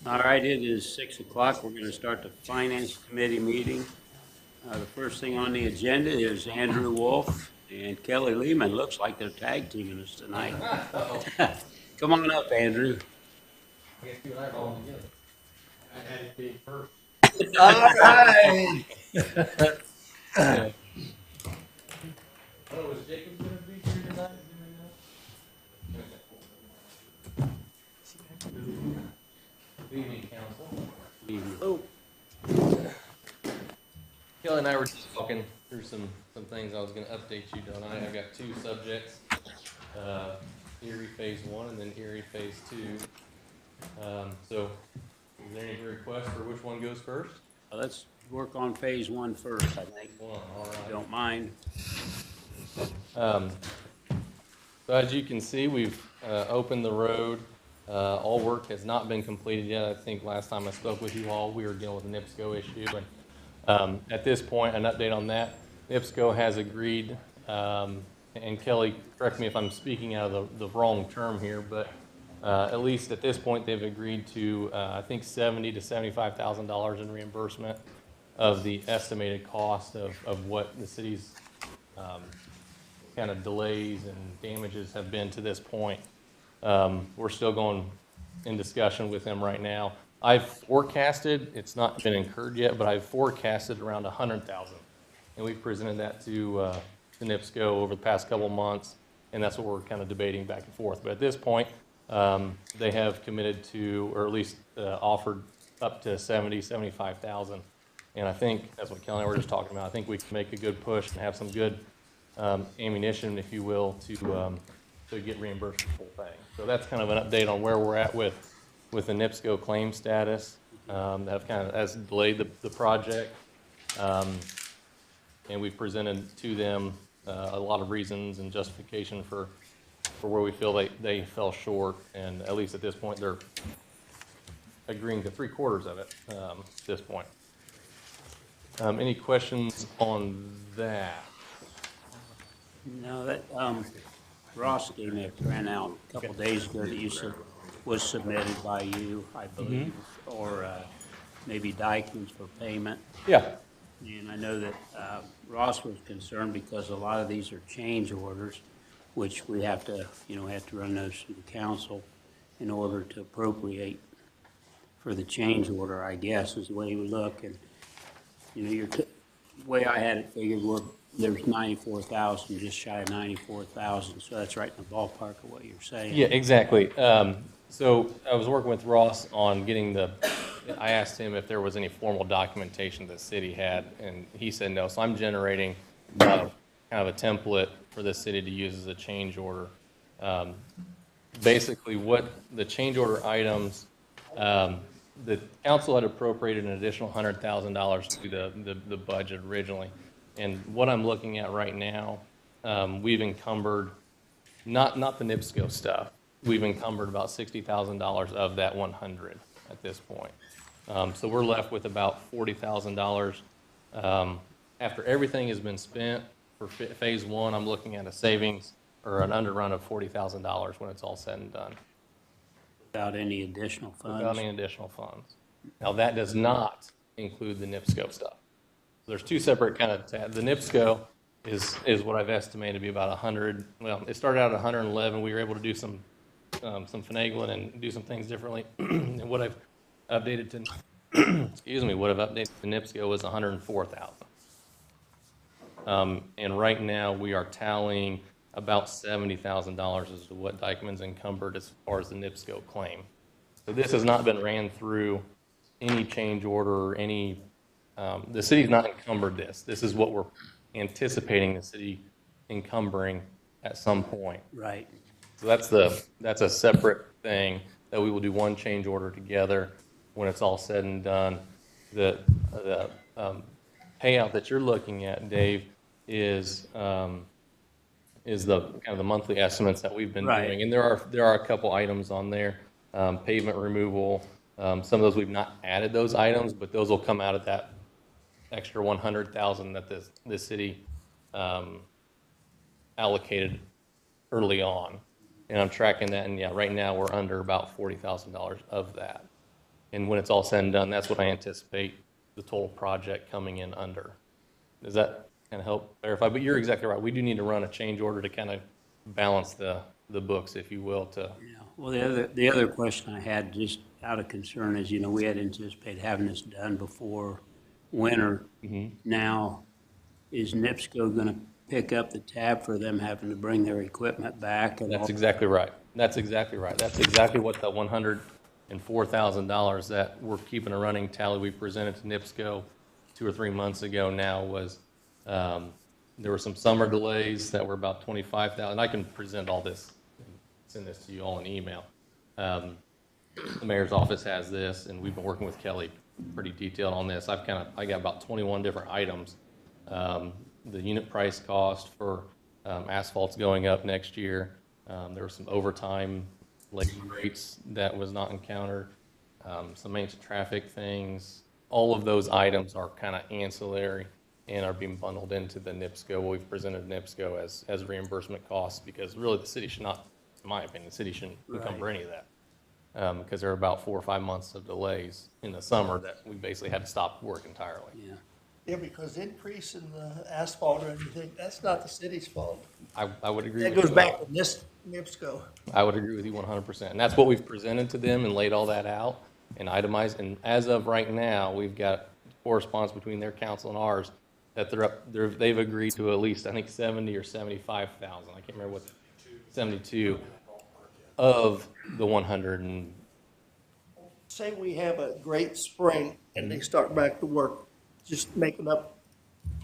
All right, it is 6 o'clock. We're going to start the Finance Committee meeting. The first thing on the agenda is Andrew Wolf and Kelly Lehman. Looks like they're tag teaming us tonight. Come on up, Andrew. I guess you and I are all together. I had it be first. All right. Oh, is Jacob gonna be here tonight? Good evening, council. Kelly and I were just talking through some things I was gonna update you on. I've got two subjects, Erie Phase 1 and then Erie Phase 2. So is there any request for which one goes first? Let's work on phase 1 first, I think. One, all If right. you don't mind. So as you can see, we've opened the road. All work has not been completed yet. I think last time I spoke with you all, we were dealing with the NIPSCO issue. And at this point, an update on that. NIPSCO has agreed, and Kelly, correct me if I'm speaking out of the wrong term here, but at least at this point, they've agreed to, I think, $70,000 to $75,000 in reimbursement of the estimated cost of what the city's kind of delays and damages have been to this point. We're still going in discussion with them right now. I've forecasted, it's not been incurred yet, but I've forecasted around 100,000. And we've presented that to NIPSCO over the past couple of months, and that's what we're kind of debating back and forth. But at this point, they have committed to, or at least offered up to 75,000. And I think that's what Kelly and I were just talking about. I think we can make a good push and have some good ammunition, if you will, to get reimbursed for the full thing. So that's kind of an update on where we're at with the NIPSCO claim status. That have kind of has delayed the project. And we've presented to them a lot of reasons and justification for where we feel they fell short. And at least at this point, they're agreeing to 3/4 of it at this point. Any questions on that? No, that, Ross gave me a printout a couple days ago that you said was submitted by you, I believe, or maybe Dykens for payment. Yeah. And I know that Ross was concerned because a lot of these are change orders, which we have to, have to run those through the council in order to appropriate for the change order, I guess, is the way we look. And, the way I had it figured, there's 94,000, just shy of 94,000, so that's right in the ballpark of what you're saying. Yeah, exactly. So I was working with Ross on getting I asked him if there was any formal documentation the city had, and he said no. So I'm generating kind of a template for the city to use as a change order. Basically, what the change order items, the council had appropriated an additional $100,000 to the budget originally. And what I'm looking at right now, we've encumbered, not the NIPSCO stuff, we've encumbered about $60,000 of that 100 at this point. So we're left with about $40,000. After everything has been spent for phase 1, I'm looking at a savings or an underrun of $40,000 when it's all said and done. Without any additional funds? Without any additional funds. Now, that does not include the NIPSCO stuff. There's two separate kind of tabs. The NIPSCO is what I've estimated to be about 100. Well, it started out at 111. We were able to do some finagling and do some things differently. And what I've updated to, excuse me, what I've updated to NIPSCO was 104,000. And right now we are tallying about $70,000 as to what Dykman's encumbered as far as the NIPSCO claim. So this has not been ran through any change order or any. The city's not encumbered this. This is what we're anticipating the city encumbering at some point. Right. So that's a separate thing that we will do one change order together when it's all said and done. The payout that you're looking at, Dave, is the kind of the monthly estimates that we've been doing, and there are a couple items on there, pavement removal. Some of those we've not added those items, but those will come out of that extra 100,000 that the city allocated early on, and I'm tracking that. And yeah, right now we're under about $40,000 of that. And when it's all said and done, that's what I anticipate the total project coming in under. Does that kind of help clarify? But you're exactly right. We do need to run a change order to kind of balance the books, if you will, to, Yeah, well, the other question I had, just out of concern, is, we had anticipated having this done before winter. Now, is NIPSCO gonna pick up the tab for them having to bring their equipment back and all? that's exactly right. That's exactly right. That's exactly what the $104,000 that we're keeping a running tally we presented to NIPSCO 2 or 3 months ago now was, there were some summer delays that were about 25,000. I can present all this, and send this to you all in email. The mayor's office has this, and we've been working with Kelly pretty detailed on this. I got about 21 different items. The unit price cost for asphalt's going up next year. There were some overtime labor rates that was not encountered, some maintenance traffic things. All of those items are kind of ancillary and are being bundled into the NIPSCO. What we've presented NIPSCO as reimbursement costs, because really the city should not, in my opinion, the city shouldn't encumber any of that. Because there are about 4 or 5 months of delays in the summer that we basically had to stop work entirely. Yeah, Yeah, because increase in the asphalt or anything, that's not the city's fault. I would agree That with goes you. back to this NIPSCO. I would agree with you 100%. And that's what we've presented to them and laid all that out and itemized. And as of right now, we've got correspondence between their council and ours that they've agreed to at least, I think, 70 or 75,000. I can't remember what, 72 of the 100 and, Say we have a great spring and they start back to work, just making up,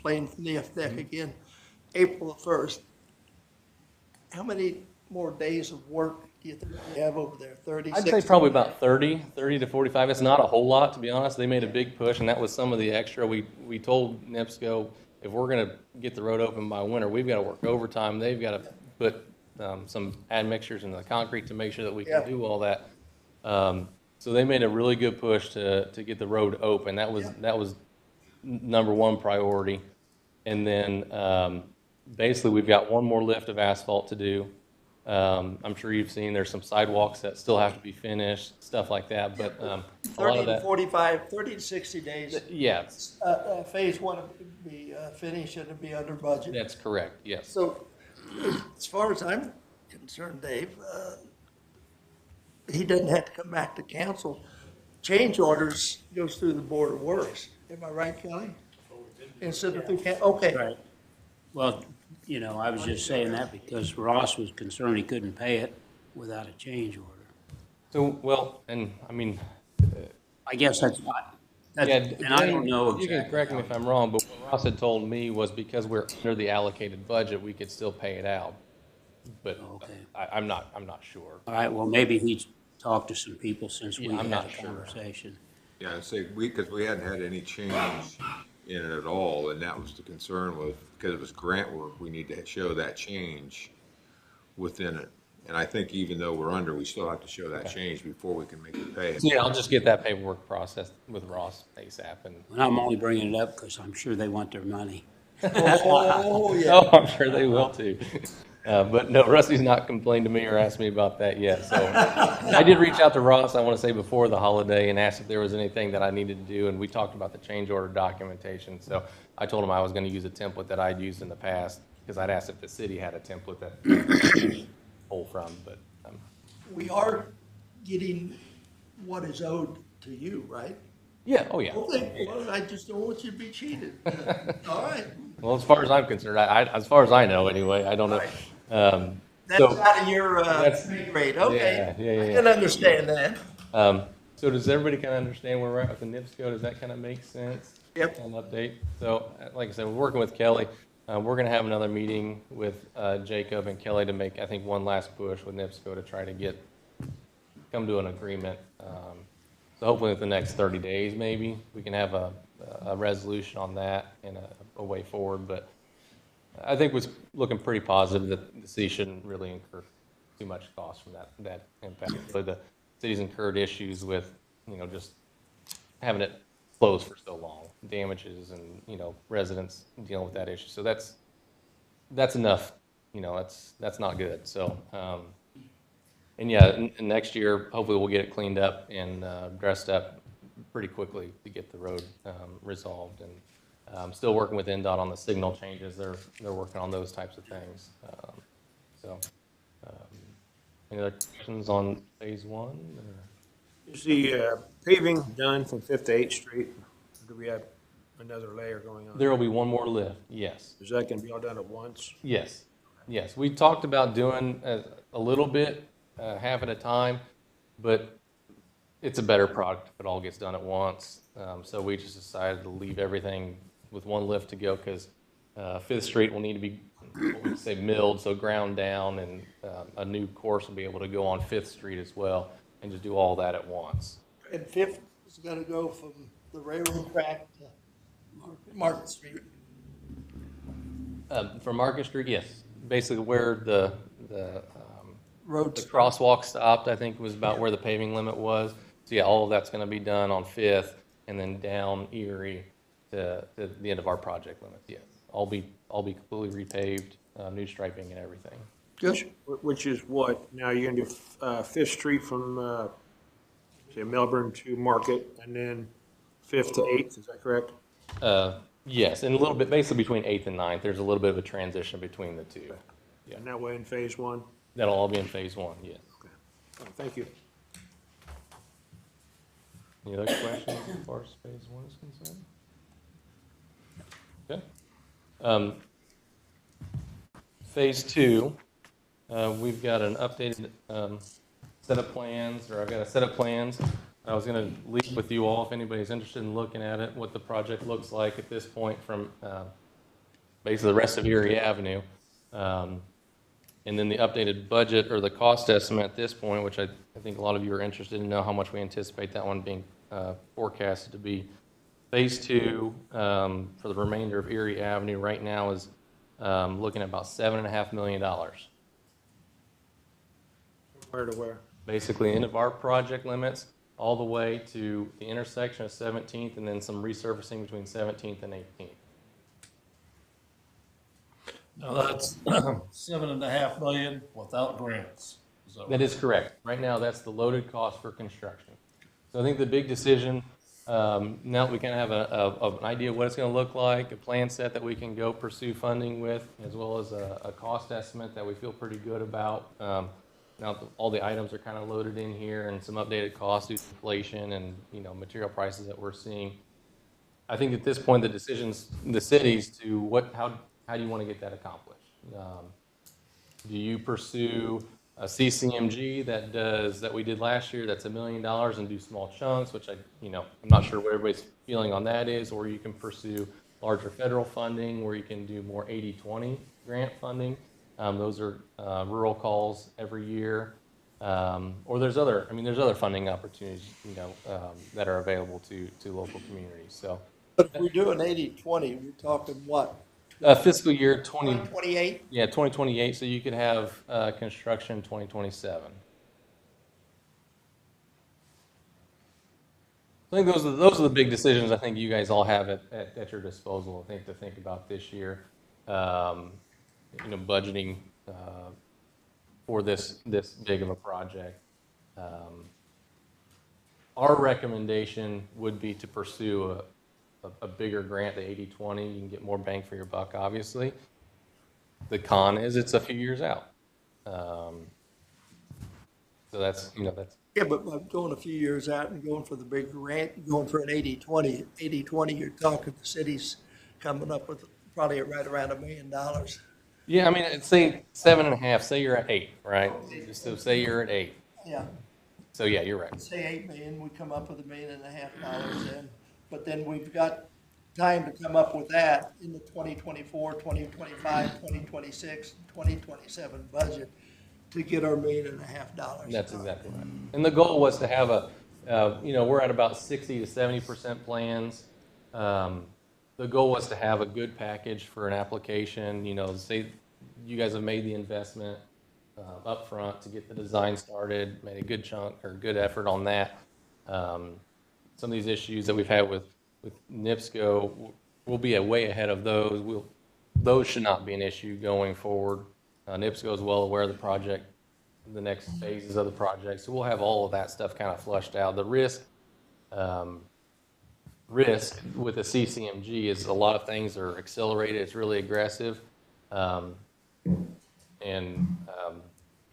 playing the deck again, April the 1st. How many more days of work do you think we have over there? 30, I'd say 60? probably about 30 to 45. It's not a whole lot, to be honest. They made a big push, and that was some of the extra. We told NIPSCO, if we're going to get the road open by winter, we've got to work overtime. They've got to put some admixtures in the concrete to make sure that we can Yeah. do all that. So they made a really good push to get the road open. That was number one priority. And then basically we've got one more lift of asphalt to do. I'm sure you've seen there's some sidewalks that still have to be finished, stuff like that. But a lot 30 of to that, 45, 30 to 60 days. yeah, Phase one would be finished and it'd be under budget. that's correct. Yes. So, as far as I'm concerned, Dave, he doesn't have to come back to council. Change orders goes through the Board of Works. Am I right, Kelly? Instead of through, okay. right. Well, I was just saying that because Ross was concerned he couldn't pay it without a change order. So, well, and I mean, I guess that's not, yeah, and I don't know you can exactly. correct me if I'm wrong, but what Ross had told me was because we're under the allocated budget, we could still pay it out. But Okay. I'm not sure. All right, well, maybe he's talked to some people since we Yeah, I'm had not a sure. conversation. Yeah, I'd say because we hadn't had any change in it at all, and that was the concern was, because it was grant work, we need to show that change within it. And I think even though we're under, we still have to show that change before we can make the pay. So, yeah, I'll just get that paperwork processed with Ross ASAP and. And I'm only bringing it up because I'm sure they want their money. Oh, yeah. Oh, I'm sure they will too. But no, Rusty's not complained to me or asked me about that yet. So I did reach out to Ross, I want to say before the holiday, and asked if there was anything that I needed to do. And we talked about the change order documentation. So I told him I was going to use a template that I'd used in the past because I'd asked if the city had a template that pull from. But We are getting what is owed to you, right? yeah, oh yeah. Okay, well, I just don't want you to be cheated. All right. Well, as far as I'm concerned, as far as I know anyway, I don't know. That's So- out of your That's- pay grade, okay. yeah, I yeah. can understand that. So does everybody kind of understand where we're at with the NIPSCO? Does that kind of make sense? Yep. An update. So, like I said, we're working with Kelly. We're going to have another meeting with Jacob and Kelly to make, I think, one last push with NIPSCO to try to come to an agreement. So hopefully within the next 30 days, maybe, we can have a resolution on that and a way forward. But I think it was looking pretty positive that the city shouldn't really incur too much cost from that impact. But the city's incurred issues with, just having it closed for so long, damages and, residents dealing with that issue. So that's enough, that's not good. So, And yeah, next year, hopefully we'll get it cleaned up and dressed up pretty quickly to get the road resolved. And still working with NDOT on the signal changes. They're working on those types of things. So, um, any other questions on phase one? Or? Is the paving done from Fifth to Eighth Street? Or do we have another layer going on? There will be one more lift, yes. Is that gonna be all done at once? Yes, yes. We talked about doing a little bit, half at a time, but it's a better product if it all gets done at once. So we just decided to leave everything with one lift to go because Fifth Street will need to be, what we say, milled, so ground down, and a new course will be able to go on Fifth Street as well, and just do all that at once. And Fifth is gonna go from the railroad track to Market Street. From Market Street, yes. Basically where the Roads. crosswalk stopped, I think was about where the paving limit was. So yeah, all of that's gonna be done on Fifth and then down Erie to the end of our project limit, yes. All be completely repaved, new striping and everything. Good. Which is what? Now you're gonna do Fifth Street from, say, Melbourne to Market, and then Fifth to Eighth, is that correct? Yes, and a little bit, basically between 8th and 9th, there's a little bit of a transition between the two. And that way in phase one? That'll all be in phase one, yes. Okay. Oh, thank you. Any other questions as far as phase one is concerned? Okay. Phase two, we've got an updated set of plans, or I've got a set of plans. I was going to leave with you all if anybody's interested in looking at it, what the project looks like at this point from basically the rest of Erie Avenue. And then the updated budget or the cost estimate at this point, which I think a lot of you are interested in know how much we anticipate that one being forecasted to be. Phase two for the remainder of Erie Avenue right now is looking at about $7.5 million. Where to where? Basically, end of our project limits all the way to the intersection of 17th and then some resurfacing between 17th and 18th. Now that's $7.5 million without grants. That is correct. Right now, that's the loaded cost for construction. So I think the big decision, now that we kind of have an idea of what it's going to look like, a plan set that we can go pursue funding with, as well as a cost estimate that we feel pretty good about. Now all the items are kind of loaded in here and some updated costs due to inflation and, material prices that we're seeing. I think at this point, the decisions, the cities to how do you want to get that accomplished? Do you pursue a CCMG that we did last year, that's $1 million and do small chunks, which I'm not sure what everybody's feeling on that is, or you can pursue larger federal funding where you can do more 80-20 grant funding. Those are rural calls every year. Or there's other funding opportunities, that are available to local communities. So But if we're doing 80-20, we're talking what? fiscal year 2028? 2028, so you could have construction 2027. I think those are the big decisions I think you guys all have at your disposal, I think, to think about this year. Budgeting for this big of a project. Our recommendation would be to pursue a bigger grant, the 80-20. You can get more bang for your buck, obviously. The con is it's a few years out. So that's. Yeah, but by going a few years out and going for the big grant, going for an 80-20, 80-20, you're talking the city's coming up with probably right around $1 million. Yeah, say 7.5. Say you're at 8, right? So say you're at 8. Yeah. So yeah, you're right. Say 8 million, we come up with $1.5 million then. But then we've got time to come up with that in the 2024, 2025, 2026, 2027 budget to get our $1.5 million. That's exactly right. And the goal was to have we're at about 60 to 70% plans. The goal was to have a good package for an application. Say you guys have made the investment up front to get the design started, made a good chunk or good effort on that. Some of these issues that we've had with NIPSCO, we'll be way ahead of those. Those should not be an issue going forward. NIPSCO is well aware of the project the next phases of the project. So we'll have all of that stuff kind of flushed out. The risk with the CCMG is a lot of things are accelerated. It's really aggressive.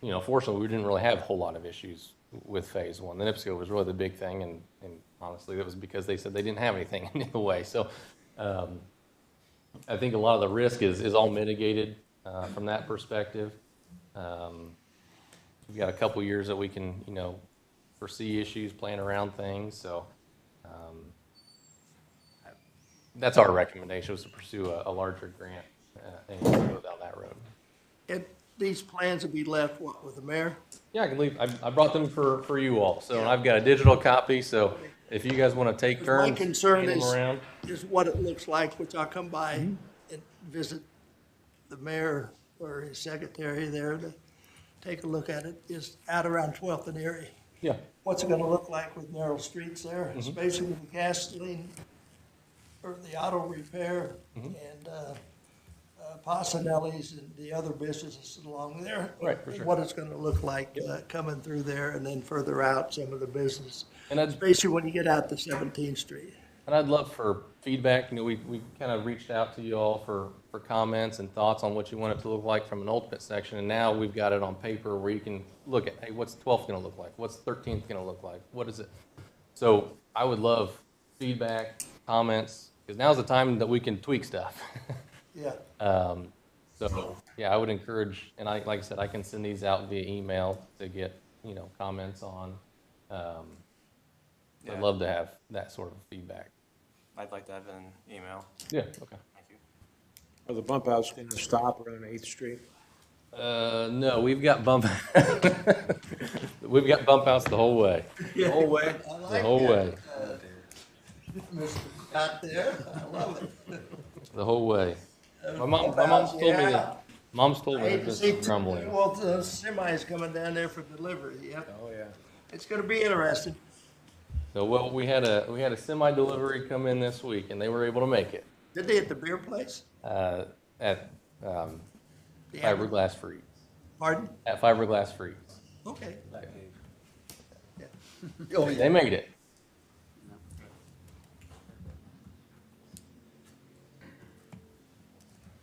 You know, fortunately, we didn't really have a whole lot of issues with phase one. The NIPSCO was really the big thing, and honestly, that was because they said they didn't have anything in the way. So I think a lot of the risk is all mitigated from that perspective. We've got a couple years that we can, you know, foresee issues, plan around things. So that's our recommendation, was to pursue a larger grant and go down that road. And these plans will be left, what, with the mayor? Yeah, I can leave. I brought them for you all. So and I've got a digital copy. So if you guys want to take turns, My concern hand them around. is what it looks like, which I'll come by and visit the mayor or his secretary there to take a look at it, is out around 12th and Erie. Yeah. What's it gonna look like with narrow streets there, especially with the gasoline or the auto repair and Pasanelli's and the other businesses along there. Right, for sure. What it's gonna look like coming through there, and then further out, some of the business, And especially when you get out to 17th Street. I'd love for feedback. You know, we kind of reached out to you all for comments and thoughts on what you want it to look like from an ultimate section. And now we've got it on paper where you can look at, hey, what's 12th going to look like? What's 13th going to look like? What is it? So I would love feedback, comments, because now's the time that we can tweak stuff. Yeah. So, yeah, I would encourage, and like I said, I can send these out via email to get, you know, comments on. I'd love to have that sort of feedback. I'd like to have an email. Yeah, okay. Thank you. Are the bump outs going to stop around 8th Street? No, we've got bump, we've got bump outs the whole way, The whole way? the whole way, Mr. Scott there, I love it. the whole way. My mom's told me that, mom's told me I hate that to this see, is crumbling. well, the semi's coming down there for delivery, yep. Oh, yeah. It's gonna be interesting. So, well, we had a semi-delivery come in this week, and they were able to make it, Did they at the beer place? at, The Fiberglass Freeze, Pardon? at Fiberglass Freeze. Okay. They made it.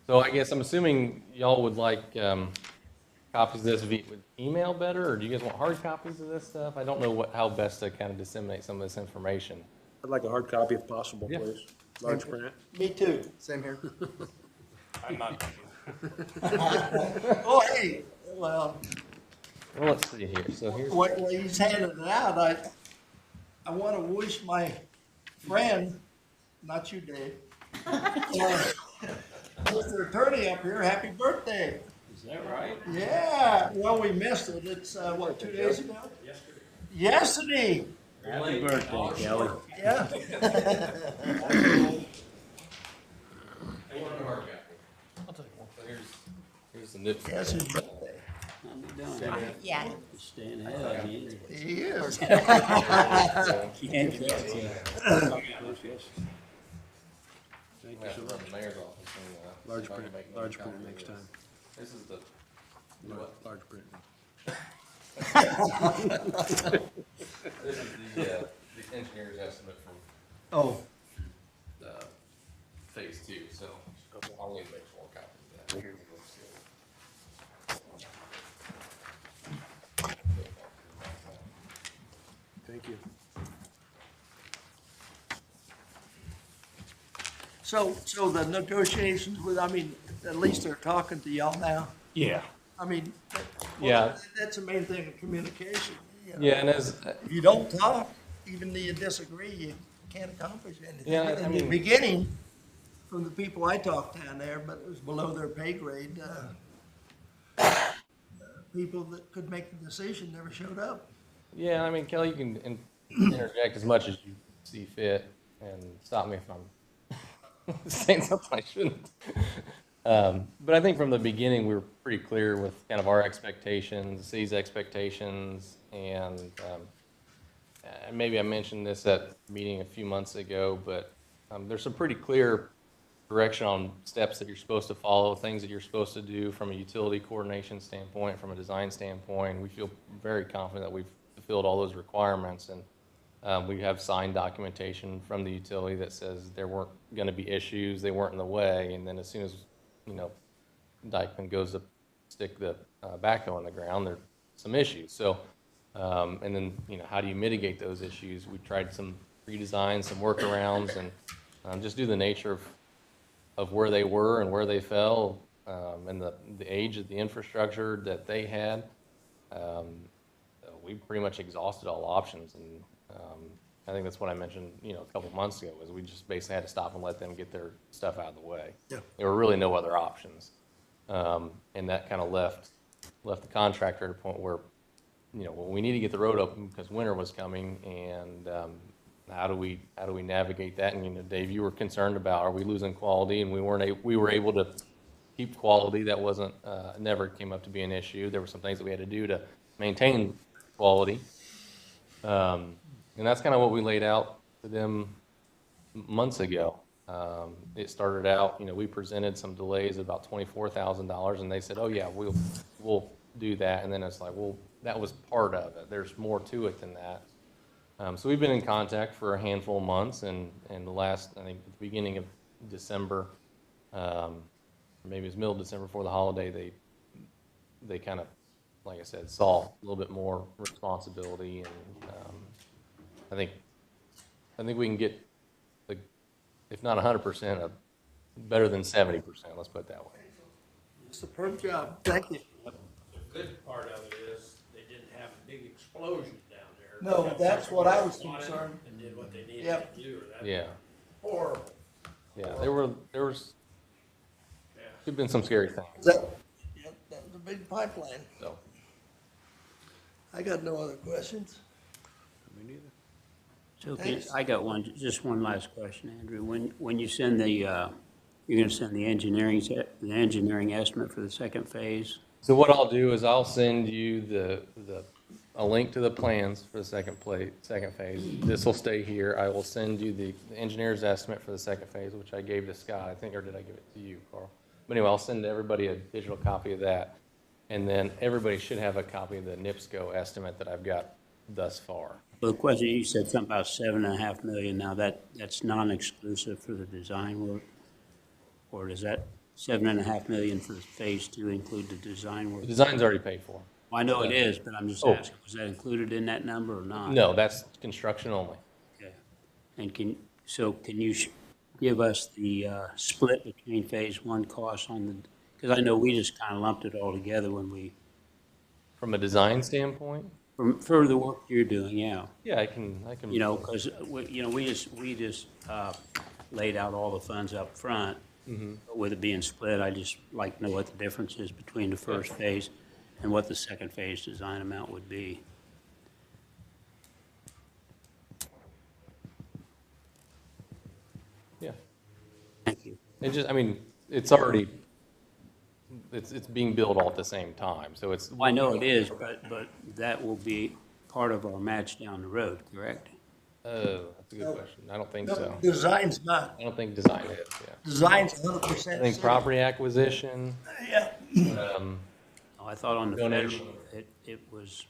So I guess I'm assuming y'all would like copies of this via with email better, or do you guys want hard copies of this stuff? I don't know how best to kind of disseminate some of this information. I'd like a hard copy if possible, Yeah. please. Large print. Me too. Same here. I'm not. Oh, hey, well, Well, let's see here. So here's, while he's handing it out, I want to wish my friend, not you, Dave, Mr. Attorney up here, happy birthday. Is that right? Yeah, well, we missed it. It's, what, 2 days ago? Yesterday. Happy birthday, Kelly. Yeah. here's the nips. Yes, his birthday. How you doing? Yeah. You're staying ahead, ain't you? He is. Can't catch you. Thank you so much. The mayor's office and, Large see if I can print, make large another print copy next of time. this. This is the, Large print. this is the engineer's estimate from Oh, phase two, so I'll need to make more copies of that. Thank you. so the negotiations with, I mean, at least they're talking to y'all now. Yeah. I mean, Yeah. that's the main thing of communication. You know? Yeah, and as, If you don't talk, even though you disagree, you can't accomplish anything. Yeah, I In the mean- beginning, from the people I talked down there, but it was below their pay grade, people that could make the decision never showed up. yeah, I mean, Kelly, you can interject as much as you see fit and stop me if I'm saying something I shouldn't. But I think from the beginning, we were pretty clear with kind of our expectations, C's expectations, and maybe I mentioned this at a meeting a few months ago, but there's some pretty clear direction on steps that you're supposed to follow, things that you're supposed to do from a utility coordination standpoint, from a design standpoint. We feel very confident that we've fulfilled all those requirements, and we have signed documentation from the utility that says there weren't going to be issues, they weren't in the way, and then as soon as, Dykeman goes to stick the backhoe in the ground, there's some issues. So, and then, how do you mitigate those issues? We tried some redesigns, some workarounds, and just due to the nature of where they were and where they fell, and the age of the infrastructure that they had, we pretty much exhausted all options. And I think that's what I mentioned, a couple months ago, was we just basically had to stop and let them get their stuff out of the way. Yeah. There were really no other options. And that kind of left the contractor at a point where, well, we need to get the road open because winter was coming, and how do we navigate that? And Dave, you were concerned about, are we losing quality? And we were able to keep quality. That wasn't never came up to be an issue. There were some things that we had to do to maintain quality, and that's kind of what we laid out to them months ago. It started out, we presented some delays of about $24,000, and they said, "Oh yeah, we'll do that." And then it's like, well, that was part of it. There's more to it than that. So we've been in contact for a handful of months, and the last, I think, at the beginning of December, maybe it was middle of December before the holiday, they kind of, like I said, saw a little bit more responsibility, and I think we can get, if not 100%, better than 70%. Let's put it that way. Superb job. Thank you. The good part of it is they didn't have a big explosion down there. No, that's what I was concerned. And did what they needed Yep. to do. That's Yeah, horrible. yeah. There was could have been some scary things. That was a big pipeline. So I got no other questions. So Thanks. I got just one last question, Andrew. When you send you're gonna send the engineering estimate for the second phase? So what I'll do is I'll send you a link to the plans for the second phase. This will stay here. I will send you the engineer's estimate for the second phase, which I gave to Scott, I think, or did I give it to you, Carl? But anyway, I'll send everybody a digital copy of that. And then everybody should have a copy of the NIPSCO estimate that I've got thus far. Well, the question, you said something about $7.5 million. Now that's non-exclusive for the design work? Or does that $7.5 million for phase two include the design work? The design's already paid for. Well, I know it is, but I'm just Oh. asking, was that included in that number or not? No, that's construction only. Okay. And can you give us the split between phase one costs on the, because I know we just kind of lumped it all together when we, From a design standpoint, for the work you're doing, yeah. yeah, I can. Because, we just laid out all the funds up front. But with it being split, I just like to know what the difference is between the first phase and what the second phase design amount would be. Yeah. Thank you. It just, it's already, it's being built all at the same time, so it's. Well, I know it is, but that will be part of our match down the road, correct? Oh, that's a good question. I don't think No, so. design's not. I don't think design is, yeah. Design's 100%. I think property acquisition, Yeah. Oh, I thought on the Donation. federal, it was,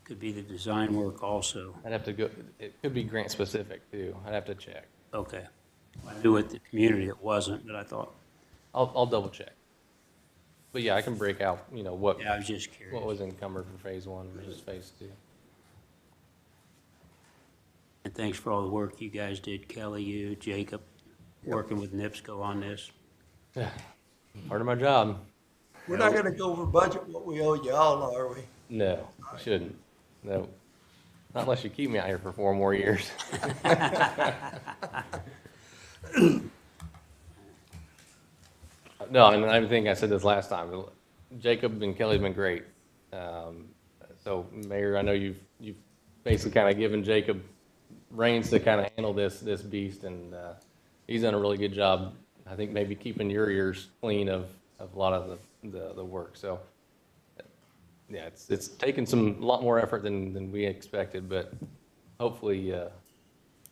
could be the design work also. I'd have to go, it could be grant specific too. I'd have to check. Okay. I knew with the community it wasn't, but I thought, I'll double check. But yeah, I can break out, what yeah, I was just curious. what was encumbered for phase one versus phase two. And thanks for all the work you guys did, Kelly, you, Jacob, working with NIPSCO on this. Part of my job. We're not gonna go over budget what we owe you all, are we? No, you shouldn't. No. Not unless you keep me out here for 4 more years. No, and I think I said this last time. Jacob and Kelly have been great. So, Mayor, I know you've basically kind of given Jacob reins to kind of handle this beast, and he's done a really good job. I think maybe keeping your ears clean of a lot of the work. So, yeah, it's taken a lot more effort than we expected, but hopefully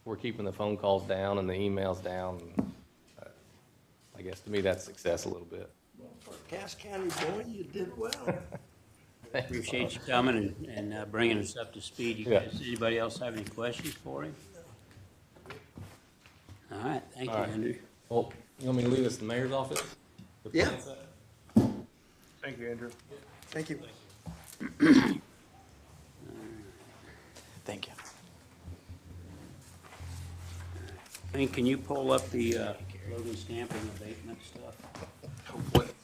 we're keeping the phone calls down and the emails down. I guess to me, that's success a little bit. For a Cass County boy, you did well. Appreciate you coming and bringing us up to speed. You Yeah. guys, anybody else have any questions for him? All right, thank you, All right. Andrew. Well, you want me to leave this in the mayor's office? The Yeah. plan set? Thank you, Andrew. Thank you. Thank you. Hank, can you pull up the Logan stamping abatement stuff? What?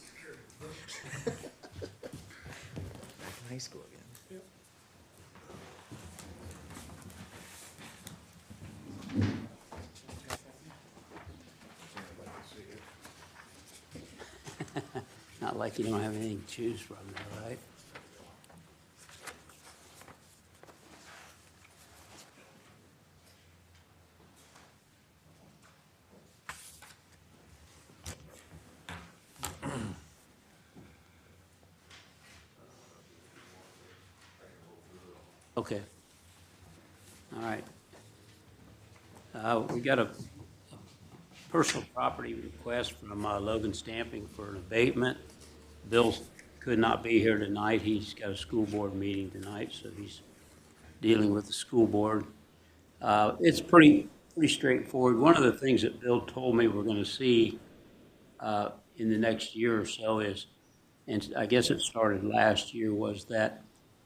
High school again. Not like you don't have anything to choose from there, right? Okay. All right. We got a personal property request from Logan Stamping for an abatement. Bill could not be here tonight. He's got a school board meeting tonight, so he's dealing with the school board. It's pretty straightforward. One of the things that Bill told me we're going to see in the next year or so is, and I guess it started last year, was that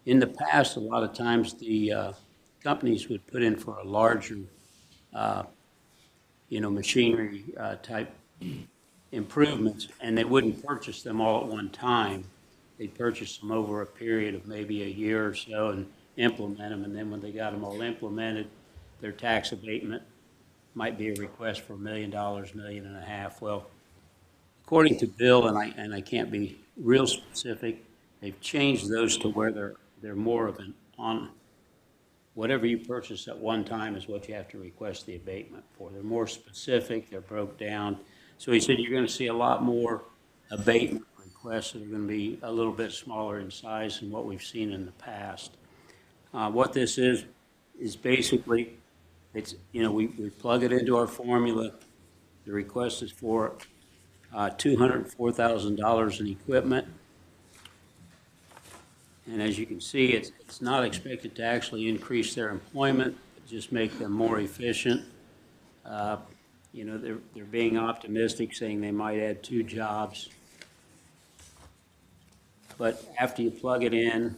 in the past, a lot of times the companies would put in for a larger, machinery type improvements, and they wouldn't purchase them all at one time. They'd purchase them over a period of maybe a year or so and implement them, and then when they got them all implemented, their tax abatement might be a request for $1 million, $1.5 million. Well, according to Bill, and I can't be real specific, they've changed those to where they're more of an on, whatever you purchase at one time is what you have to request the abatement for. They're more specific, they're broke down. So he said you're going to see a lot more abatement requests that are going to be a little bit smaller in size than what we've seen in the past. What this is basically, it's, we plug it into our formula. The request is for $204,000 in equipment. And as you can see, it's not expected to actually increase their employment, just make them more efficient. They're being optimistic, saying they might add 2 jobs. But after you plug it in,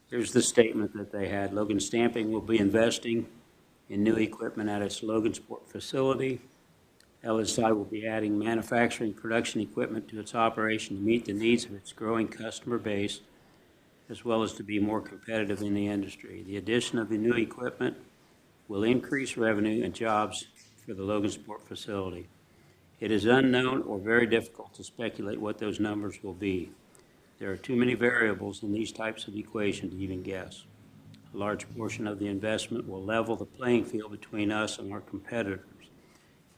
here's the statement that they had. Logan Stamping will be investing in new equipment at its Logansport facility. LSI will be adding manufacturing production equipment to its operation to meet the needs of its growing customer base, as well as to be more competitive in the industry. The addition of the new equipment will increase revenue and jobs for the Logansport facility. It is unknown or very difficult to speculate what those numbers will be. There are too many variables in these types of equations to even guess. A large portion of the investment will level the playing field between us and our competitors.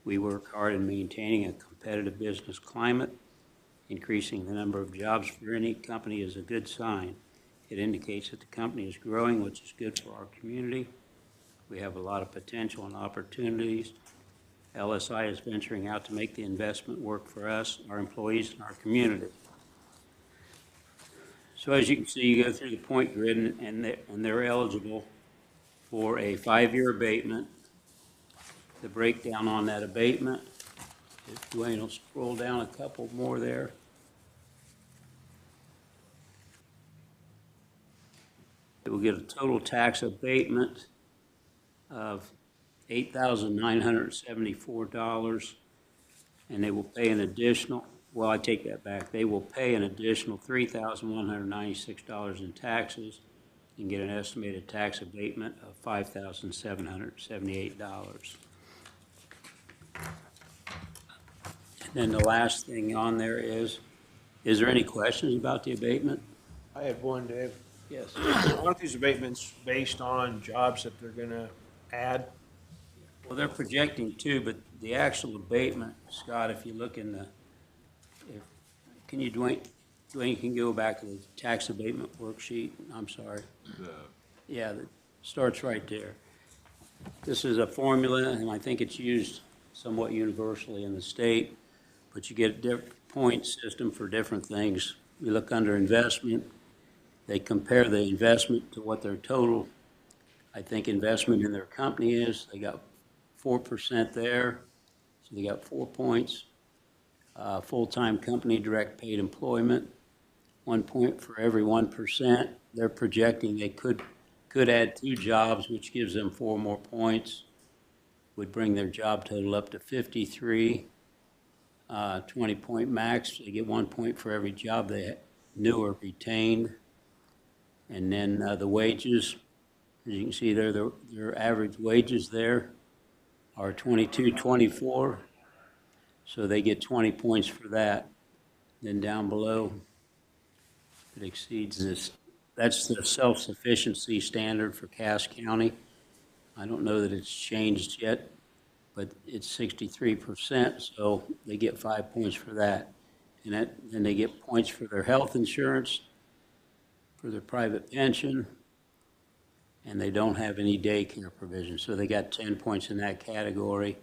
We work hard in maintaining a competitive business climate. Increasing the number of jobs for any company is a good sign. It indicates that the company is growing, which is good for our community. We have a lot of potential and opportunities. LSI is venturing out to make the investment work for us, our employees, and our community. So as you can see, you go through the point grid, and they're eligible for a 5-year abatement. The breakdown on that abatement, if Dwayne will scroll down a couple more there. They will get a total tax abatement of $8,974, and they will pay an additional, well, I take that back, they will pay an additional $3,196 in taxes and get an estimated tax abatement of $5,778. And then the last thing on there is there any questions about the abatement? I had one, Dave. Yes. Aren't these abatements based on jobs that they're gonna add? Well, they're projecting 2, but the actual abatement, Scott, if you look in Dwayne, can you go back to the tax abatement worksheet? I'm sorry. Yeah, that starts right there. This is a formula, and I think it's used somewhat universally in the state. but you get a different point system for different things. We look under investment, they compare the investment to what their total, I think, investment in their company is. They got 4% there, so they got 4 points. Full-time company direct paid employment, 1 point for every 1%. They're projecting they could add 2 jobs, which gives them 4 more points, would bring their job total up to 53. 20-point max, they get 1 point for every job they knew or retained. And then the wages, as you can see there, their average wages there are 22.24, so they get 20 points for that. Then down below, it exceeds this. That's the self-sufficiency standard for Cass County. I don't know that it's changed yet, but it's 63%, so they get 5 points for that. And then they get points for their health insurance, for their private pension, and they don't have any daycare provision, so they got 10 points in that category.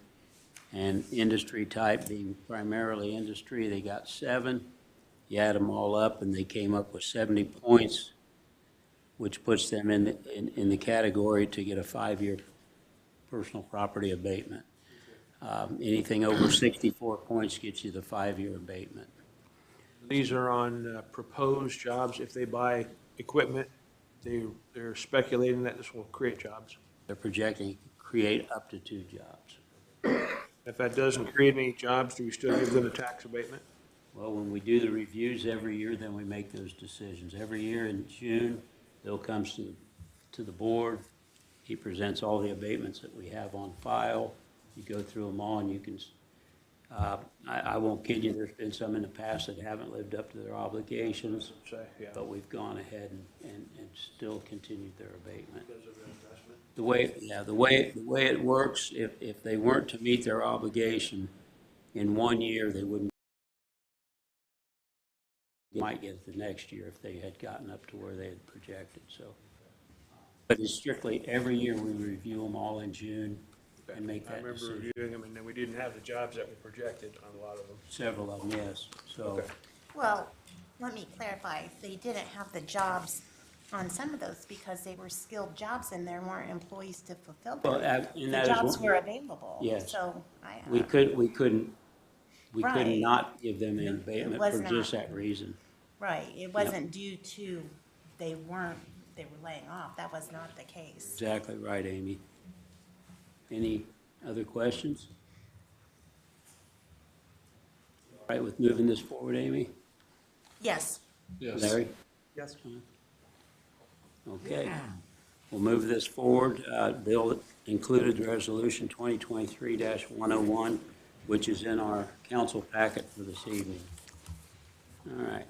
And industry type being primarily industry, they got 7. You add them all up, and they came up with 70 points, which puts them in the category to get a 5-year personal property abatement. Anything over 64 points gets you the 5-year abatement. These are on proposed jobs. If they buy equipment, they're speculating that this will create jobs. They're projecting to create up to 2 jobs. If that doesn't create any jobs, do we still give them a tax abatement? Well, when we do the reviews every year, then we make those decisions. Every year in June, Bill comes to the board. He presents all the abatements that we have on file. You go through them all, and you can, I won't kid you, there's been some in the past that haven't lived up to their obligations, Say, yeah. but we've gone ahead and still continued their abatement. Because of the investment. The way it works, if they weren't to meet their obligation in 1 year, they wouldn't. They might get it the next year if they had gotten up to where they had projected, so. But it's strictly every year we review them all in June and make I that remember decision. reviewing them, and then we didn't have the jobs that we projected on a lot of them. Several of them, yes, so. Okay. Well, let me clarify, they didn't have the jobs on some of those because they were skilled jobs and there weren't employees to fulfill Well, them. and The that is jobs one- were available. Yes. So I. We couldn't Right. not give them an abatement was for just not. that reason. Right, it wasn't due to, they were laying off, that was not the case. Exactly right, Amy. Any other questions? All right, with moving this forward, Amy? Yes, Larry? Yes. Okay, we'll move this forward. Bill included Resolution 2023-101, which is in our council packet for this evening. All right.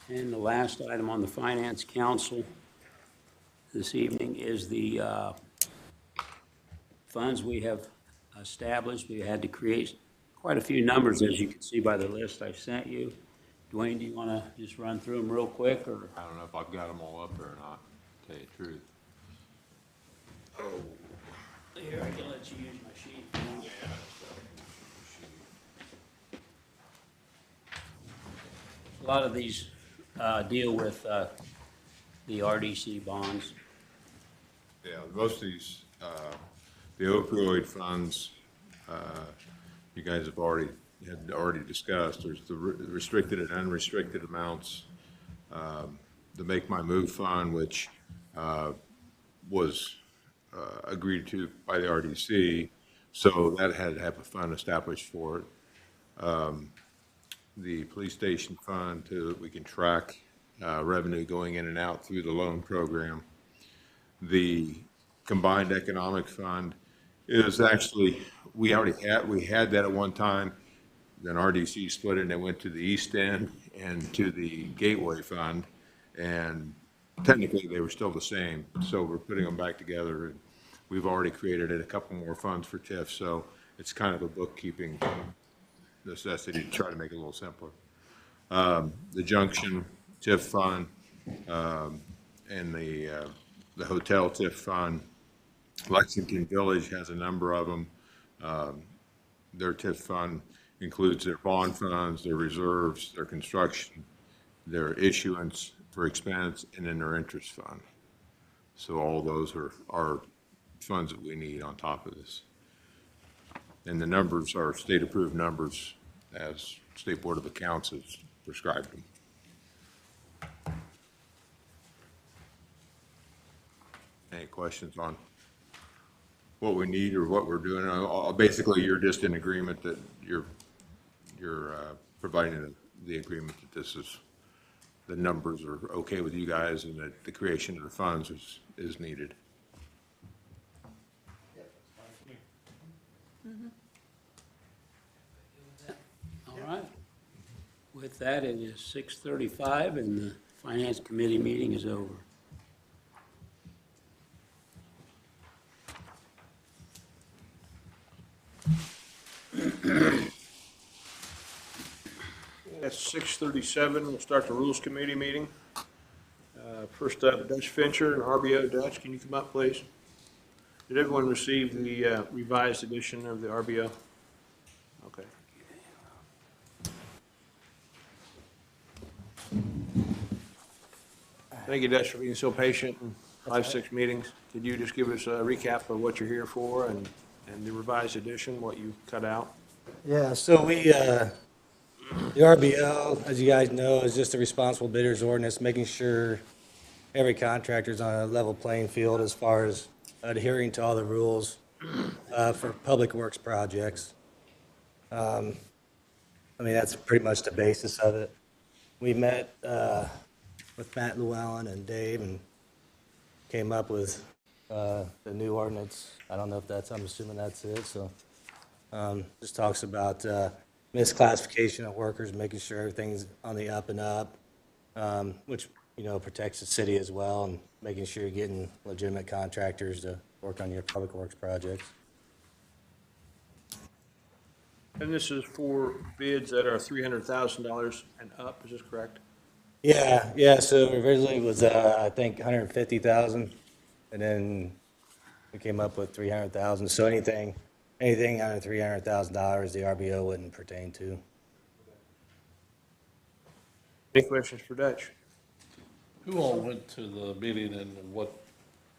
And the last item on the Finance Council this evening is the funds we have established. We had to create quite a few numbers, as you can see by the list I sent you. Dwayne, do you want to just run through them real quick, or? I don't know if I've got them all up there or not, to tell you the truth. Here, I can let you use my sheet. A lot of these deal with the RDC bonds. Yeah, most of these, the opioid funds, you guys have already discussed. There's the restricted and unrestricted amounts. The Make My Move Fund, which was agreed to by the RDC, so that had to have a fund established for it. The police station fund, so that we can track revenue going in and out through the loan program. The combined economic fund is actually, we had that at one time. Then RDC split it and it went to the East End and to the Gateway Fund. And technically they were still the same. So we're putting them back together. And we've already created a couple more funds for TIF. So it's kind of a bookkeeping necessity to try to make it a little simpler. The Junction TIF Fund, and the Hotel TIF Fund. Lexington Village has a number of them. their TIF fund includes their bond funds, their reserves, their construction, their issuance for expense, and then their interest fund. So all those are funds that we need on top of this. And the numbers are state-approved numbers as State Board of Accounts has prescribed them. Any questions on what we need or what we're doing? Basically, you're just in agreement that you're providing the agreement that this is, the numbers are okay with you guys and that the creation of the funds is needed. All right. With that, it is 6:35 and the Finance Committee meeting is over. At 6:37, we'll start the Rules Committee meeting. First up, Dutch Fincher and RBO. Dutch, can you come up, please? Did everyone receive the revised edition of the RBO? Okay. Thank you, Dutch, for being so patient in 5-6 meetings. Could you just give us a recap of what you're here for and the revised edition, what you cut out? Yeah, so the RBO, as you guys know, is just a responsible bidders ordinance, making sure every contractor's on a level playing field as far as adhering to all the rules for public works projects. That's pretty much the basis of it. We met with Matt Llewellyn and Dave and came up with the new ordinance. I don't know if I'm assuming that's it, so just talks about misclassification of workers, making sure everything's on the up and up, which, protects the city as well, and making sure you're getting legitimate contractors to work on your public works projects. And this is for bids that are $300,000 and up, is this correct? Yeah, so originally it was, I think, 150,000, and then we came up with 300,000, so anything under $300,000, the RBO wouldn't pertain to. Any questions for Dutch? Who all went to the meeting and what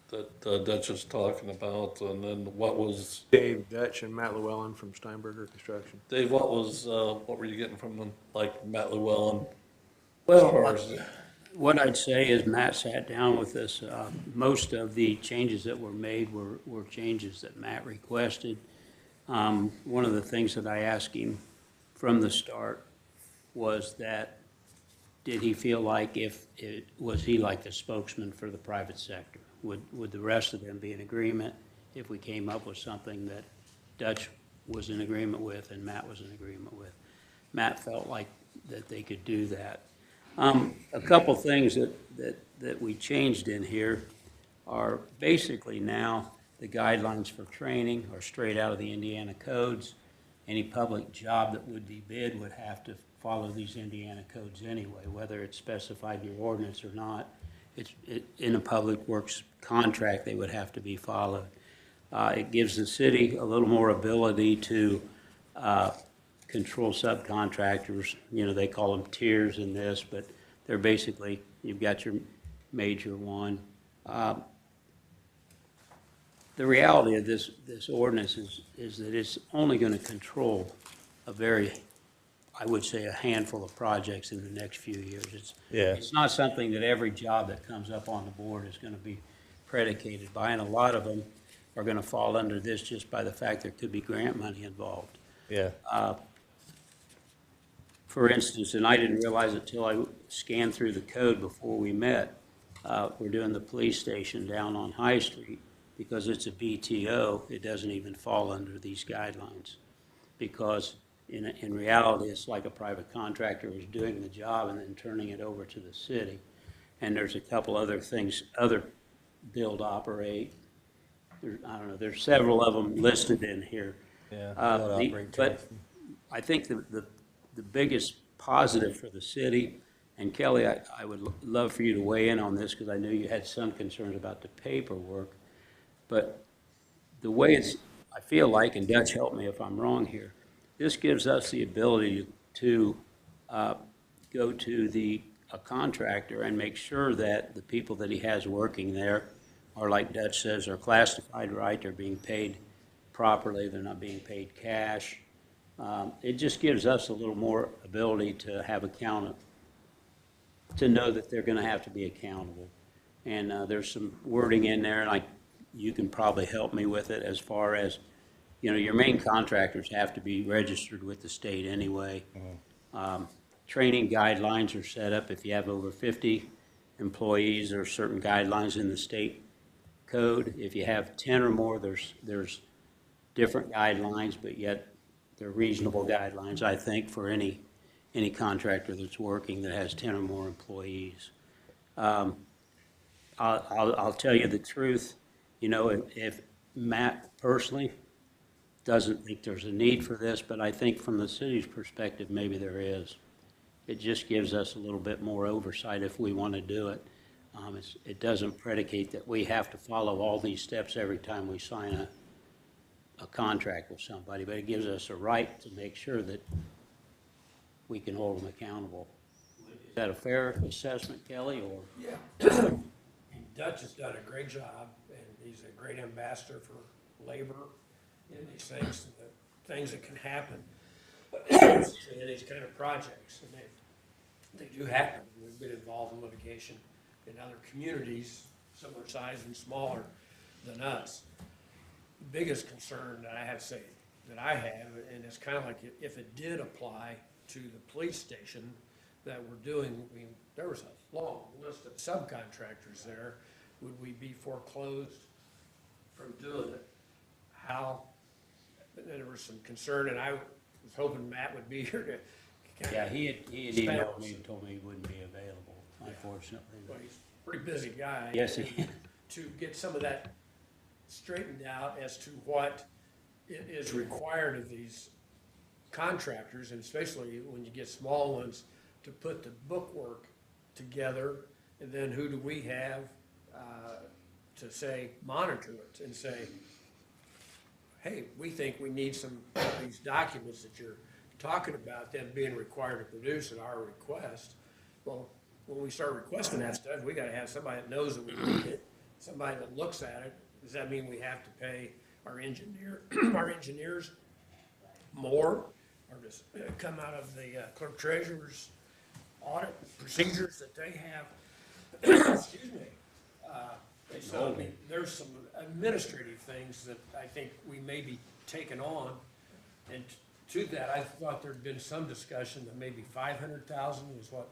that Dutch is talking about, and then what was, Dave Dutch and Matt Llewellyn from Steinberger Construction. Dave, what were you getting from them, like Matt Llewellyn? Well, what I'd say is Matt sat down with us. Most of the changes that were made were changes that Matt requested. One of the things that I asked him from the start was that, did he feel like was he like the spokesman for the private sector? Would the rest of them be in agreement if we came up with something that Dutch was in agreement with and Matt was in agreement with? Matt felt like that they could do that. A couple things that we changed in here are basically now the guidelines for training are straight out of the Indiana codes. Any public job that would be bid would have to follow these Indiana codes anyway, whether it's specified in your ordinance or not. In a public works contract, they would have to be followed. It gives the city a little more ability to control subcontractors. They call them tiers in this, but they're basically, you've got your major one. The reality of this ordinance is that it's only going to control I would say a handful of projects in the next few years. It's not something that every job that comes up on the board is going to be predicated by, and a lot of them are going to fall under this just by the fact there could be grant money involved. Yeah. For instance, and I didn't realize it till I scanned through the code before we met, we're doing the police station down on High Street. Because it's a BTO, it doesn't even fall under these guidelines. Because in reality, it's like a private contractor is doing the job and then turning it over to the city. And there's a couple other things, other build, operate. I don't know, there's several of them listed in here. Yeah. But I think the biggest positive for the city, and Kelly, I would love for you to weigh in on this because I knew you had some concerns about the paperwork. But the way I feel like, and Dutch help me if I'm wrong here, this gives us the ability to go to a contractor and make sure that the people that he has working there are, like Dutch says, are classified right, they're being paid properly, they're not being paid cash. It just gives us a little more ability to have to know that they're gonna have to be accountable. And there's some wording in there, and you can probably help me with it as far as, your main contractors have to be registered with the state anyway. Training guidelines are set up. If you have over 50 employees, there are certain guidelines in the state code. If you have 10 or more, there's different guidelines, but yet they're reasonable guidelines, I think, for any contractor that's working that has 10 or more employees. I'll tell you the truth, if Matt personally doesn't think there's a need for this, but I think from the city's perspective, maybe there is. It just gives us a little bit more oversight if we want to do it. It doesn't predicate that we have to follow all these steps every time we sign a contract with somebody, but it gives us a right to make sure that we can hold them accountable. Is that a fair assessment, Kelly, or? Yeah. Dutch has done a great job, and he's a great ambassador for labor in these things, the things that can happen in these kind of projects, and they do happen. We've been involved in litigation in other communities, similar size and smaller than us. The biggest concern that I have to say that I have, and it's kind of like if it did apply to the police station that we're doing, there was a long list of subcontractors there. Would we be foreclosed from doing it? How? There was some concern, and I was hoping Matt would be here to kind of. Yeah, he had emailed me and told me he wouldn't be available, unfortunately. Well, he's a pretty busy guy. Yes, he is. To get some of that straightened out as to what is required of these contractors, and especially when you get small ones, to put the bookwork together, and then who do we have to say, monitor it and say, hey, we think we need some of these documents that you're talking about, them being required to produce at our request. Well, when we start requesting that stuff, we gotta have somebody that knows that we need it, somebody that looks at it. Does that mean we have to pay our engineers more, or does it come out of the clerk treasurer's audit procedures that they have? Excuse me. So there's some administrative things that I think we may be taking on. And to that, I thought there'd been some discussion that maybe 500,000 was what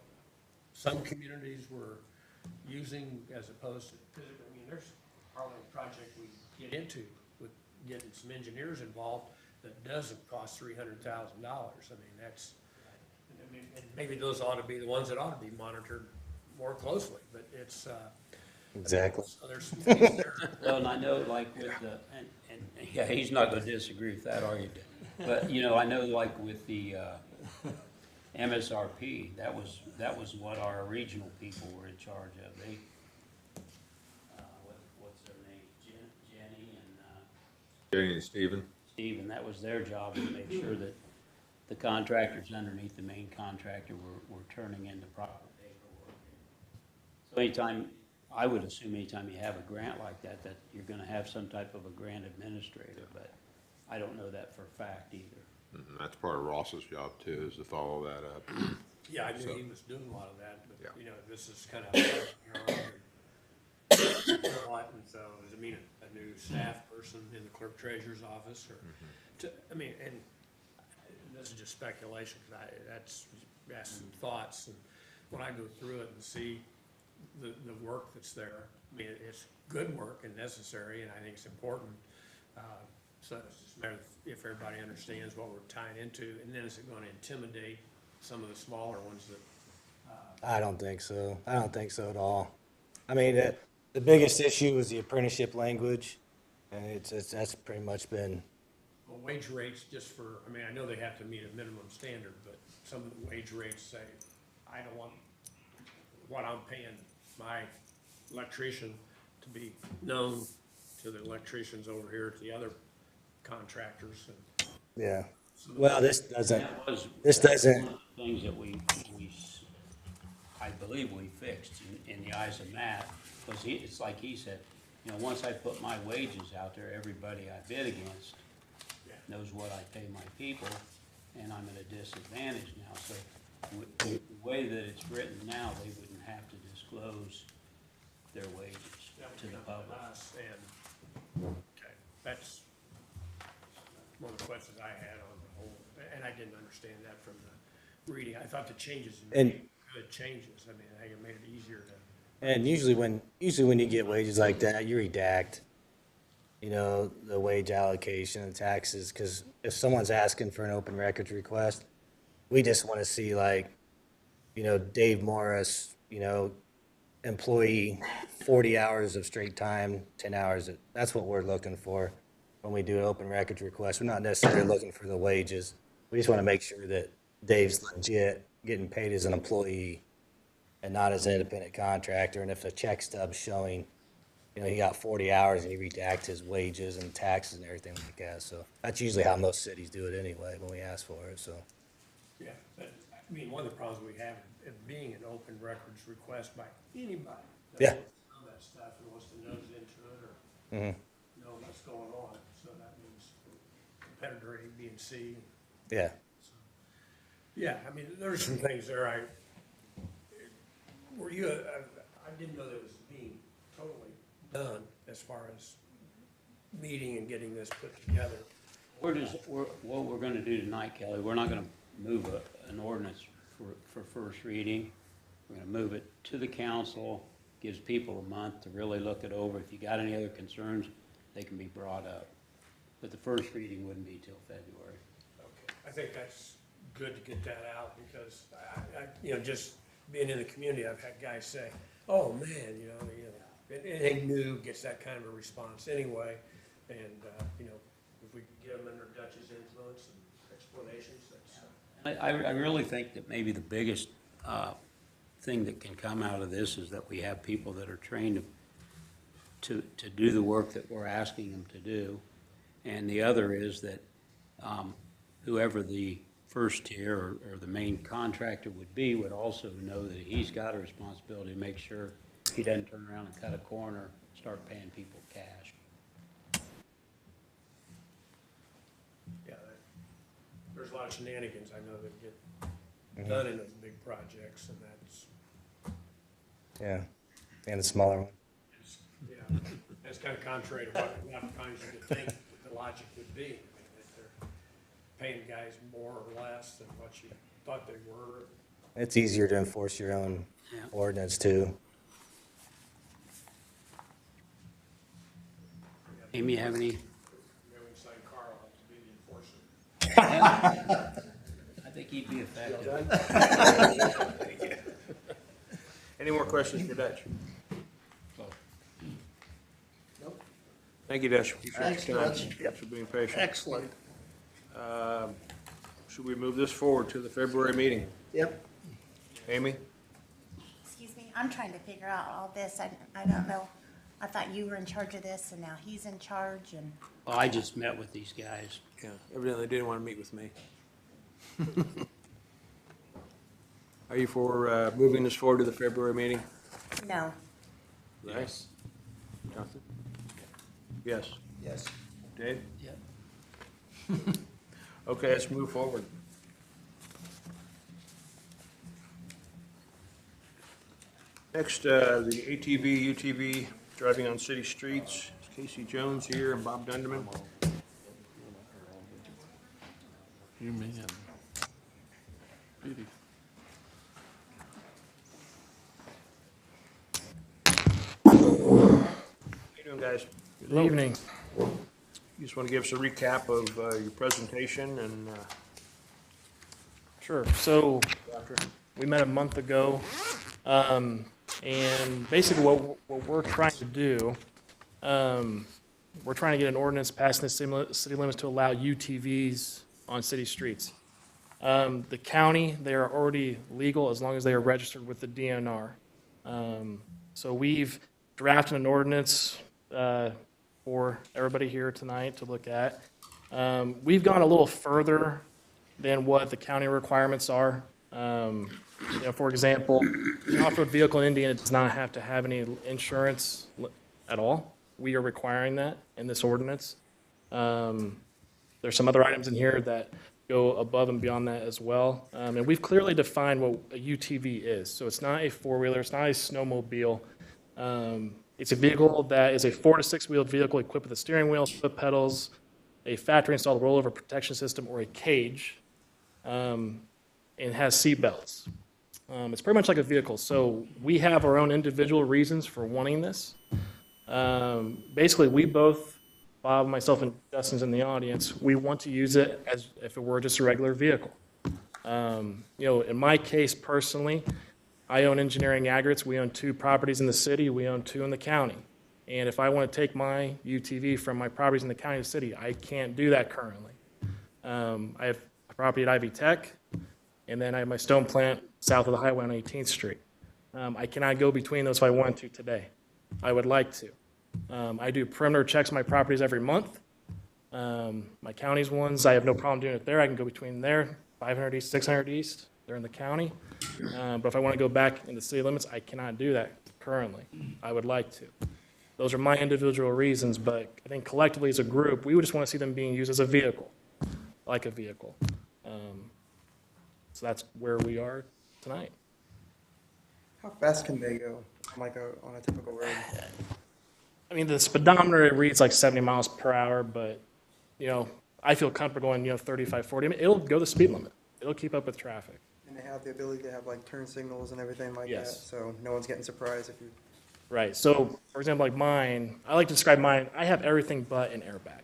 some communities were using as opposed to, I mean, there's probably a project we get into with getting some engineers involved that doesn't cost $300,000. I mean, and maybe those ought to be the ones that ought to be monitored more closely, but it's, Exactly. so there's some things there. Well, and I know like with and yeah, he's not gonna disagree with that, are you? But, I know like with the MSRP, that was what our regional people were in charge of. They, what's their name? Jenny and, Jenny and Stephen? Steve, and that was their job to make sure that the contractors underneath the main contractor were turning in the proper paperwork. So I would assume anytime you have a grant like that you're gonna have some type of a grant administrator, but I don't know that for a fact either. That's part of Ross's job too, is to follow that up. Yeah, I knew he was doing a lot of that, but, Yeah. this is kind of, what, and so, does it mean a new staff person in the clerk treasurer's office, or, and this is just speculation, because that's some thoughts, and when I go through it and see the work that's there, I mean, it's good work and necessary, and I think it's important. So it's just a matter of if everybody understands what we're tying into, and then is it gonna intimidate some of the smaller ones that, I don't think so. I don't think so at all. I mean, the biggest issue is the apprenticeship language, and that's pretty much been, well, wage rates just for, I mean, I know they have to meet a minimum standard, but some of the wage rates say, I don't want what I'm paying my electrician to be known to the electricians over here, to the other contractors, and yeah. Well, this doesn't, That was this doesn't, one of the things that I believe we fixed in the eyes of Matt, because it's like he said, you know, once I put my wages out there, everybody I bid against knows what I pay my people, and I'm at a disadvantage now, so the way that it's written now, they wouldn't have to disclose their wages to the public. Okay, that's one of the questions I had on the whole, and I didn't understand that from the reading. I thought the changes were And- good changes. I mean, I think it made it easier to. and usually when you get wages like that, you redact, you know, the wage allocation and taxes, because if someone's asking for an open records request, we just want to see like, you know, Dave Morris, you know, employee, 40 hours of straight time, 10 hours. That's what we're looking for when we do an open records request. We're not necessarily looking for the wages. We just want to make sure that Dave's legit, getting paid as an employee and not as an independent contractor. And if a check stub's showing, you know, he got 40 hours and he redacts his wages and taxes and everything like that. So that's usually how most cities do it anyway when we ask for it, so. Yeah, but, I mean, one of the problems we have in being an open records request by anybody. that Yeah. wants to know that stuff and wants to nose into it or know what's going on, so that means competitor A, B, and C. Yeah. Yeah, I mean, there's some things there were you, I didn't know that it was being totally done as far as meeting and getting this put together. What we're gonna do tonight, Kelly, we're not gonna move an ordinance for first reading. We're gonna move it to the council, gives people a month to really look it over. If you got any other concerns, they can be brought up. But the first reading wouldn't be till February. Okay, I think that's good to get that out, because you know, just being in the community, I've had guys say, oh, man, you know, anything new gets that kind of a response anyway. And, you know, if we can get them under Dutch's influence and explanations, that's. I really think that maybe the biggest thing that can come out of this is that we have people that are trained to do the work that we're asking them to do. And the other is that whoever the first tier or the main contractor would be would also know that he's got a responsibility to make sure he doesn't turn around and cut a corner, and start paying people cash. Yeah, there's a lot of shenanigans I know that get done in those big projects, and that's, Yeah. And the smaller one. yeah, that's kind of contrary to what a lot of times you would think the logic would be. I mean, that they're paying guys more or less than what you thought they were. It's easier to enforce your own Yeah. ordinance too. Amy, you have any? Maybe we can sign Carl up to be the enforcer. I think he'd be effective. Any more questions for Dutch? Thank you, Dutch. Appreciate Thanks, your time. Dutch. Thanks for being patient. Excellent. Should we move this forward to the February meeting? Yep. Amy? Excuse me, I'm trying to figure out all this. I don't know. I thought you were in charge of this and now he's in charge and, Well, I just met with these guys. Yeah, evidently they didn't want to meet with me. Are you for moving this forward to the February meeting? no. Yes. Jonathan? Yes. Yes. Dave? Yep. Okay, let's move forward. Next, the ATV, UTV driving on city streets. Is Casey Jones here and Bob Dunderman. You man. Really? How you doing, guys? Good evening. You just want to give us a recap of your presentation and Sure. So we met a month ago, and basically what we're trying to do, we're trying to get an ordinance passed in the city limits to allow UTVs on city streets. The county, they are already legal as long as they are registered with the DNR. So we've drafted an ordinance for everybody here tonight to look at. We've gone a little further than what the county requirements are. For example, an off-road vehicle in Indiana does not have to have any insurance at all. We are requiring that in this ordinance. There's some other items in here that go above and beyond that as well. And we've clearly defined what a UTV is. So it's not a four-wheeler, it's not a snowmobile. It's a vehicle that is a 4 to 6 wheeled vehicle equipped with a steering wheel, foot pedals, a factory installed rollover protection system, or a cage, and has seat belts. It's pretty much like a vehicle. So we have our own individual reasons for wanting this. Basically, we both, Bob, myself, and Justin's in the audience, we want to use it as if it were just a regular vehicle. In my case personally, I own Engineering Aggregates. We own 2 properties in the city. We own 2 in the county. And if I want to take my UTV from my properties in the county to the city, I can't do that currently. I have a property at Ivy Tech, and then I have my stone plant south of the highway on 18th Street. I cannot go between those if I want to today. I would like to. I do perimeter checks on my properties every month. My county's ones, I have no problem doing it there. I can go between there, 500 East, 600 East. They're in the county. But if I want to go back in the city limits, I cannot do that currently. I would like to. Those are my individual reasons, but I think collectively as a group, we would just want to see them being used as a vehicle, like a vehicle. So that's where we are tonight. How fast can they go, on a typical road? I mean, the speedometer, it reads like 70 miles per hour, but, I feel comfortable going, 35, 40. I mean, it'll go the speed limit. It'll keep up with traffic. And they have the ability to have like turn signals and everything like that, Yes. so no one's getting surprised if you. Right. So, for example, like mine, I like to describe mine, I have everything but an airbag.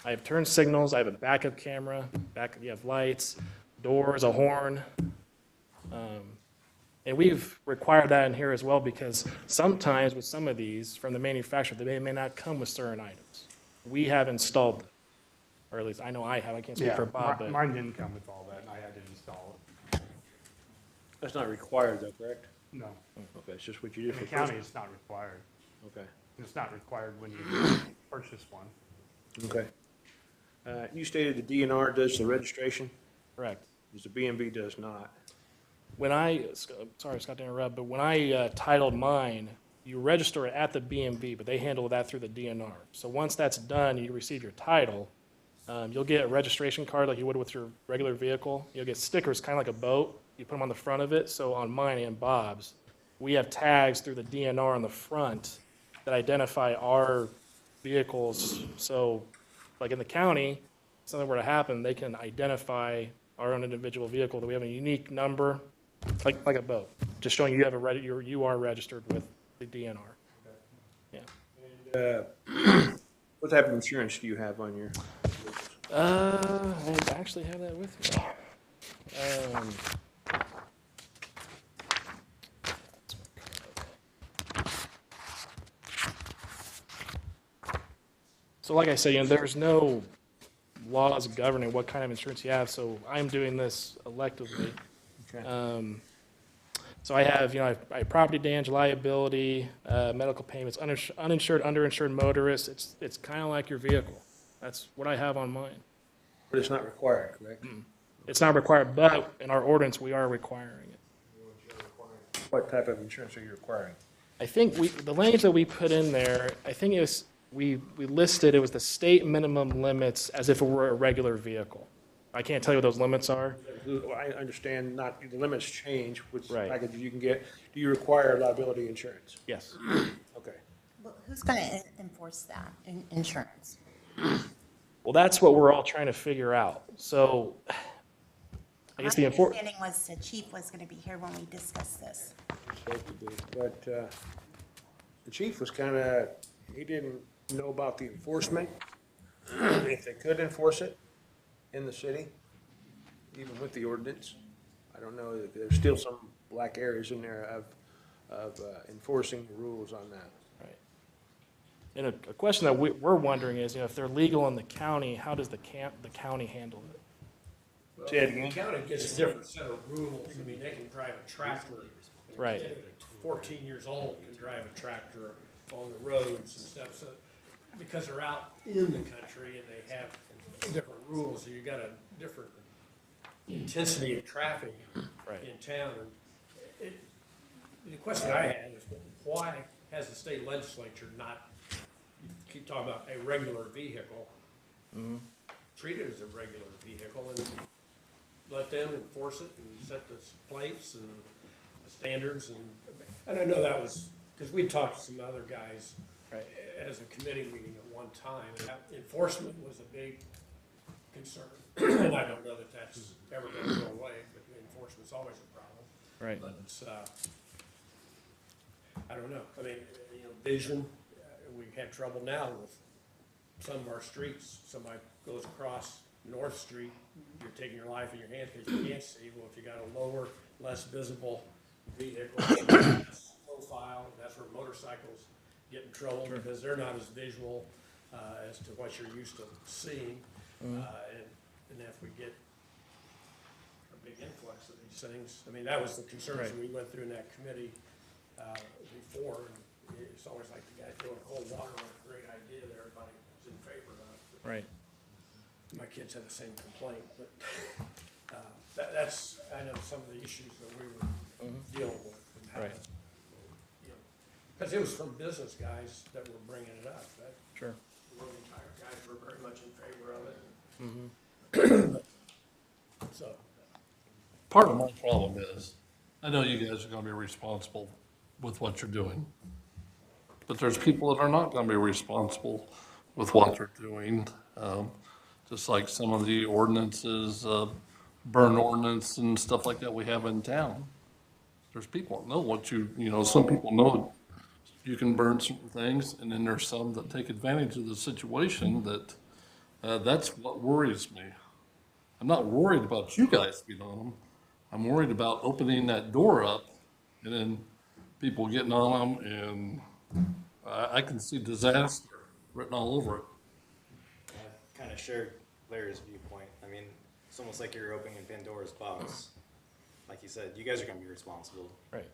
I have turn signals, I have a backup camera, you have lights, doors, a horn. And we've required that in here as well because sometimes with some of these from the manufacturer, they may not come with certain items. We have installed them, or at least I know I have. I can't speak for Bob, but Mine didn't come with all that, and I had to install it. That's not required though, correct? No, Okay, it's just what you do in for the personal. county, it's not required. Okay, It's not required when you purchase one. okay. You stated the DNR does the registration, correct. because the BMV does not. When sorry, Scott, to interrupt, but when I titled mine, you register it at the BMV, but they handle that through the DNR. So once that's done, you receive your title, you'll get a registration card like you would with your regular vehicle. You'll get stickers, kind of like a boat. You put them on the front of it. So on mine and Bob's, we have tags through the DNR on the front that identify our vehicles. So like in the county, if something were to happen, they can identify our own individual vehicle, that we have a unique number, like a boat, just showing you have you are registered with the DNR. Yeah. What type of insurance do you have on your vehicles? I actually have that with me. So like I said, there's no laws governing what kind of insurance you have, so I'm doing this electively. Okay. So I have, I have property damage, liability, medical payments, uninsured, underinsured motorists. It's kind of like your vehicle. That's what I have on mine. But it's not required, correct? It's not required, but in our ordinance, we are requiring it. What type of insurance are you requiring? I think the language that we put in there, I think it was, we listed, it was the state minimum limits as if it were a regular vehicle. I can't tell you what those limits are. I understand not, the limits change with Right. packages you can get. Do you require liability insurance? Yes. Well, Okay. who's going to enforce that, insurance? Well, that's what we're all trying to figure out. So I guess My the understanding was the chief was going to be here when we discussed this. Supposed to be. But the chief was kind of, he didn't know about the enforcement, if they could enforce it in the city, even with the ordinance. I don't know, there's still some black areas in there of enforcing the rules on that. Right. And a question that we're wondering is, if they're legal in the county, how does the county handle it? Say it again? The county gets a different set of rules. I mean, they can drive a tractor. Right. 14 years old can drive a tractor on the roads and stuff, so, because they're out in the country and they have different rules, so you got a different intensity of traffic Right. in town. And the question I had is, why has the state legislature not, you keep talking about a regular vehicle, treat it as a regular vehicle and let them enforce it and set the plates and the standards and I know that was, because we talked to some other guys as a committee meeting at one time, and that enforcement was a big concern. And I don't know that that's ever going to go away, but enforcement's always a problem. Right. But it's, I don't know. I mean, you know, vision, we have trouble now with some of our streets. Somebody goes across North Street, you're taking your life in your hands because you can't see. Well, if you got a lower, less visible vehicle, less profile, that's where motorcycles get in trouble because they're not as visual as to what you're used to seeing. And if we get a big influx of these things, I mean, that was the concerns we went through in that committee before. And it's always like the guy throwing cold water on a great idea that everybody was in favor of. Right. My kids had the same complaint, but that's, I know, some of the issues that we were dealing with. And how, Right. you know, because it was from business guys that were bringing it up. That, Sure. the Logan Tire guys were very much in favor of it. So, Part of my problem is, I know you guys are gonna be responsible with what you're doing. But there's people that are not gonna be responsible with what they're doing. Just like some of the ordinances, burn ordinance and stuff like that we have in town. There's people that know what you know, some people know you can burn certain things, and then there's some that take advantage of the situation that, that's what worries me. I'm not worried about you guys being on them. I'm worried about opening that door up and then people getting on them, and I can see disaster written all over it. I kind of shared Larry's viewpoint. I mean, it's almost like you're opening Pandora's box. Like you said, you guys are going to be responsible. Right.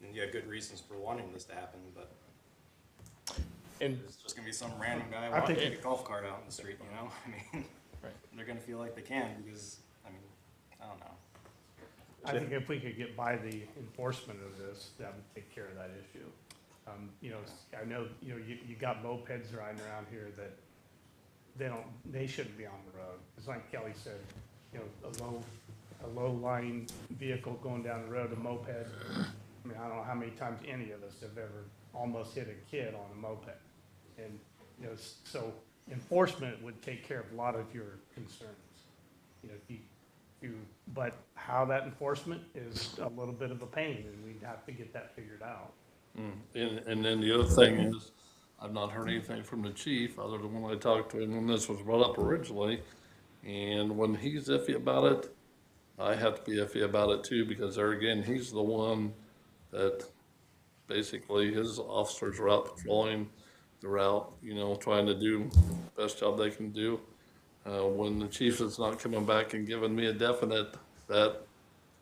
And you have good reasons for wanting this to happen, but And there's just going to be some random guy walking a golf cart out in the street, you know? I mean, Right. they're going to feel like they can because, I mean, I don't know. I think if we could get by the enforcement of this, that would take care of that issue. You know, I know, you know, you got mopeds riding around here that they shouldn't be on the road. It's like Kelly said, you know, a low-lying vehicle going down the road, a moped. I mean, I don't know how many times any of us have ever almost hit a kid on a moped. And, you know, so enforcement would take care of a lot of your concerns. You know, but how that enforcement is a little bit of a pain, and we'd have to get that figured out. And then the other thing is, I've not heard anything from the chief, other than when I talked to him when this was brought up originally. And when he's iffy about it, I have to be iffy about it too, because there again, he's the one that basically his officers are out patrolling the route, you know, trying to do the best job they can do. When the chief is not coming back and giving me a definite, that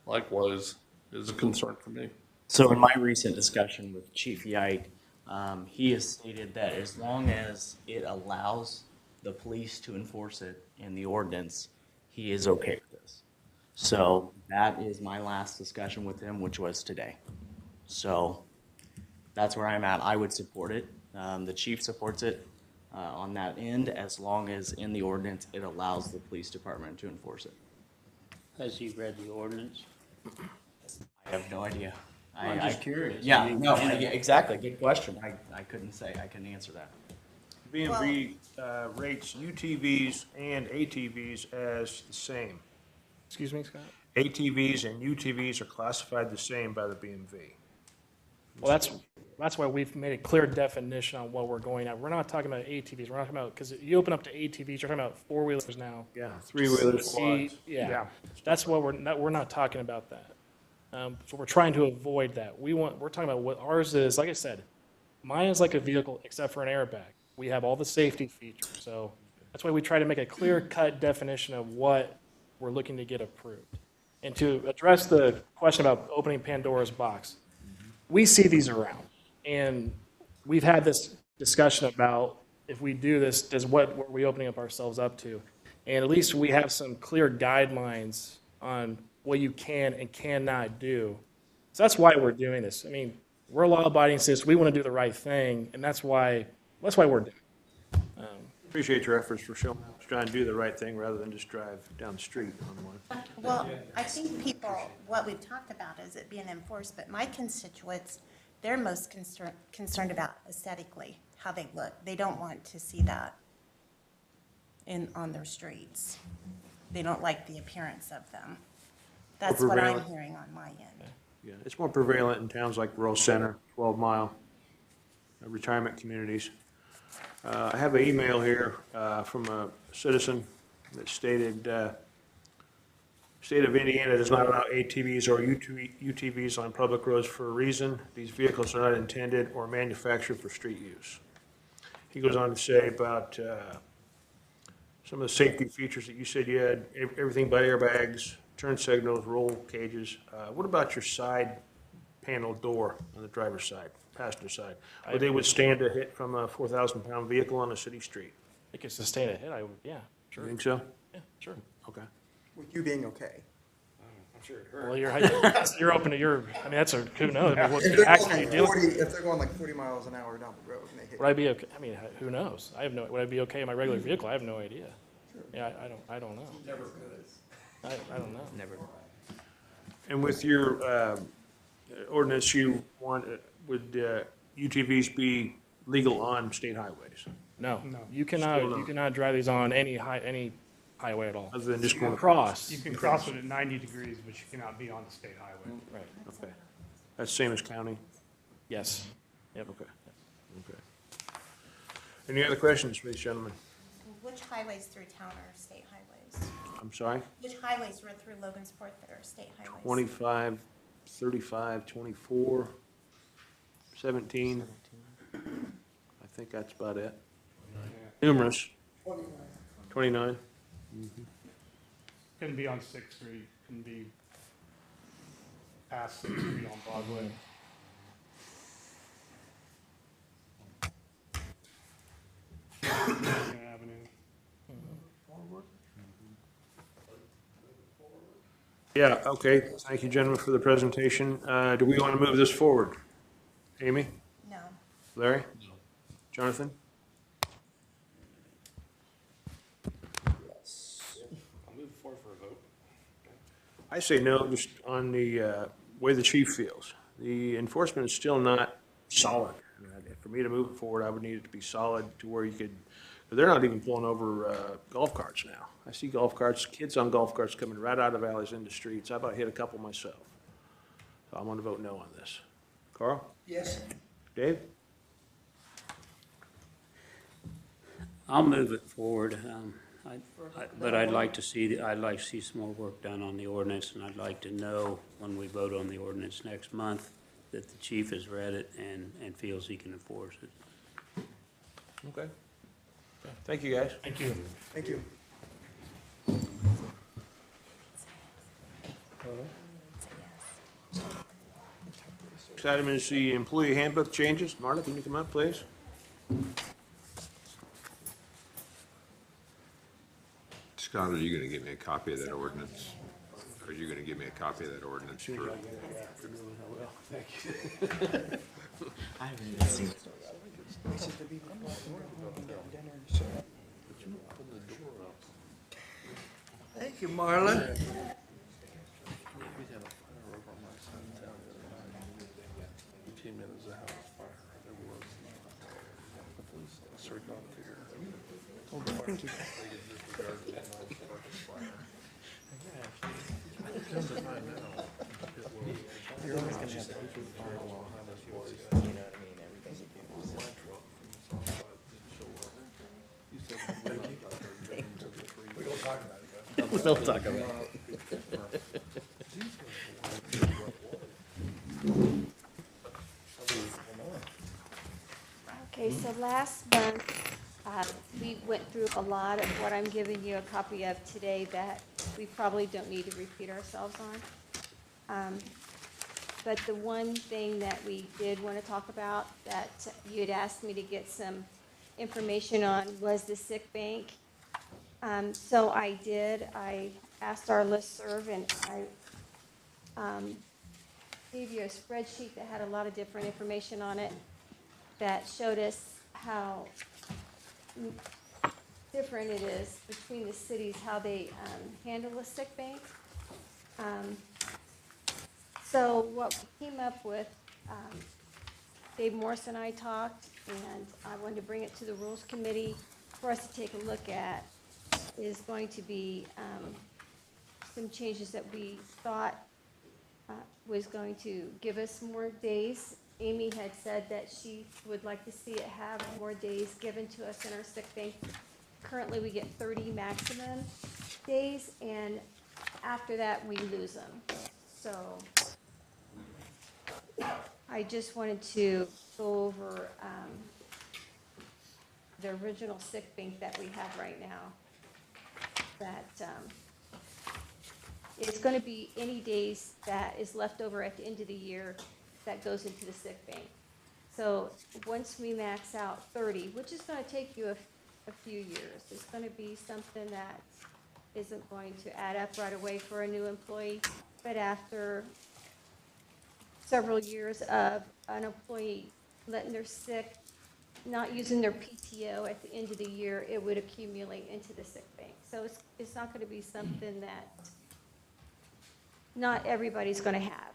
likewise is a concern for me. So in my recent discussion with Chief Yite, he has stated that as long as it allows the police to enforce it in the ordinance, he is okay with this. So that is my last discussion with him, which was today. So that's where I'm at. I would support it. The chief supports it on that end, as long as in the ordinance it allows the police department to enforce it. Has he read the ordinance? I have no idea. I'm just curious. Yeah, I mean, no, yeah, exactly. Good question. I couldn't say. I couldn't answer that. B&B rates UTVs and ATVs as the same. excuse me, Scott? ATVs and UTVs are classified the same by the BMV. Well, that's why we've made a clear definition on what we're going at. We're not talking about ATVs. We're not talking about, because you open up to ATVs, you're talking about four-wheelers now. Yeah, three-wheelers, quads. Yeah, that's what we're not talking about that. So we're trying to avoid that. We're talking about what ours is. Like I said, mine is like a vehicle except for an airbag. We have all the safety features. So that's why we try to make a clear-cut definition of what we're looking to get approved. And to address the question about opening Pandora's box, we see these around. And we've had this discussion about if we do this, what are we opening up ourselves up to? And at least we have some clear guidelines on what you can and cannot do. So that's why we're doing this. I mean, we're law-abiding citizens, we want to do the right thing, and that's why we're doing it. Appreciate your efforts, Rochelle, trying to do the right thing rather than just drive down the street on one. Well, I think people, what we've talked about is it being enforced, but my constituents, they're most concerned about aesthetically, how they look. They don't want to see that on their streets. They don't like the appearance of them. That's what I'm prevalent. hearing on my end. Yeah, it's more prevalent in towns like Rural Center, 12 Mile, retirement communities. I have an email here from a citizen that stated, State of Indiana does not allow ATVs or UTVs on public roads for a reason. These vehicles are not intended or manufactured for street use. He goes on to say about some of the safety features that you said you had, everything but airbags, turn signals, roll cages. What about your side panel door on the driver's side, passenger side? Would they withstand a hit from a 4,000-pound vehicle on a city street? It could sustain a hit, yeah, You sure, think so? yeah, sure. Okay. With you being okay. I'm sure it hurt. Well, you're open to I mean, that's who knows? I mean, what If they're, accident going you like deal 40, if they're going like 40 miles an hour down the road and they hit Would I be okay? I mean, who knows? Would I be okay in my regular vehicle? I have no idea. Yeah, I don't know. Never good. I don't know. Never. And with your ordinance, you want, would UTVs be legal on state highways? No, No. you Still cannot, no. drive these on any highway at all. Other than just going Cross. You can cross it at 90 degrees, but you cannot be on the state highway. Right, Okay. That's same as county? yes. Yep. Okay. Okay. Any other questions for these gentlemen? Which highways through town are state highways? I'm sorry? Which highways run through Logansport that are state highways? 25, 35, 24, 17. I think that's about it. Numerous. 29. Couldn't be on Sixth Street, couldn't be past Sixth Street on Broadway. Avenue. Yeah, okay. Thank you, gentlemen, for the presentation. Do we want to move this forward? Amy? No. Larry? Jonathan? I'll move forward for a vote. I say no, just on the way the chief feels. The enforcement is still not solid. For me to move it forward, I would need it to be solid to where you could, they're not even pulling over golf carts now. I see golf carts, kids on golf carts coming right out of alleys into streets. I about hit a couple myself. So I'm going to vote no on this. Carl? Yes. Dave? I'll move it forward, but I'd like to see, some more work done on the ordinance, and I'd like to know when we vote on the ordinance next month that the chief has read it and feels he can enforce it. Okay. Thank you, guys. Thank you. Thank you. Next item is the employee handbook changes. Marla, can you come up, please? Scott, are you gonna give me a copy of that ordinance? Are you gonna give me a copy of that ordinance for? I haven't even seen it. Thank you, Marla. We'll talk about it. Okay, so last month, we went through a lot of what I'm giving you a copy of today that we probably don't need to repeat ourselves on. But the one thing that we did want to talk about that you had asked me to get some information on was the sick bank. So I did. I asked our listserv, and I gave you a spreadsheet that had a lot of different information on it that showed us how different it is between the cities, how they handle a sick bank. So what we came up with, Dave Morris and I talked, and I wanted to bring it to the Rules Committee for us to take a look at, is going to be some changes that we thought was going to give us more days. Amy had said that she would like to see it have more days given to us in our sick bank. Currently, we get 30 maximum days, and after that, we lose them. So I just wanted to go over the original sick bank that we have right now. That it's going to be any days that is left over at the end of the year that goes into the sick bank. So once we max out 30, which is going to take you a few years, it's going to be something that isn't going to add up right away for a new employee, but after several years of an employee letting their sick, not using their PTO at the end of the year, it would accumulate into the sick bank. So it's not going to be something that not everybody's going to have.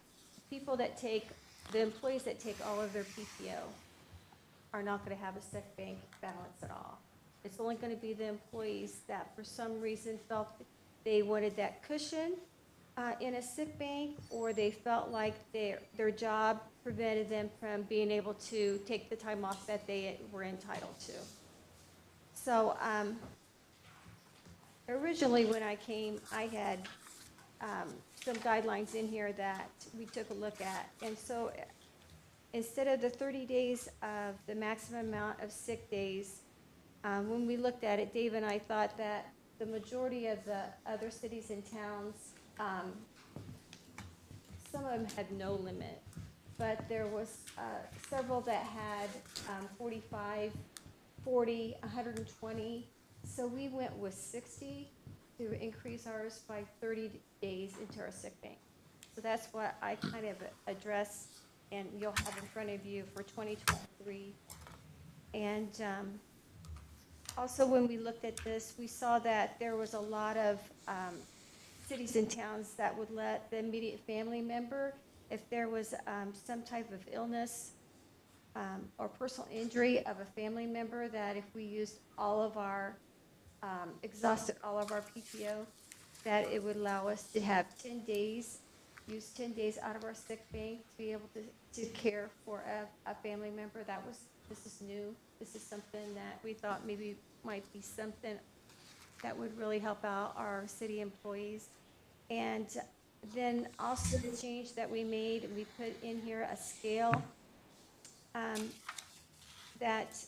People that take, the employees that take all of their PTO are not going to have a sick bank balance at all. It's only going to be the employees that for some reason felt that they wanted that cushion in a sick bank, or they felt like their job prevented them from being able to take the time off that they were entitled to. So originally when I came, I had some guidelines in here that we took a look at. And so instead of the 30 days of the maximum amount of sick days, when we looked at it, Dave and I thought that the majority of the other cities and towns, some of them had no limit, but there was several that had 45, 40, 120. So we went with 60 to increase ours by 30 days into our sick bank. So that's what I kind of addressed, and you'll have in front of you for 2023. And also when we looked at this, we saw that there was a lot of cities and towns that would let the immediate family member, if there was some type of illness or personal injury of a family member, that if we used all of our, exhausted all of our PTO, that it would allow us to have 10 days, use 10 days out of our sick bank to be able to care for a family member. This is new. This is something that we thought maybe might be something that would really help out our city employees. And then also the change that we made, we put in here a scale that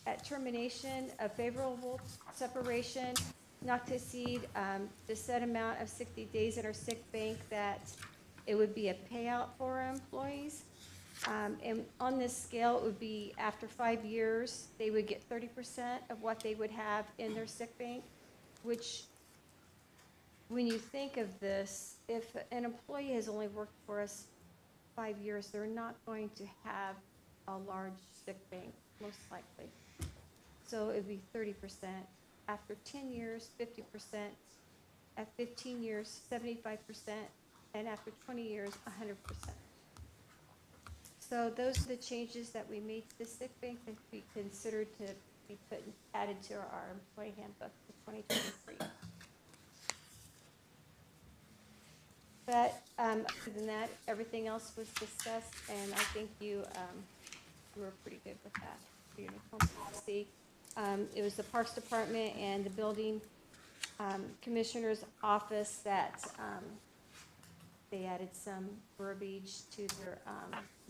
at termination of favorable separation, not to exceed the set amount of 60 days in our sick bank, that it would be a payout for our employees. And on this scale, it would be after 5 years, they would get 30% of what they would have in their sick bank, which, when you think of this, if an employee has only worked for us 5 years, they're not going to have a large sick bank, most likely. So it'd be 30%. After 10 years, 50%. At 15 years, 75%. And after 20 years, 100%. So those are the changes that we made to the sick bank that we considered to be added to our employee handbook for 2023. But other than that, everything else was discussed, and I think you were pretty good with that. The uniform policy. It was the Parks Department and the Building Commissioner's Office that they added some verbiage to their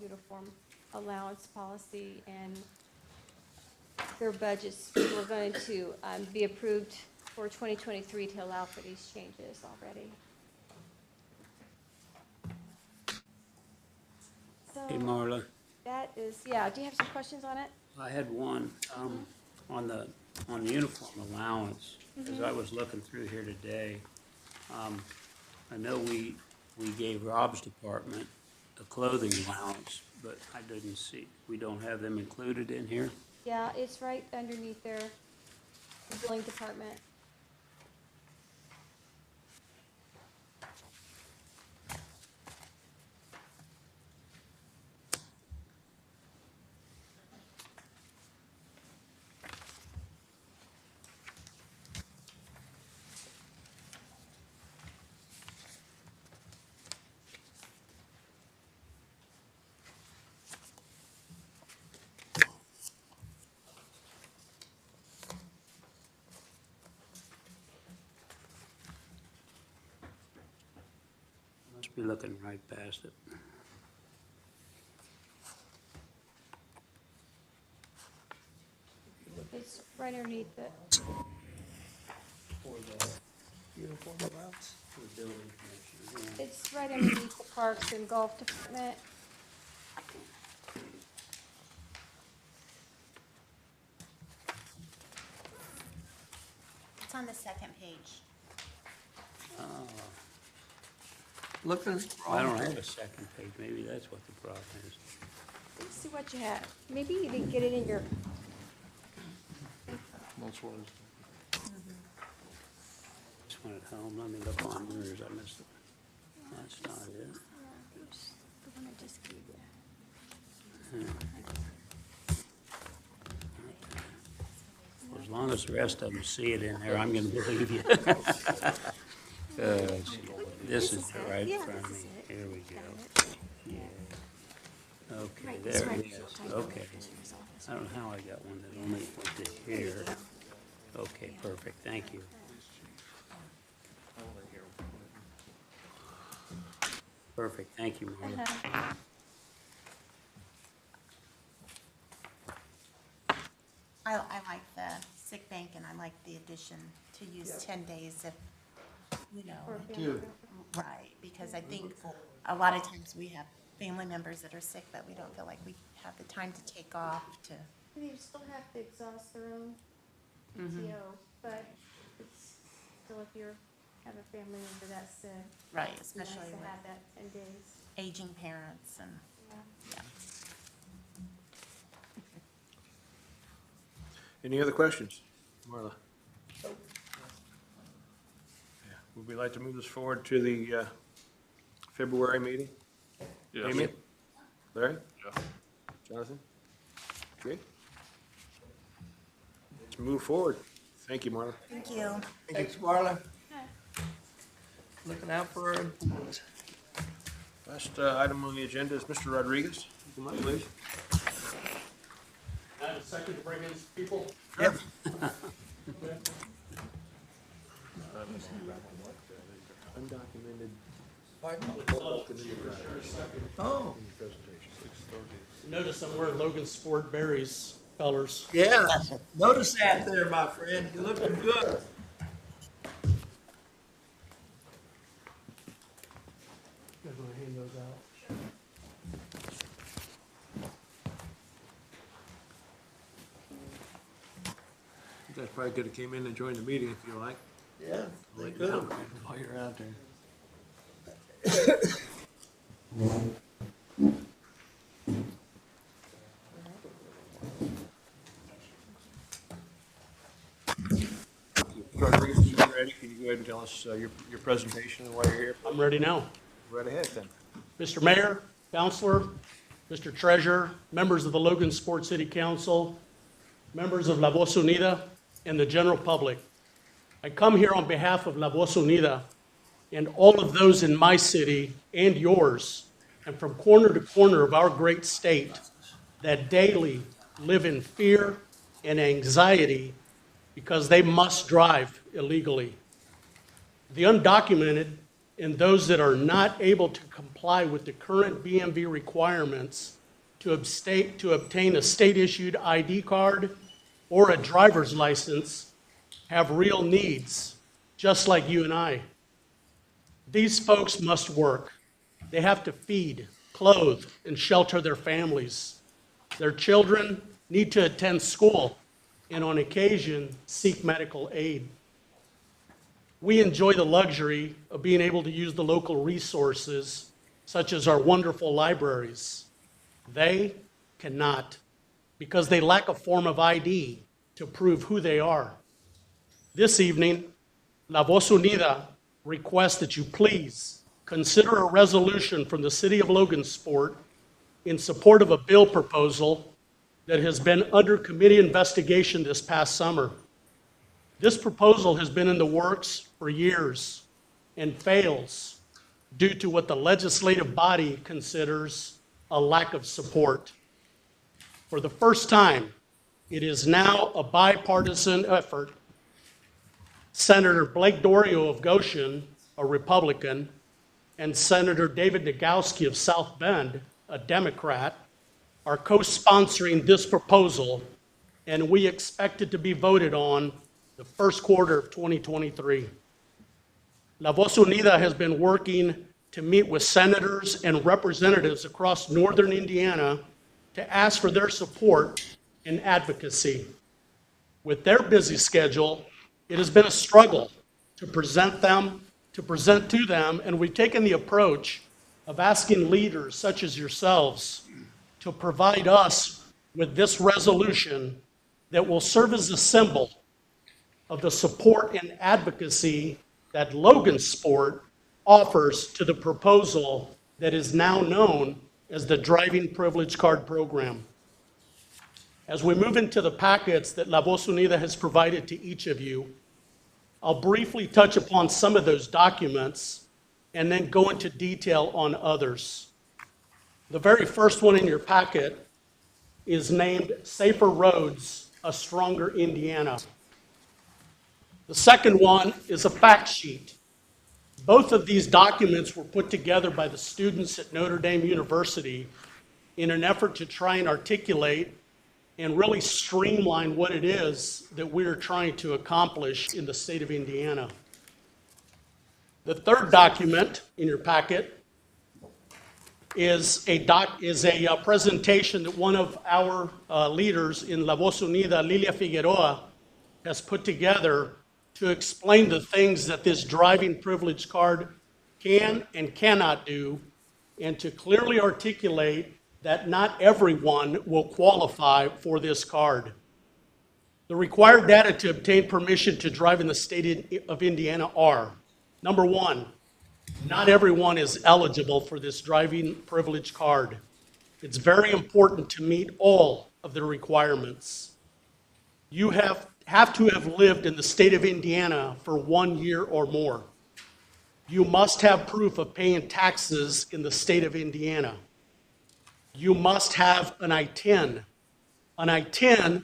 uniform allowance policy, and their budgets were going to be approved for 2023 to allow for these changes already. So Hey, Marla, that is, yeah, do you have some questions on it? I had one on the uniform allowance, because I was looking through here today, I know we gave Rob's department a clothing allowance, but I didn't see, we don't have them included in here? Yeah, it's right underneath their billing department. Must be looking right past it. It's right underneath it. Uniform allowance. It's right underneath the Parks and Golf Department. It's on the second page. Looking. I don't have a second page, maybe that's what the problem is. Let's see what you have. Maybe you didn't get it in your, That's what This one at home, let me look on yours, I missed it. That's not it. the one I just gave you. Well, as long as the rest of them see it in there, I'm gonna believe you. This is right in front of me, here we go. Yeah. Okay, there it is, okay. I don't know how I got one that only went to here. Okay, perfect, thank you. Perfect, thank you, Marla. I like the sick bank and I like the addition to use 10 days if, you know. Right, because I think a lot of times we have family members that are sick, but we don't feel like we have the time to take off to. They still have to exhaust their own PTO, but it's still if you have a family member that's sick. Right, It's nice especially to with have that 10 days. aging parents and, yeah. Any other questions? Marla? Yeah. Would we like to move this forward to the February meeting? Yes. Amy? Larry? Yeah. Jonathan? Okay. Let's move forward. Thank you, Marla. Thank you. Thanks, Marla. Looking out for her. Last item on the agenda is Mr. Rodriguez. Come on, please. I have a second to bring in people. Yep. Undocumented. Oh, Notice I'm wearing Logan Sport Berries colors. yeah. Notice that there, my friend. You're looking good. I'm gonna hand those out. You guys probably could have came in and joined the meeting if you like. Yeah, they could have. While you're out there. Rodriguez, you ready? Can you go ahead and tell us your presentation and why you're here? I'm ready now. Right ahead then. Mr. Mayor, Counselor, Mr. Treasurer, members of the Logan Sport City Council, members of La Voz Unida, and the general public. I come here on behalf of La Voz Unida and all of those in my city and yours, and from corner to corner of our great state that daily live in fear and anxiety because they must drive illegally. The undocumented and those that are not able to comply with the current BMV requirements to obtain a state-issued ID card or a driver's license have real needs, just like you and I. These folks must work. They have to feed, clothe, and shelter their families. Their children need to attend school and on occasion seek medical aid. We enjoy the luxury of being able to use the local resources, such as our wonderful libraries. They cannot, because they lack a form of ID to prove who they are. This evening, La Voz Unida requests that you please consider a resolution from the City of Logansport in support of a bill proposal that has been under committee investigation this past summer. This proposal has been in the works for years and fails due to what the legislative body considers a lack of support. For the first time, it is now a bipartisan effort. Senator Blake Dorio of Goshen, a Republican, and Senator David Nagowski of South Bend, a Democrat, are co-sponsoring this proposal, and we expect it to be voted on the first quarter of 2023. La Voz Unida has been working to meet with senators and representatives across northern Indiana to ask for their support and advocacy. With their busy schedule, it has been a struggle to present to them, and we've taken the approach of asking leaders such as yourselves to provide us with this resolution that will serve as a symbol of the support and advocacy that Logansport offers to the proposal that is now known as the Driving Privilege Card Program. As we move into the packets that La Voz Unida has provided to each of you, I'll briefly touch upon some of those documents and then go into detail on others. The very first one in your packet is named Safer Roads, A Stronger Indiana. The second one is a fact sheet. Both of these documents were put together by the students at Notre Dame University in an effort to try and articulate and really streamline what it is that we're trying to accomplish in the state of Indiana. The third document in your packet is a presentation that one of our leaders in La Voz Unida, Lilia Figueroa, has put together to explain the things that this driving privilege card can and cannot do, and to clearly articulate that not everyone will qualify for this card. The required data to obtain permission to drive in the state of Indiana are, number one, not everyone is eligible for this driving privilege card. It's very important to meet all of the requirements. You have to have lived in the state of Indiana for 1 year or more. You must have proof of paying taxes in the state of Indiana. You must have an I-10. An I-10,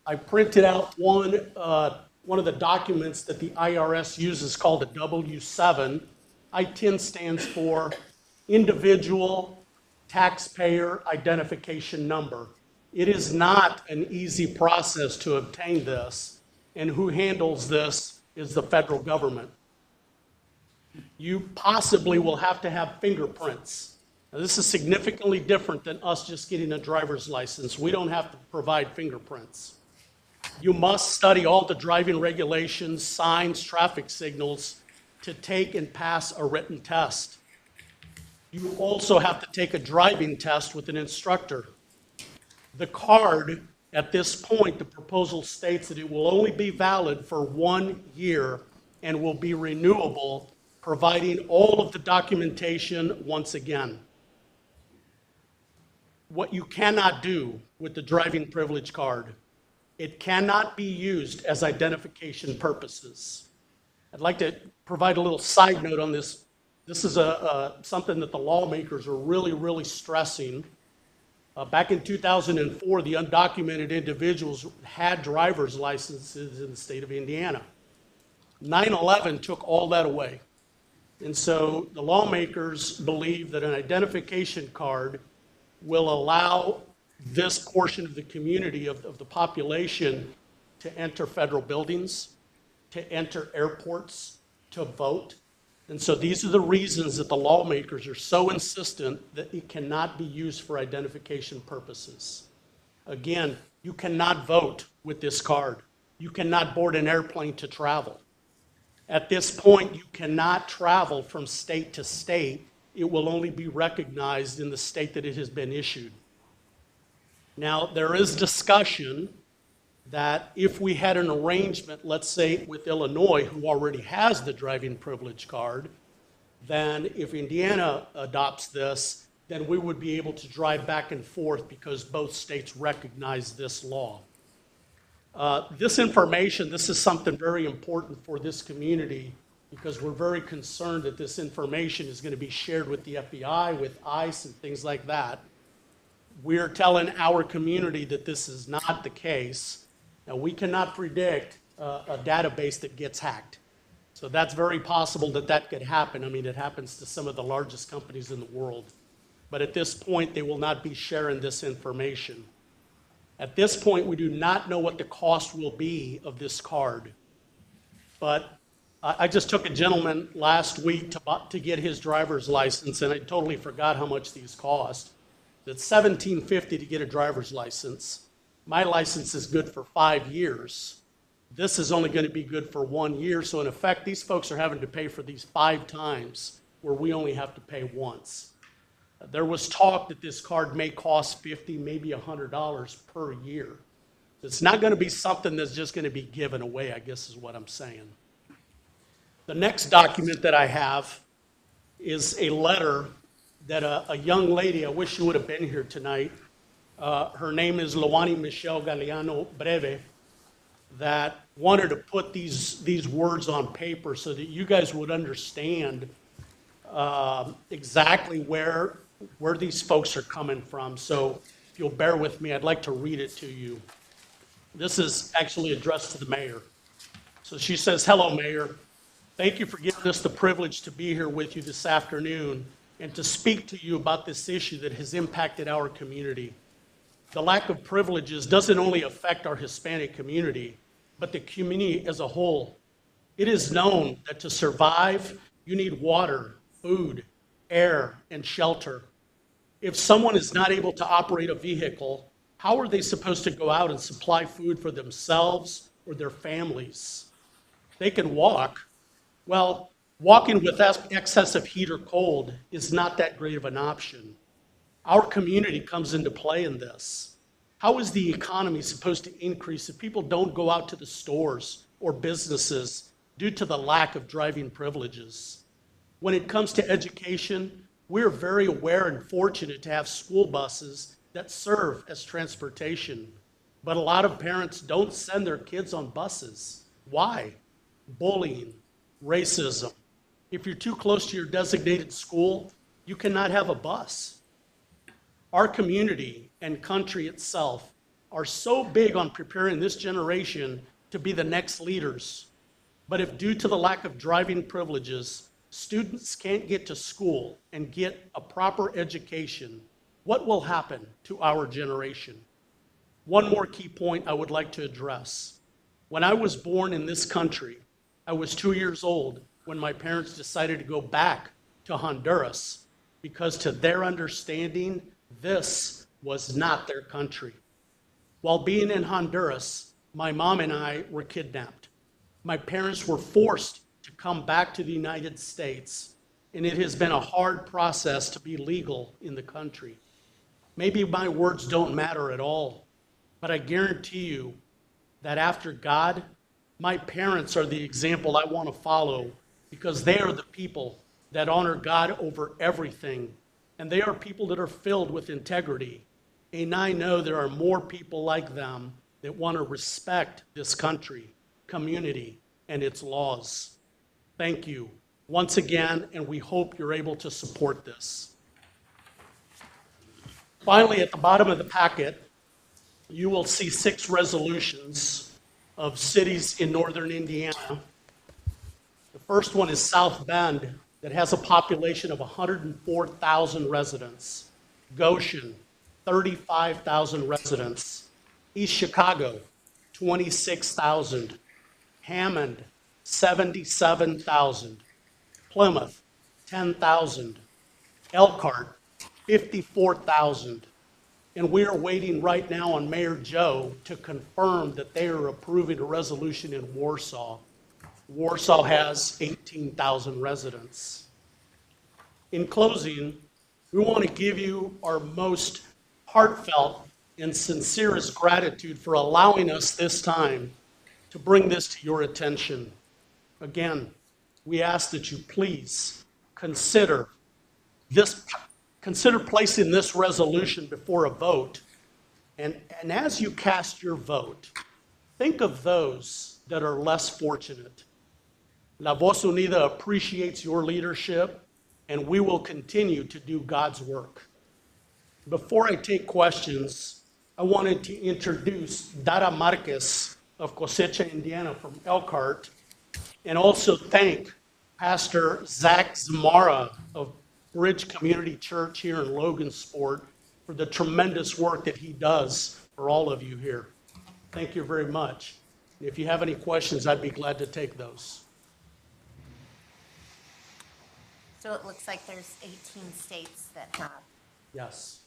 I printed out one of the documents that the IRS uses called a W-7. I-10 stands for Individual Taxpayer Identification Number. It is not an easy process to obtain this, and who handles this is the federal government. You possibly will have to have fingerprints. Now, this is significantly different than us just getting a driver's license. We don't have to provide fingerprints. You must study all the driving regulations, signs, traffic signals to take and pass a written test. You also have to take a driving test with an instructor. The card, at this point, the proposal states that it will only be valid for 1 year and will be renewable, providing all of the documentation once again. What you cannot do with the driving privilege card, it cannot be used as identification purposes. I'd like to provide a little side note on this. This is something that the lawmakers are really stressing. Back in 2004, the undocumented individuals had driver's licenses in the state of Indiana. 9/11 took all that away. And so the lawmakers believe that an identification card will allow this portion of the community, of the population, to enter federal buildings, to enter airports, to vote. And so these are the reasons that the lawmakers are so insistent that it cannot be used for identification purposes. Again, you cannot vote with this card. You cannot board an airplane to travel. At this point, you cannot travel from state to state. It will only be recognized in the state that it has been issued. Now, there is discussion that if we had an arrangement, let's say with Illinois, who already has the driving privilege card, then if Indiana adopts this, then we would be able to drive back and forth because both states recognize this law. This information, this is something very important for this community because we're very concerned that this information is going to be shared with the FBI, with ICE, and things like that. We're telling our community that this is not the case. Now, we cannot predict a database that gets hacked. So that's very possible that that could happen. I mean, it happens to some of the largest companies in the world. But at this point, they will not be sharing this information. At this point, we do not know what the cost will be of this card. But I just took a gentleman last week to get his driver's license, and I totally forgot how much these cost. It's $17.50 to get a driver's license. My license is good for 5 years. This is only going to be good for 1 year. So in effect, these folks are having to pay for these 5 times where we only have to pay once. There was talk that this card may cost $50, maybe $100 per year. It's not going to be something that's just going to be given away, I guess is what I'm saying. The next document that I have is a letter that a young lady, I wish she would have been here tonight, her name is Loani Michelle Galeano Breve, that wanted to put these words on paper so that you guys would understand exactly where these folks are coming from. So if you'll bear with me, I'd like to read it to you. This is actually addressed to the mayor. So she says, "Hello, Mayor. Thank you for giving us the privilege to be here with you this afternoon and to speak to you about this issue that has impacted our community. The lack of privileges doesn't only affect our Hispanic community, but the community as a whole. It is known that to survive, you need water, food, air, and shelter. If someone is not able to operate a vehicle, how are they supposed to go out and supply food for themselves or their families? They can walk. Well, walking with excessive heat or cold is not that great of an option. Our community comes into play in this. How is the economy supposed to increase if people don't go out to the stores or businesses due to the lack of driving privileges? When it comes to education, we're very aware and fortunate to have school buses that serve as transportation. But a lot of parents don't send their kids on buses. Why? Bullying, racism. If you're too close to your designated school, you cannot have a bus. Our community and country itself are so big on preparing this generation to be the next leaders. But if due to the lack of driving privileges, students can't get to school and get a proper education, what will happen to our generation? One more key point I would like to address. When I was born in this country, I was 2 years old when my parents decided to go back to Honduras because to their understanding, this was not their country. While being in Honduras, my mom and I were kidnapped. My parents were forced to come back to the United States, and it has been a hard process to be legal in the country. Maybe my words don't matter at all, but I guarantee you that after God, my parents are the example I want to follow because they are the people that honor God over everything, and they are people that are filled with integrity. And I know there are more people like them that want to respect this country, community, and its laws. Thank you once again, and we hope you're able to support this. Finally, at the bottom of the packet, you will see 6 resolutions of cities in northern Indiana. The first one is South Bend, that has a population of 104,000 residents. Goshen, 35,000 residents. East Chicago, 26,000. Hammond, 77,000. Plymouth, 10,000. Elkhart, 54,000. And we are waiting right now on Mayor Joe to confirm that they are approving a resolution in Warsaw. Warsaw has 18,000 residents. In closing, we want to give you our most heartfelt and sincerest gratitude for allowing us this time to bring this to your attention. Again, we ask that you please consider placing this resolution before a vote. And as you cast your vote, think of those that are less fortunate. La Voz Unida appreciates your leadership, and we will continue to do God's work. Before I take questions, I wanted to introduce Dara Marquez of Cosecha, Indiana, from Elkhart, and also thank Pastor Zach Zamora of Bridge Community Church here in Logansport for the tremendous work that he does for all of you here. Thank you very much. If you have any questions, I'd be glad to take those. So it looks like there's 18 states that have. Yes.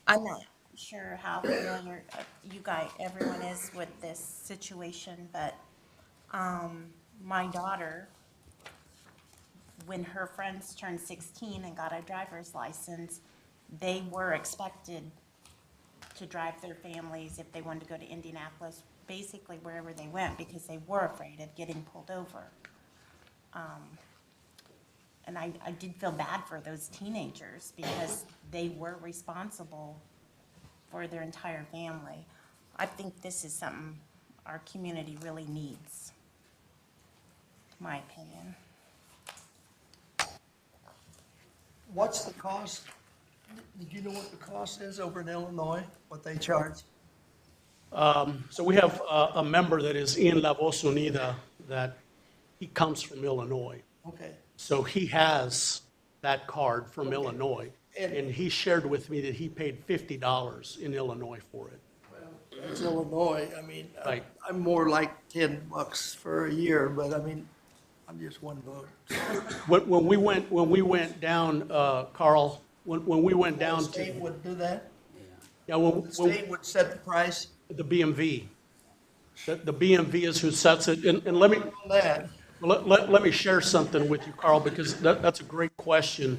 I'm not sure how familiar you guys, everyone is with this situation, but my daughter, when her friends turned 16 and got a driver's license, they were expected to drive their families if they wanted to go to Indianapolis, basically wherever they went, because they were afraid of getting pulled over. And I did feel bad for those teenagers because they were responsible for their entire family. I think this is something our community really needs, my opinion. What's the cost? Did you know what the cost is over in Illinois, what they charge? So we have a member that is in La Voz Unida that he comes from Illinois. Okay. So he has that card from Okay. Illinois, And- and he shared with me that he paid $50 in Illinois for it. It's Illinois, I mean, Right. I'm more like $10 for a year, but I mean, I'm just one vote. When we went down, Carl, when we went down The state to, would do that? yeah, when, The state would set the price? the BMV. The BMV is who sets it, and let me, On that, let me share something with you, Carl, because that's a great question.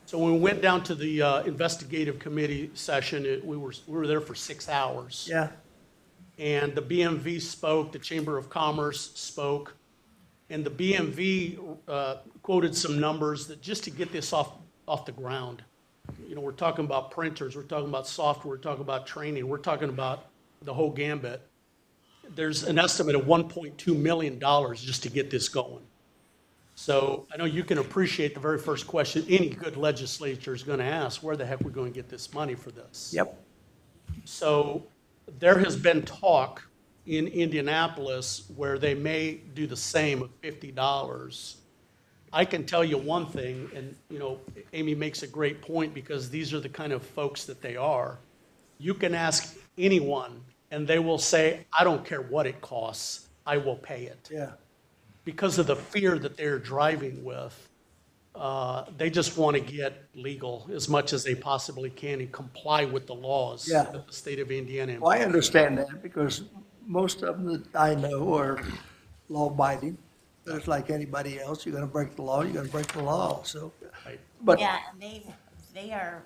So when we went down to the investigative committee session, we were there for 6 hours. yeah, And the BMV spoke, the Chamber of Commerce spoke, and the BMV quoted some numbers that just to get this off the ground. You know, we're talking about printers, we're talking about software, we're talking about training, we're talking about the whole gambit. There's an estimate of $1.2 million just to get this going. So I know you can appreciate the very first question any good legislature is going to ask, where the heck are we going to get this money for this? yep. So there has been talk in Indianapolis where they may do the same of $50. I can tell you one thing, and you know, Amy makes a great point because these are the kind of folks that they are. You can ask anyone and they will say, I don't care what it costs, I will pay it. Yeah. Because of the fear that they're driving with, they just want to get legal as much as they possibly can and comply with the laws Yeah. that the state of Indiana. Well, I understand that because most of them that I know are law-abiding. But it's like anybody else, you're gonna break the law, you're gonna break the law, so. Right. But Yeah, and they are,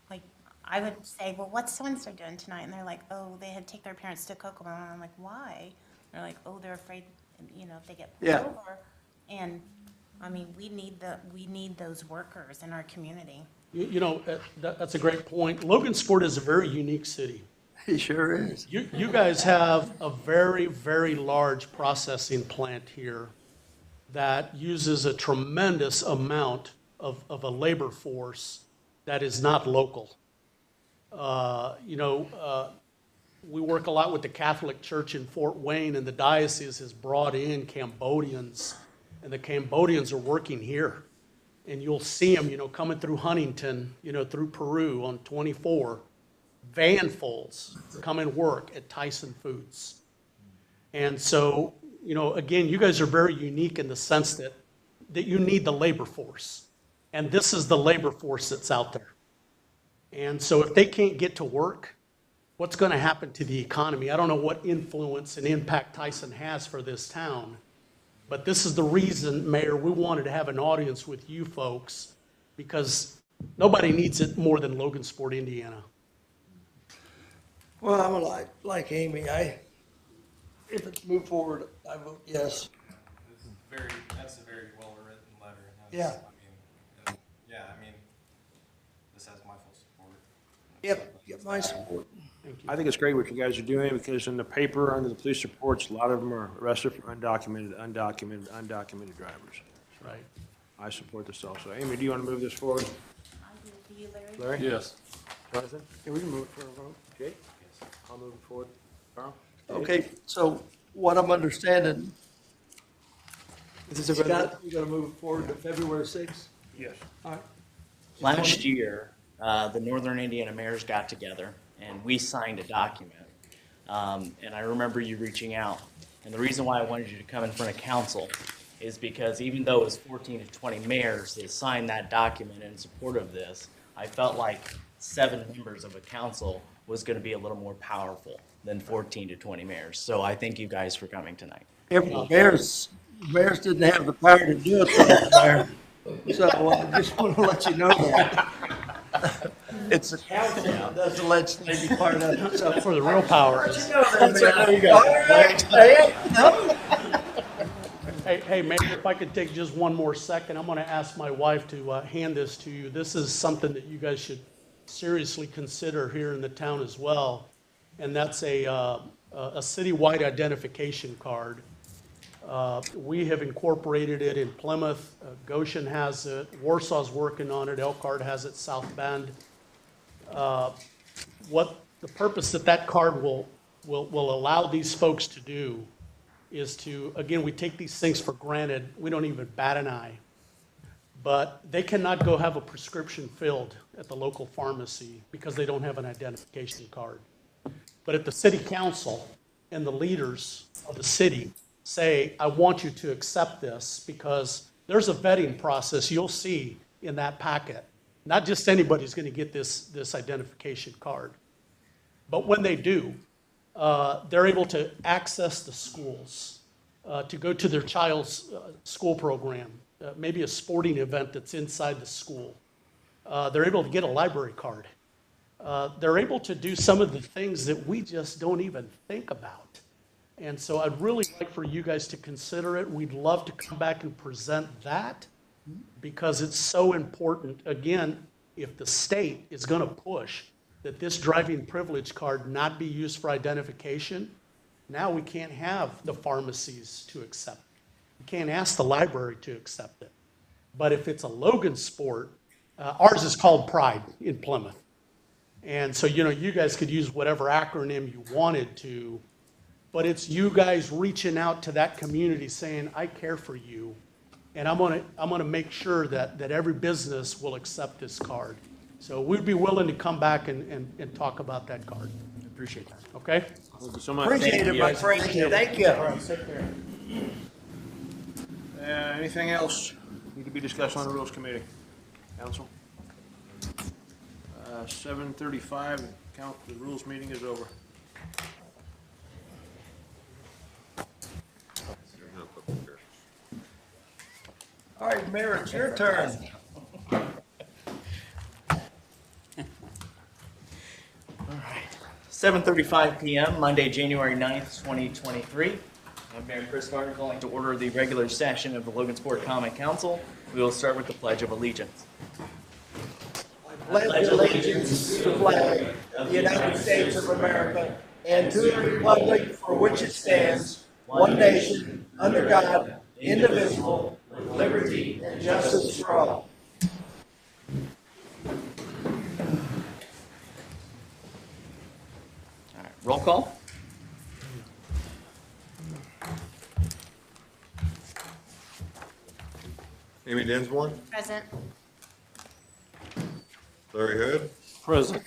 like, I would say, well, what's so-and-so doing tonight? And they're like, oh, they had to take their parents to Kokomo. And I'm like, why? They're like, oh, they're afraid, you know, if they get pulled Yeah. over. And, I mean, we need those workers in our community. You know, that's a great point. Logansport is a very unique city. he sure is. You guys have a very, very large processing plant here that uses a tremendous amount of a labor force that is not local. We work a lot with the Catholic Church in Fort Wayne, and the diocese has brought in Cambodians, and the Cambodians are working here. And you'll see them, coming through Huntington, through Peru on 24, vanfuls come and work at Tyson Foods. And so, again, you guys are very unique in the sense that you need the labor force. And this is the labor force that's out there. And so if they can't get to work, what's going to happen to the economy. I don't know what influence and impact Tyson has for this town, but this is the reason, Mayor, we wanted to have an audience with you folks, because nobody needs it more than Logansport, Indiana. Well, I'm like Amy, if it's moved forward, I vote yes. That's a very well-written letter. Yeah. I mean, this has my full support. Yep, get my support. I think it's great what you guys are doing, because in the paper, under the police reports, a lot of them are arrested for undocumented drivers. Right. I support this also. Amy, do you want to move this forward? Do you, Larry? Larry? Yes. Jonathan? Yeah, we can move it for a vote. Jake? I'll move it forward. Carl? Okay, so what I'm understanding, Is you this a gotta move it forward to February 6th? Yes. All right. Last year, the Northern Indiana mayors got together and we signed a document. And I remember you reaching out. And the reason why I wanted you to come in front of council is because even though it was 14 to 20 mayors that signed that document in support of this, I felt like 7 members of a council was going to be a little more powerful than 14 to 20 mayors. So I thank you guys for coming tonight. Bears didn't have the power to do it, Mayor. So I just want to let you know that. It's the council that does the legislative part of it. So For the real power. there you go. Hey, Mayor, if I could take just one more second, I'm going to ask my wife to hand this to you. This is something that you guys should seriously consider here in the town as well, and that's a citywide identification card. We have incorporated it in Plymouth. Goshen has it. Warsaw's working on it. Elkhart has it. South Bend. What the purpose that card will allow these folks to do is to, again, we take these things for granted. We don't even bat an eye. But they cannot go have a prescription filled at the local pharmacy because they don't have an identification card. But if the city council and the leaders of the city say, I want you to accept this, because there's a vetting process you'll see in that packet. Not just anybody's going to get this identification card. But when they do, they're able to access the schools, to go to their child's school program, maybe a sporting event that's inside the school. They're able to get a library card. They're able to do some of the things that we just don't even think about. And so I'd really like for you guys to consider it. We'd love to come back and present that, because it's so important. Again, if the state is going to push that this driving privilege card not be used for identification, now we can't have the pharmacies to accept it. We can't ask the library to accept it. But if it's a Logansport, ours is called Pride in Plymouth. And so, you guys could use whatever acronym you wanted to, but it's you guys reaching out to that community saying, I care for you, and I'm gonna make sure that every business will accept this card. So we'd be willing to come back and talk about that card. Appreciate that. Okay? Thank you so much. Appreciate it, my friend. Thank you. Anything else need to be discussed on the Rules Committee? Council? 7:35, count, the Rules meeting is over. All right, Mayor, it's your turn. 7:35 PM, Monday, January 9th, 2023. I'm Mayor Chris Gardner, calling to order the regular session of the Logansport Common Council. We will start with the Pledge of Allegiance. Pledge allegiance to the flag of the United States of America and to the republic for which it stands, one nation, under God, indivisible, with liberty and justice for all. All right, roll call. Amy Dinsmore, Present. Larry Hood, Present.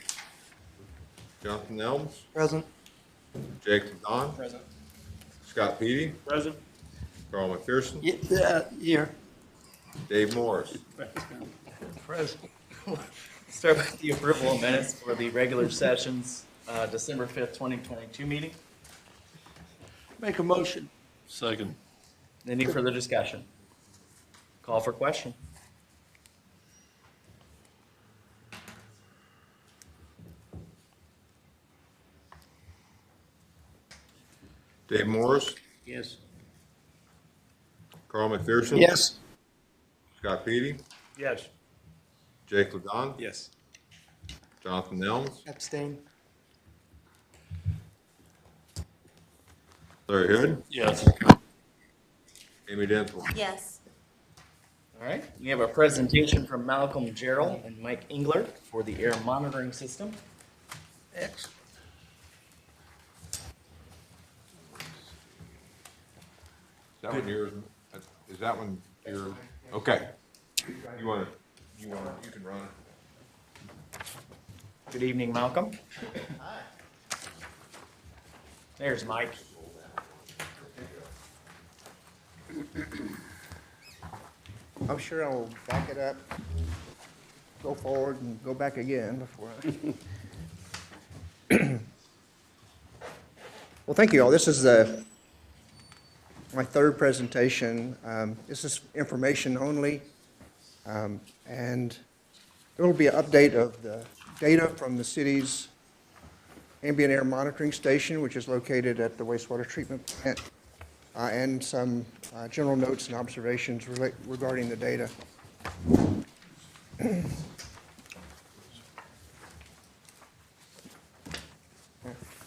Jonathan Nelms, Present. Jake Don, Present. Scott Peedy, Present? Carl McPherson, Here. Dave Morris. Present. Start with the approval of minutes for the regular sessions December 5th, 2022 meeting. Make a motion. Second. Any further discussion? Call for question. Dave Morris, Yes. Carl McPherson. Yes. Scott Petey, Yes. Jake Ladon, Yes. Jonathan Nelms, Abstain. Larry Hood, Yes. Amy Denzel. Yes. All right, we have a presentation from Malcolm Gerald and Mike Engler for the air monitoring system. Excellent. Is that one yours? Is that one your, okay. You can run it. Good evening, Malcolm. There's Mike. I'm sure I'll back it up, go forward and go back again before I. Well, thank you all. This is my third presentation. This is information only. And there will be an update of the data from the city's ambient air monitoring station, which is located at the wastewater treatment plant, and some general notes and observations regarding the data.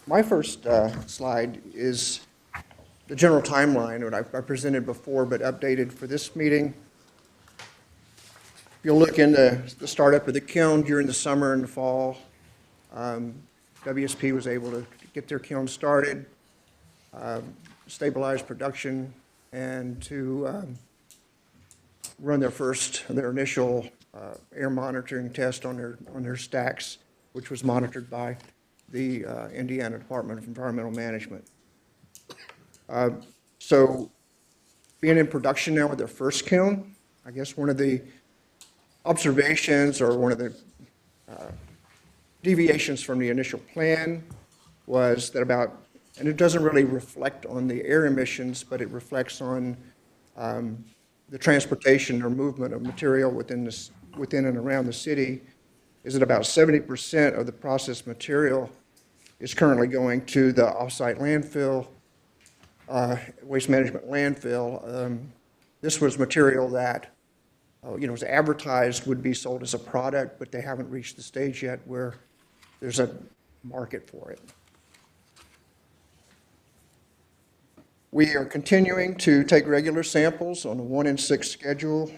My first slide is the general timeline that I presented before, but updated for this meeting. If you'll look into the startup of the kiln during the summer and the fall, WSP was able to get their kiln started, stabilize production, and to run their initial air monitoring test on their stacks, which was monitored by the Indiana Department of Environmental Management. So being in production now with their first kiln, I guess one of the observations or one of the deviations from the initial plan was that and it doesn't really reflect on the air emissions, but it reflects on the transportation or movement of material within and around the city, is that about 70% of the processed material is currently going to the offsite landfill, waste management landfill. This was material that was advertised would be sold as a product, but they haven't reached the stage yet where there's a market for it. We are continuing to take regular samples on a 1 in 6 schedule,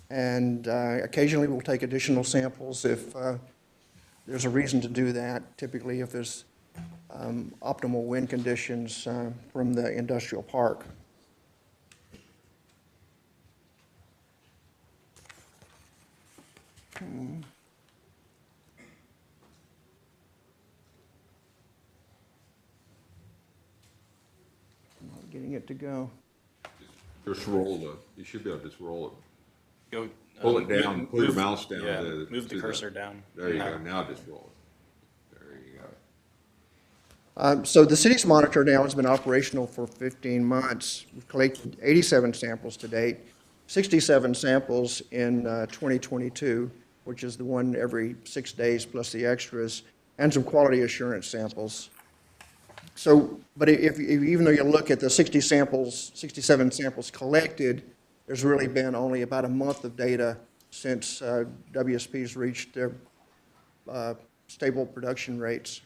and occasionally we'll take additional samples if there's a reason to do that, typically if there's optimal wind conditions from the industrial park. Not getting it to go. Just you should be able to just roll it. Go. Pull it down, pull your mouse down. Yeah, to move the to cursor down. There you go, now just roll it. There you go. So the city's monitor now has been operational for 15 months. We've collected 87 samples to date, 67 samples in 2022, which is the one every 6 days plus the extras, and some quality assurance samples. So, but even though you look at the 67 samples collected, there's really been only about a month of data since WSP's reached their stable production rates.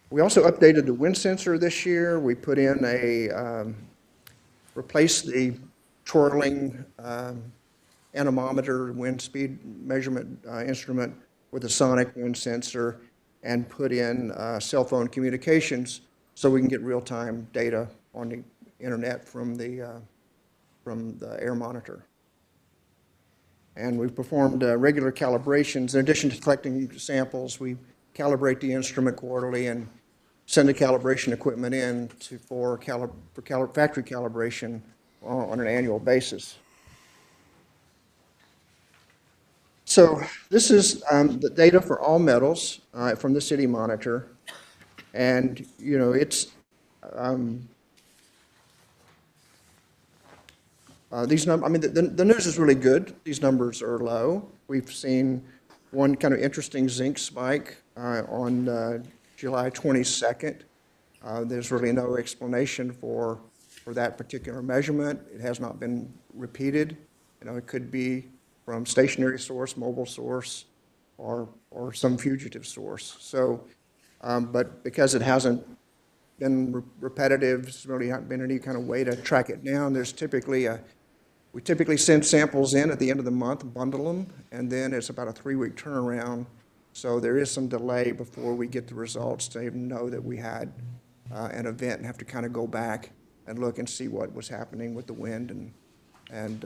We also updated the wind sensor this year. We put in replaced the twirling anemometer wind speed measurement instrument with a sonic wind sensor, and put in cell phone communications so we can get real-time data on the internet from the air monitor. And we've performed regular calibrations. In addition to collecting samples, we calibrate the instrument quarterly and send the calibration equipment in for factory calibration on an annual basis. So this is the data for all metals from the city monitor. And, you know, it's, these numbers, I mean, the news is really good. These numbers are low. We've seen one kind of interesting zinc spike on July 22nd. There's really no explanation for that particular measurement. It has not been repeated. You know, it could be from stationary source, mobile source, or some fugitive source. So, but because it hasn't been repetitive, there's really not been any kind of way to track it down. There's typically we typically send samples in at the end of the month, bundle them, and then it's about a 3-week turnaround. So there is some delay before we get the results to even know that we had an event, and have to kind of go back and look and see what was happening with the wind and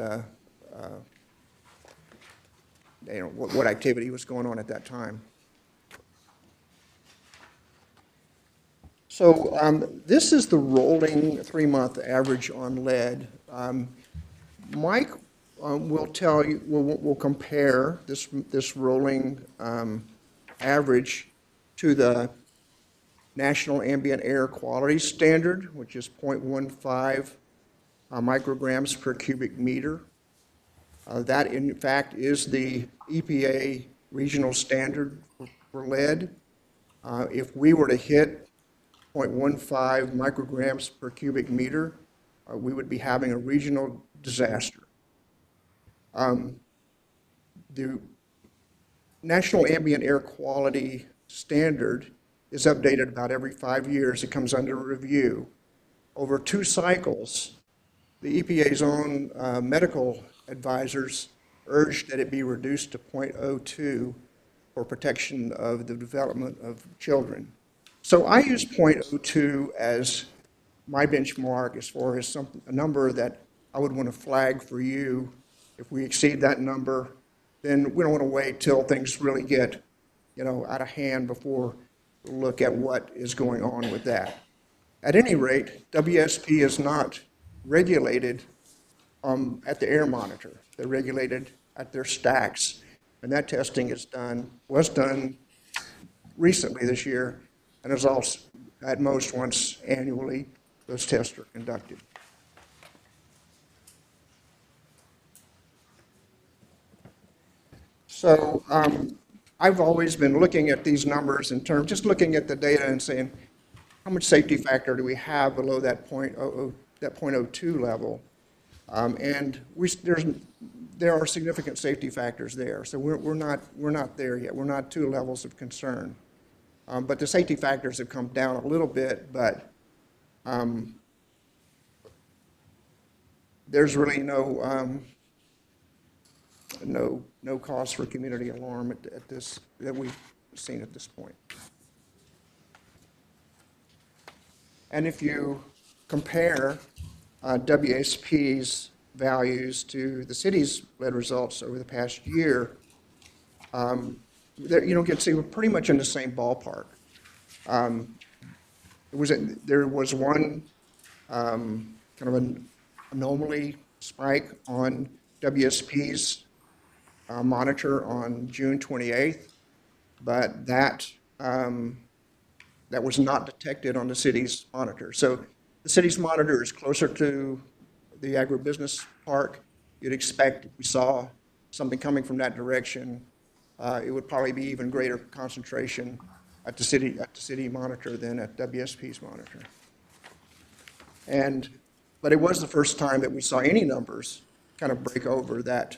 you know, what activity was going on at that time. So this is the rolling 3-month average on lead. Mike will tell you, will compare this rolling average to the National Ambient Air Quality Standard, which is 0.15 micrograms per cubic meter. That, in fact, is the EPA regional standard for lead. If we were to hit 0.15 micrograms per cubic meter, we would be having a regional disaster. The National Ambient Air Quality Standard is updated about every 5 years. It comes under review. Over 2 cycles, the EPA's own medical advisors urged that it be reduced to 0.02 for protection of the development of children. So I use 0.02 as my benchmark as far as a number that I would want to flag for you. If we exceed that number, then we don't want to wait till things really get, you know, out of hand before we look at what is going on with that. At any rate, WSP is not regulated at the air monitor. They're regulated at their stacks, and that testing was done recently this year, and is also at most once annually. Those tests are conducted. So I've always been looking at these numbers in terms, just looking at the data and saying, how much safety factor do we have below that 0.02 level? And there are significant safety factors there. So we're not there yet. We're not 2 levels of concern. But the safety factors have come down a little bit, but there's really no cause for community alarm at this that we've seen at this point. And if you compare WSP's values to the city's lead results over the past year, you can see we're pretty much in the same ballpark. There was one kind of an anomaly spike on WSP's monitor on June 28th, but that was not detected on the city's monitor. So the city's monitor is closer to the agribusiness park. You'd expect if we saw something coming from that direction, it would probably be even greater concentration at the city monitor than at WSP's monitor. But it was the first time that we saw any numbers kind of break over that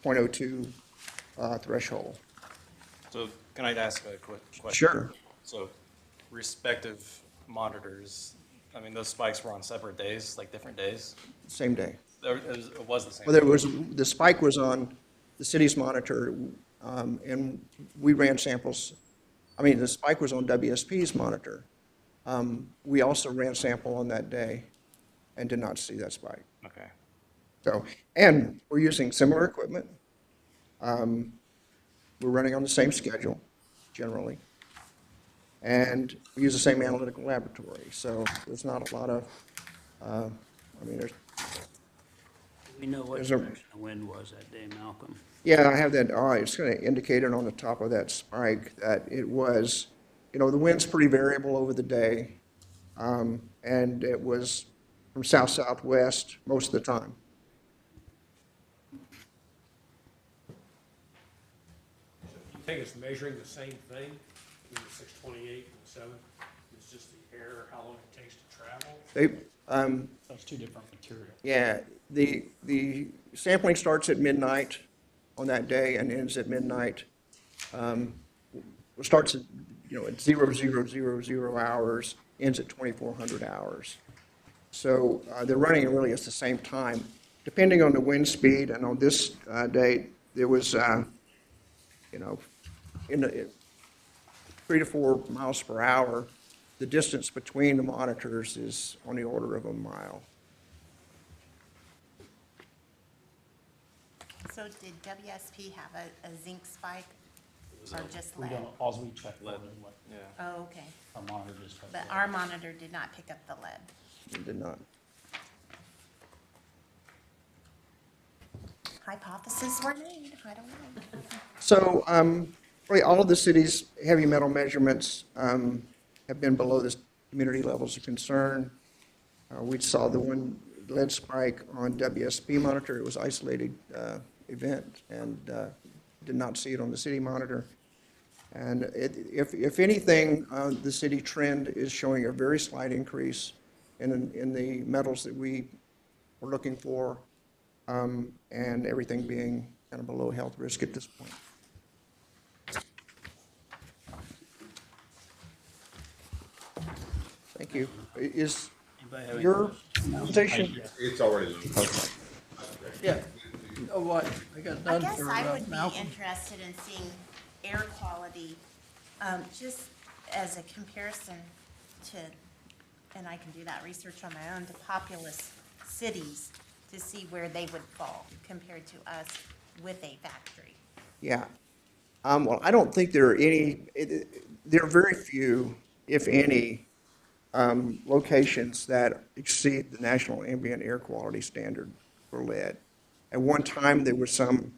0.02 threshold. So can I ask a quick question? Sure. So respective monitors, I mean, those spikes were on separate days, like different days? Same day. It was the same. Well, the spike was on the city's monitor, and we ran samples. I mean, the spike was on WSP's monitor. We also ran a sample on that day and did not see that spike. Okay. So, and we're using similar equipment. We're running on the same schedule, generally. And we use the same analytical laboratory. So there's not a lot of, We know what There's a- direction the wind was that day, Malcolm. Yeah, I have that, it's going to indicate it on the top of that spike that it was, the wind's pretty variable over the day, and it was from south-southwest most of the time. You think it's measuring the same thing, in the 628 and the 7? It's just the air, how long it takes to travel? That's two different materials. Yeah, the sampling starts at midnight on that day and ends at midnight. It starts at, at 0000 hours, ends at 2400 hours. So they're running really at the same time. Depending on the wind speed, and on this date, there was, in the 3 to 4 miles per hour. The distance between the monitors is on the order of a mile. So did WSP have a zinc spike or just We lead? don't, all we check for is what Oh, okay. our monitor just. But our monitor did not pick up the lead. It did not. Hypotheses were made, I don't know. So, really, all of the city's heavy metal measurements have been below the community levels of concern. We saw the one lead spike on WSP monitor. It was isolated event, and did not see it on the city monitor. And if anything, the city trend is showing a very slight increase in the metals that we were looking for, and everything being kind of below health risk at this point. Thank you. Is Anybody have any your questions? presentation? It's already. Yeah. Oh, what? I got I none guess for I would be Malcolm. interested in seeing air quality, just as a comparison to, and I can do that research on my own, to populous cities to see where they would fall compared to us with a factory. Yeah. Well, I don't think there are any, there are very few, if any, locations that exceed the National Ambient Air Quality Standard for lead. At one time, there were some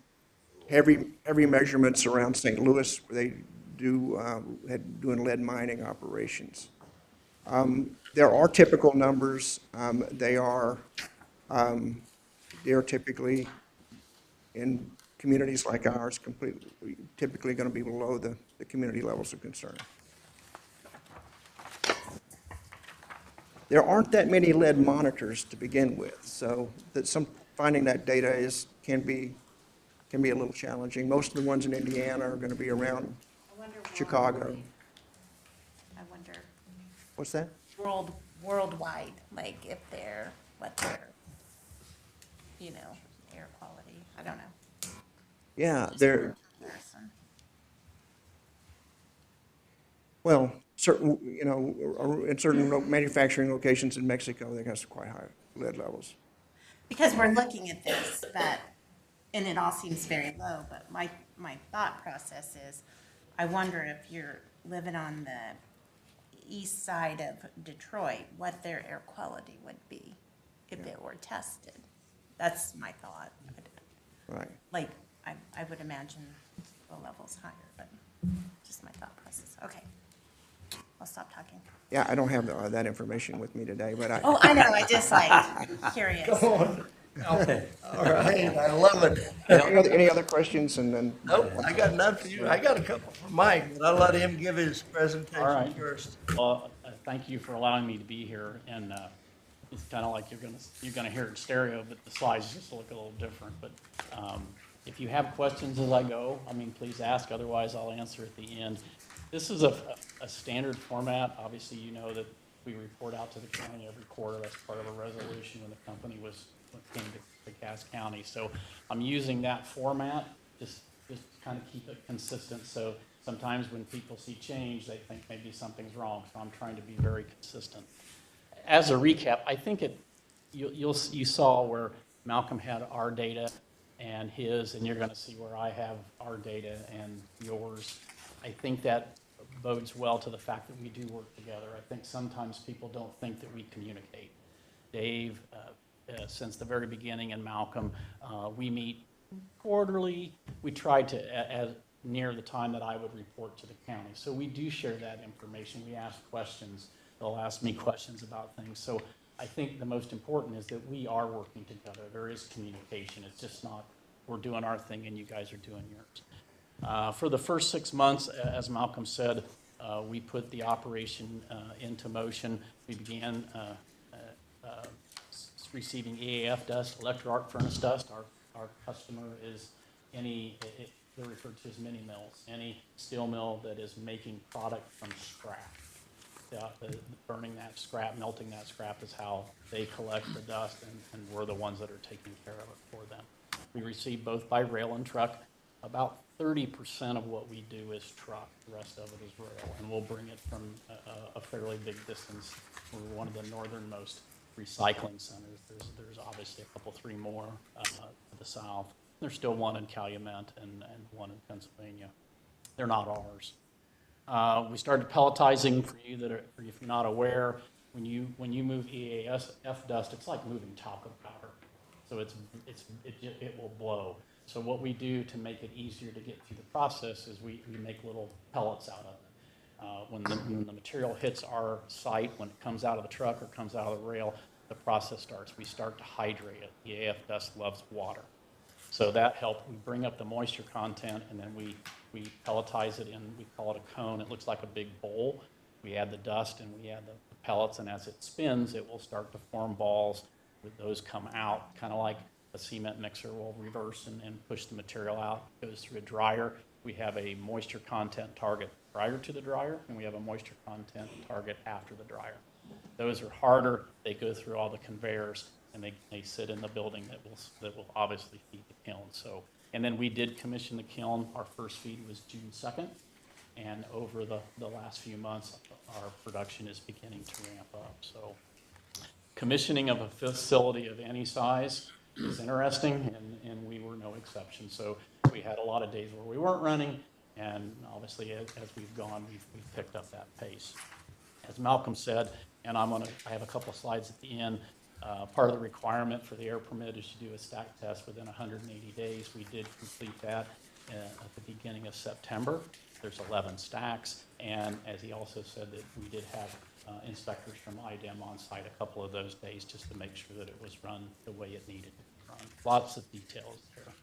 heavy measurements around St. Louis where they had doing lead mining operations. There are typical numbers. They are typically in communities like ours, typically going to be below the community levels of concern. There aren't that many lead monitors to begin with, so finding that data can be a little challenging. Most of the ones in Indiana are going to be around I wonder Chicago. worldwide. I wonder What's that? worldwide, like what their, air quality, I don't know. Yeah, Just they're, for comparison. well, in certain manufacturing locations in Mexico, they have some quite high lead levels. Because we're looking at this, and it all seems very low, but my thought process is, I wonder if you're living on the east side of Detroit, what their air quality would be if it were tested. That's my thought. Right. Like, I would imagine the level's higher, but just my thought process. Okay. I'll stop talking. Yeah, I don't have that information with me today, but I. Oh, I know, I just curious. Go on. Okay. All right, I love it. Any other questions, and then? Nope, I got none for you. I got a couple for Mike, but I'll let him give his All presentation right. first. Well, thank you for allowing me to be here, and it's kind of like you're gonna hear it stereo, but the slides just look a little different. But if you have questions as I go, please ask. Otherwise, I'll answer at the end. This is a standard format. Obviously, you know that we report out to the county every quarter. That's part of a resolution when the company came to Cass County. So I'm using that format, just kind of keep it consistent. So sometimes when people see change, they think maybe something's wrong. So I'm trying to be very consistent. As a recap, I think you saw where Malcolm had our data and his, and you're going to see where I have our data and yours. I think that bodes well to the fact that we do work together. I think sometimes people don't think that we communicate. Dave, since the very beginning in Malcolm. We meet quarterly. We try to, as near the time that I would report to the county. So we do share that information. We ask questions. They'll ask me questions about things. So I think the most important is that we are working together. There is communication. It's just not, we're doing our thing and you guys are doing yours. For the first 6 months, as Malcolm said, we put the operation into motion. We began receiving EAF dust, electric arc furnace dust. Our customer is they're referred to as mini mills, any steel mill that is making product from scrap. Burning that scrap, melting that scrap is how they collect the dust, and we're the ones that are taking care of it for them. We receive both by rail and truck. About 30% of what we do is truck, the rest of it is rail, and we'll bring it from a fairly big distance. We're one of the northernmost recycling centers. There's obviously a couple, 3 more to the south. There's still one in Calumet and one in Pennsylvania. They're not ours. We started pelletizing. For you if you're not aware, when you move EAF dust, it's like moving talcum powder. So it will blow. So what we do to make it easier to get through the process is we make little pellets out of it. When the material hits our site, when it comes out of the truck or comes out of the rail, the process starts. We start to hydrate it. EAF dust loves water. So that helped. We bring up the moisture content, and then we pelletize it in, we call it a cone. It looks like a big bowl. We add the dust and we add the pellets, and as it spins, it will start to form balls. Those come out, kind of like a cement mixer will reverse and push the material out. It goes through a dryer. We have a moisture content target prior to the dryer, and we have a moisture content target after the dryer. Those are harder. They go through all the conveyors, and they sit in the building that will obviously feed the kiln. So, and then we did commission the kiln. Our first feed was June 2nd, and over the last few months, our production is beginning to ramp up. So, commissioning of a facility of any size is interesting, and we were no exception. So, we had a lot of days where we weren't running, and obviously, as we've gone, we've picked up that pace. As Malcolm said, and I have a couple of slides at the end. Part of the requirement for the air permit is to do a stack test within 180 days. We did complete that at the beginning of September. There's 11 stacks, and as he also said, that we did have inspectors from IDEM on site a couple of those days just to make sure that it was run the way it needed to be run. Lots of details there.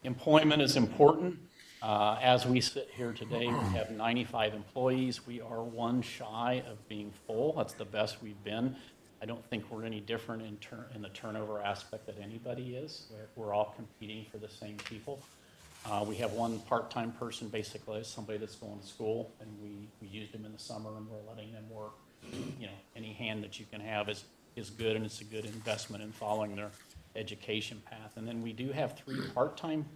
Employment is important. As we sit here today, we have 95 employees. We are one shy of being full. That's the best we've been. I don't think we're any different in the turnover aspect that anybody is. We're all competing for the same people. We have one part-time person, basically, somebody that's going to school, and we used him in the summer, and we're letting them work. You know, any hand that you can have is good, and it's a good investment in following their education path. And then we do have 3 part-time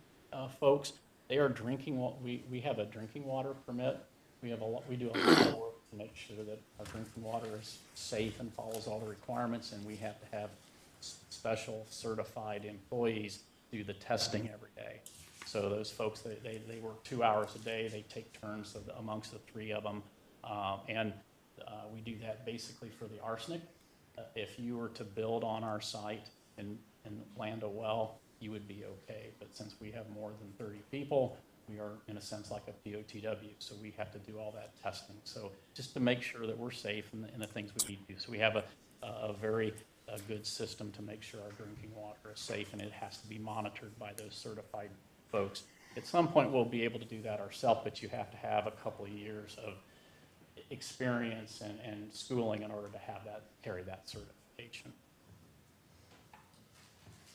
folks. They are drinking. We have a drinking water permit. We do a lot of work to make sure that our drinking water is safe and follows all the requirements, and we have to have special certified employees do the testing every day. So those folks, they work 2 hours a day. They take turns amongst the 3 of them, and we do that basically for the arsenic. If you were to build on our site and land a well, you would be okay. But since we have more than 30 people, we are in a sense like a POTW, so we have to do all that testing. So just to make sure that we're safe in the things we need to do. So we have a very good system to make sure our drinking water is safe, and it has to be monitored by those certified folks. At some point, we'll be able to do that ourselves, but you have to have a couple of years of experience and schooling in order to have carry that certification.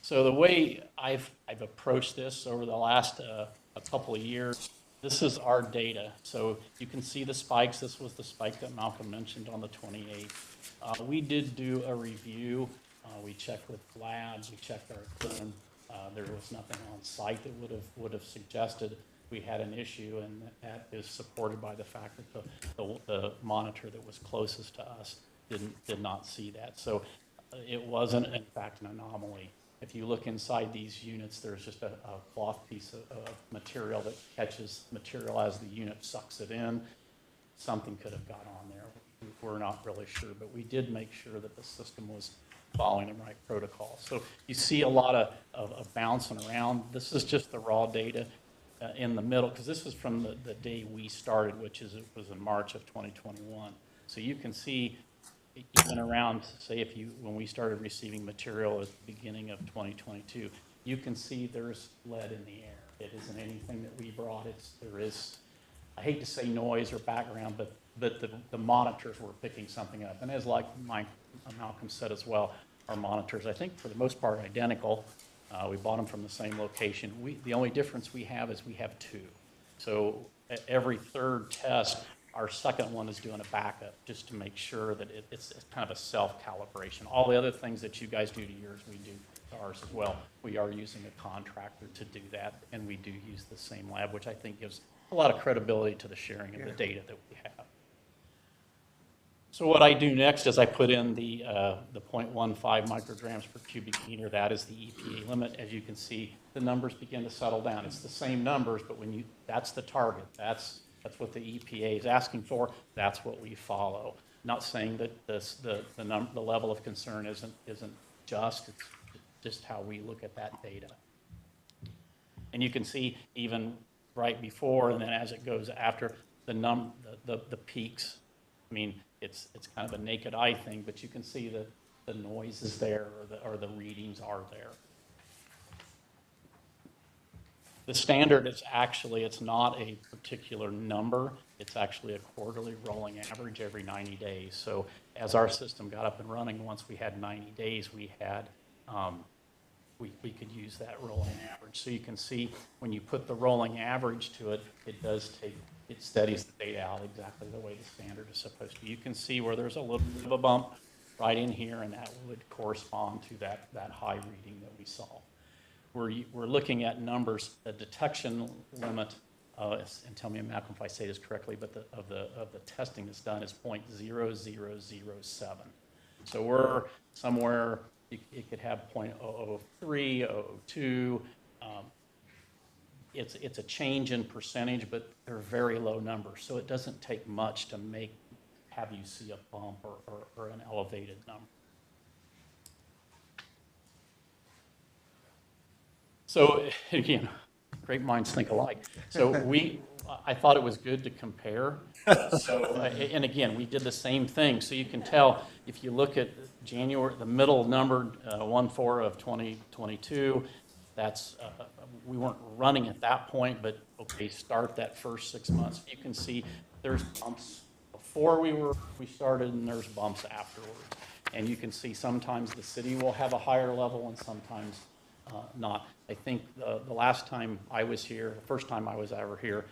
So the way I've approached this over the last a couple of years, this is our data. So you can see the spikes. This was the spike that Malcolm mentioned on the 28th. We did do a review. We checked with labs. We checked our equipment. There was nothing on site that would have suggested we had an issue, and that is supported by the fact that the monitor that was closest to us did not see that. So it wasn't, in fact, an anomaly. If you look inside these units, there's just a cloth piece of material that catches material as the unit sucks it in. Something could have got on there. we're not really sure, but we did make sure that the system was following the right protocol. So you see a lot of bouncing around. This is just the raw data in the middle, because this is from the day we started, which was in March of 2021. So you can see even around, say, when we started receiving material at the beginning of 2022, you can see there's lead in the air. It isn't anything that we brought. There is, I hate to say noise or background, but the monitors were picking something up. And as like Malcolm said as well, our monitors, I think for the most part, are identical. We bought them from the same location. The only difference we have is we have two. So every third test, our second one is doing a backup just to make sure that it's kind of a self-calibration. All the other things that you guys do to yours, we do to ours as well. We are using a contractor to do that, and we do use the same lab, which I think gives a lot of credibility to the sharing of the data that we have. So what I do next is I put in the 0.15 micrograms per cubic meter. That is the EPA limit. As you can see, the numbers begin to settle down. It's the same numbers, but that's the target. That's what the EPA is asking for. That's what we follow. Not saying that the level of concern isn't just. It's just how we look at that data. And you can see even right before and then as it goes after the peaks. I mean, it's kind of a naked eye thing, but you can see that the noise is there or the readings are there. The standard is actually, it's not a particular number. It's actually a quarterly rolling average every 90 days. So as our system got up and running, once we had 90 days, we had, we could use that rolling average. So you can see when you put the rolling average to it, it steadies the data out exactly the way the standard is supposed to. You can see where there's a little bit of a bump right in here, and that would correspond to that high reading that we saw. We're looking at numbers. The detection limit, and tell me, Malcolm, if I say this correctly, but of the testing that's done is 0.0007. So we're somewhere. It could have 0.003, 0.02. It's a change in percentage, but they're very low numbers. So it doesn't take much to have you see a bump or an elevated number. So again, great minds think alike. So I thought it was good to compare. And again, we did the same thing. So you can tell if you look at January, the middle number, 1/4 of 2022, that's, we weren't running at that point, but okay, start that first 6 months. You can see there's bumps before we started and there's bumps afterwards. And you can see sometimes the city will have a higher level and sometimes not. I think the last time I was here, the first time I was ever here,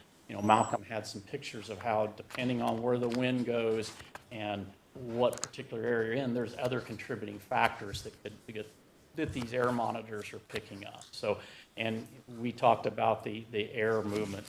Malcolm had some pictures of how, depending on where the wind goes and what particular area you're in, there's other contributing factors that these air monitors are picking up. So, and we talked about the air movement.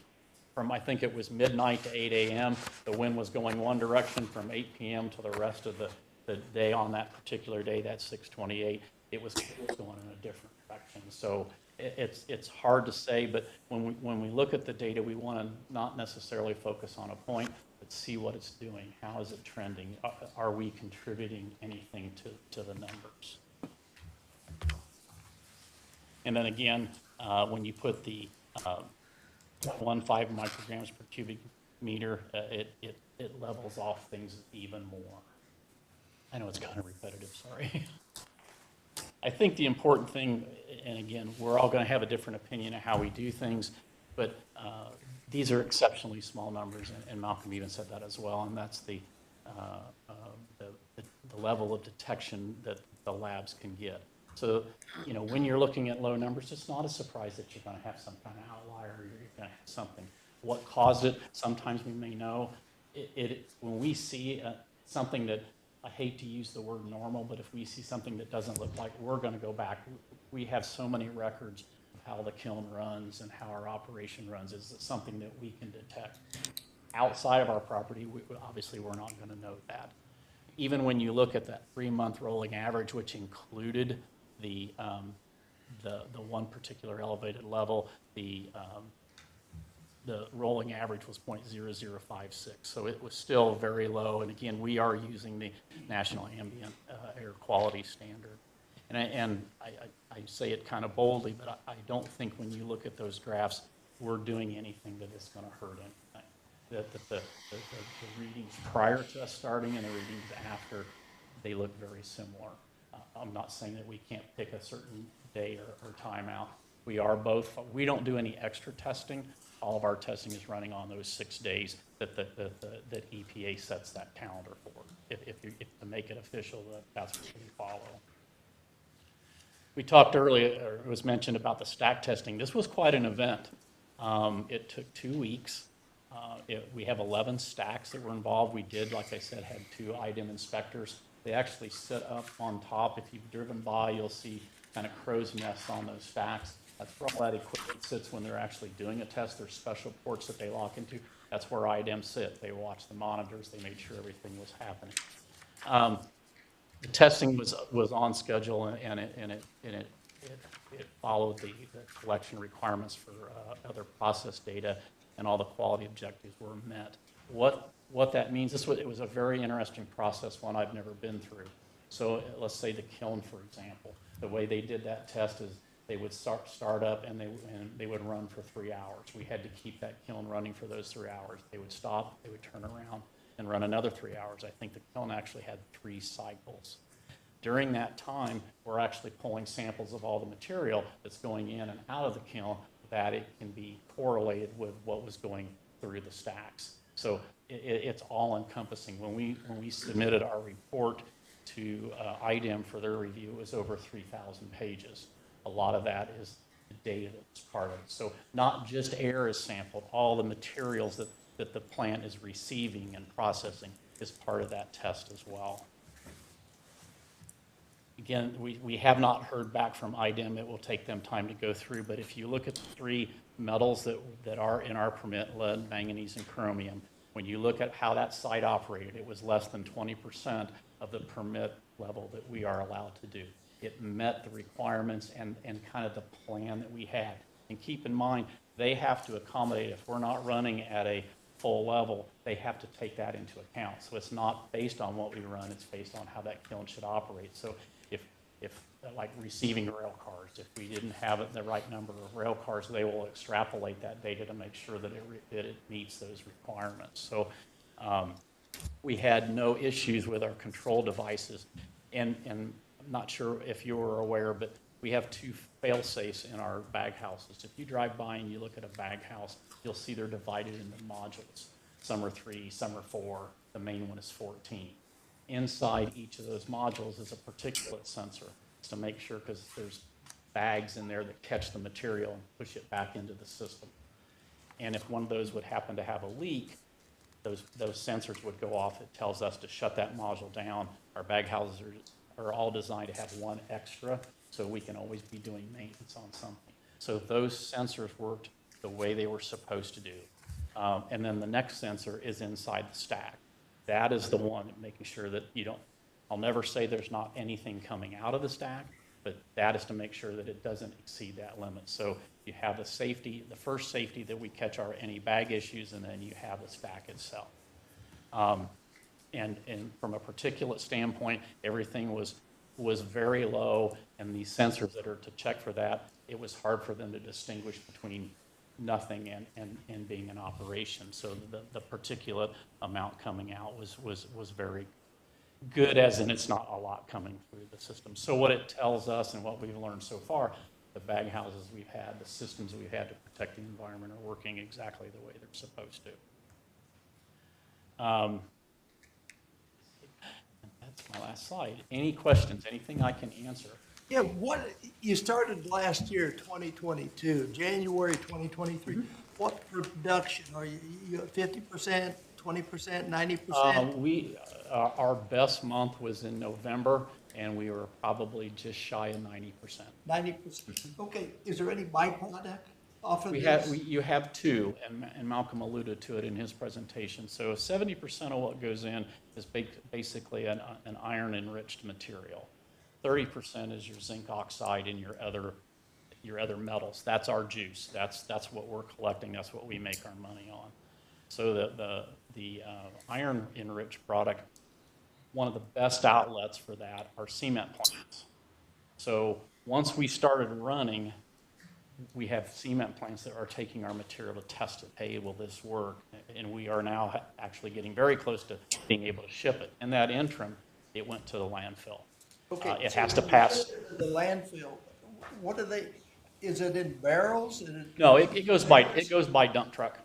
From, I think it was midnight to 8 a.m., the wind was going one direction. From 8 p.m. to the rest of the day on that particular day, that 6/28, it was going in a different direction. So it's hard to say, but when we look at the data, we want to not necessarily focus on a point, but see what it's doing. How is it trending? Are we contributing anything to the numbers? And then again, when you put the 0.15 micrograms per cubic meter, it levels off things even more. I know it's kind of repetitive, sorry. I think the important thing, and again, we're all going to have a different opinion of how we do things, but these are exceptionally small numbers, and Malcolm even said that as well, and that's the level of detection that the labs can get. So, when you're looking at low numbers, it's not a surprise that you're going to have some kind of outlier, or you're going to have something. What caused it? Sometimes we may know. When we see something that, I hate to use the word normal, but if we see something that doesn't look like, we're going to go back. We have so many records of how the kiln runs and how our operation runs. Is it something that we can detect? Outside of our property, obviously we're not going to know that. Even when you look at that 3-month rolling average, which included the one particular elevated level, the the rolling average was 0.0056. So it was still very low. And again, we are using the National Ambient Air Quality Standard. And I say it kind of boldly, but I don't think when you look at those graphs, we're doing anything that is going to hurt anything. The readings prior to us starting and the readings after, they look very similar. I'm not saying that we can't pick a certain day or time out. We are both, we don't do any extra testing. All of our testing is running on those 6 days that that EPA sets that calendar for. If to make it official, that's what we follow. We talked earlier, or it was mentioned about the stack testing. This was quite an event. It took 2 weeks. We have 11 stacks that were involved. We did, like I said, had 2 IDEM inspectors. They actually sit up on top. If you've driven by, you'll see kind of crow's nests on those stacks. That's where all that equipment sits when they're actually doing a test. There's special ports that they lock into. That's where IDEM sit. They watch the monitors. They made sure everything was happening. The testing was on schedule, and it followed the collection requirements for other process data, and all the quality objectives were met. What that means, it was a very interesting process, one I've never been through. So let's say the kiln, for example. The way they did that test is they would start up and they would run for 3 hours. We had to keep that kiln running for those 3 hours. They would stop, they would turn around and run another 3 hours. I think the kiln actually had 3 cycles. During that time, we're actually pulling samples of all the material that's going in and out of the kiln, that it can be correlated with what was going through the stacks. So it's all encompassing. When we submitted our report to IDEM for their review, it was over 3,000 pages. A lot of that is the data that's part of it. So not just air is sampled, all the materials that the plant is receiving and processing is part of that test as well. Again, we have not heard back from IDEM. It will take them time to go through, but if you look at the 3 metals that are in our permit, lead, manganese, and chromium, when you look at how that site operated, it was less than 20% of the permit level that we are allowed to do. It met the requirements and kind of the plan that we had. And keep in mind, they have to accommodate, if we're not running at a full level, they have to take that into account. So it's not based on what we run, it's based on how that kiln should operate. So if like receiving rail cars, if we didn't have the right number of rail cars, they will extrapolate that data to make sure that it meets those requirements. So we had no issues with our control devices. And I'm not sure if you were aware, but we have 2 fail-safes in our bag houses. If you drive by and you look at a bag house, you'll see they're divided into modules. Some are 3, some are 4. The main one is 14. Inside each of those modules is a particulate sensor. It's to make sure, because there's bags in there that catch the material and push it back into the system. And if one of those would happen to have a leak, those sensors would go off. It tells us to shut that module down. Our bag houses are all designed to have 1 extra, so we can always be doing maintenance on something. So those sensors worked the way they were supposed to do. And then the next sensor is inside the stack. That is the one making sure that I'll never say there's not anything coming out of the stack, but that is to make sure that it doesn't exceed that limit. So you have the safety, the first safety that we catch are any bag issues, and then you have the stack itself. And from a particulate standpoint, everything was very low, and these sensors that are to check for that, it was hard for them to distinguish between nothing and being in operation. So the particulate amount coming out was very good, as in it's not a lot coming through the system. So what it tells us and what we've learned so far, the bag houses we've had, the systems we've had to protect the environment are working exactly the way they're supposed to. That's my last slide. Any questions, anything I can answer? Yeah, you started last year, 2022, January 2023. What production? Are you at 50%, 20%, 90%? Our best month was in November, and we were probably just shy of 90%. 90%. Okay, is there any byproduct off of this? You have 2, and Malcolm alluded to it in his presentation. So 70% of what goes in is basically an iron-enriched material. 30% is your zinc oxide and your your other metals. That's our juice. That's what we're collecting. That's what we make our money on. So the iron enriched product, one of the best outlets for that are cement plants. So once we started running, we have cement plants that are taking our material to test it. Hey, will this work? And we are now actually getting very close to being able to ship it. In that interim, it went to the landfill. Okay. It so has to when you pass. send it to the landfill, what do they, is it in barrels? Is it No, it goes by dump truck,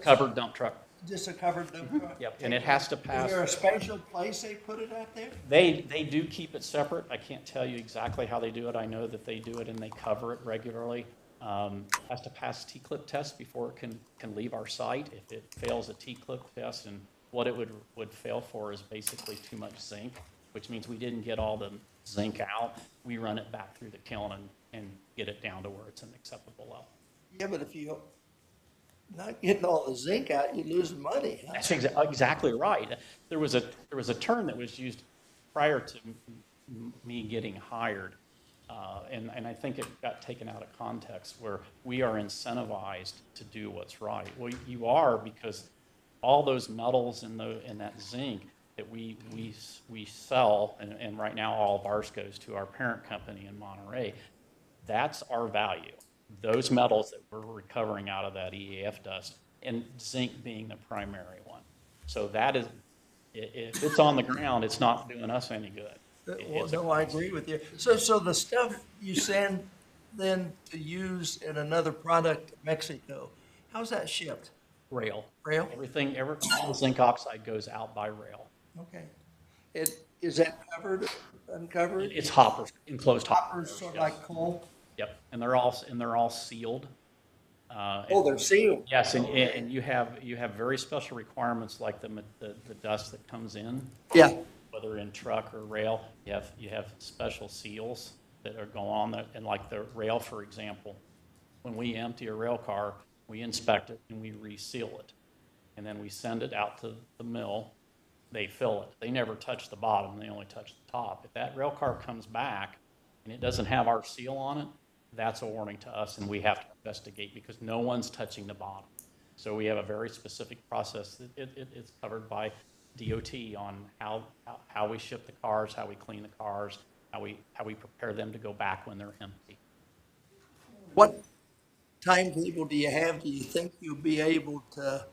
covered dump truck. just a covered dump truck? Yep, and it has to pass. Is there a special place they put it out there? They do keep it separate. I can't tell you exactly how they do it. I know that they do it and they cover it regularly. Has to pass T-clip test before it can leave our site. If it fails a T-clip test, and what it would fail for is basically too much zinc, which means we didn't get all the zinc out. We run it back through the kiln and get it down to where it's an acceptable level. Yeah, but if you're not getting all the zinc out, you're losing money. Huh? That's exactly right. There was a term that was used prior to me getting hired, and I think it got taken out of context, where we are incentivized to do what's right. Well, you are, because all those metals and that zinc that we sell, and right now all of ours goes to our parent company in Monterey. That's our value. Those metals that we're recovering out of that EAF dust, and zinc being the primary one. So that is, if it's on the ground, it's not doing us any good. Well, no, I agree with you. So the stuff you send then to use in another product, Mexico, how's that shipped? Rail. Rail? All zinc oxide goes out by rail. Okay. Is that covered, uncovered? It's hoppers, enclosed hoppers. Hoppers, sort of like coal? Yep, and they're all sealed. Oh, they're sealed? Yes, and you have very special requirements, like the dust that comes in. Yeah. Whether in truck or rail, you have special seals that are going on there, and like the rail, for example, when we empty a rail car, we inspect it and we reseal it, and then we send it out to the mill. They fill it. They never touch the bottom. They only touch the top. If that rail car comes back and it doesn't have our seal on it, that's a warning to us, and we have to investigate, because no one's touching the bottom. So we have a very specific process. It's covered by DOT on how we ship the cars, how we clean the cars, how we prepare them to go back when they're empty. What timetable do you have? Do you think you'll be able to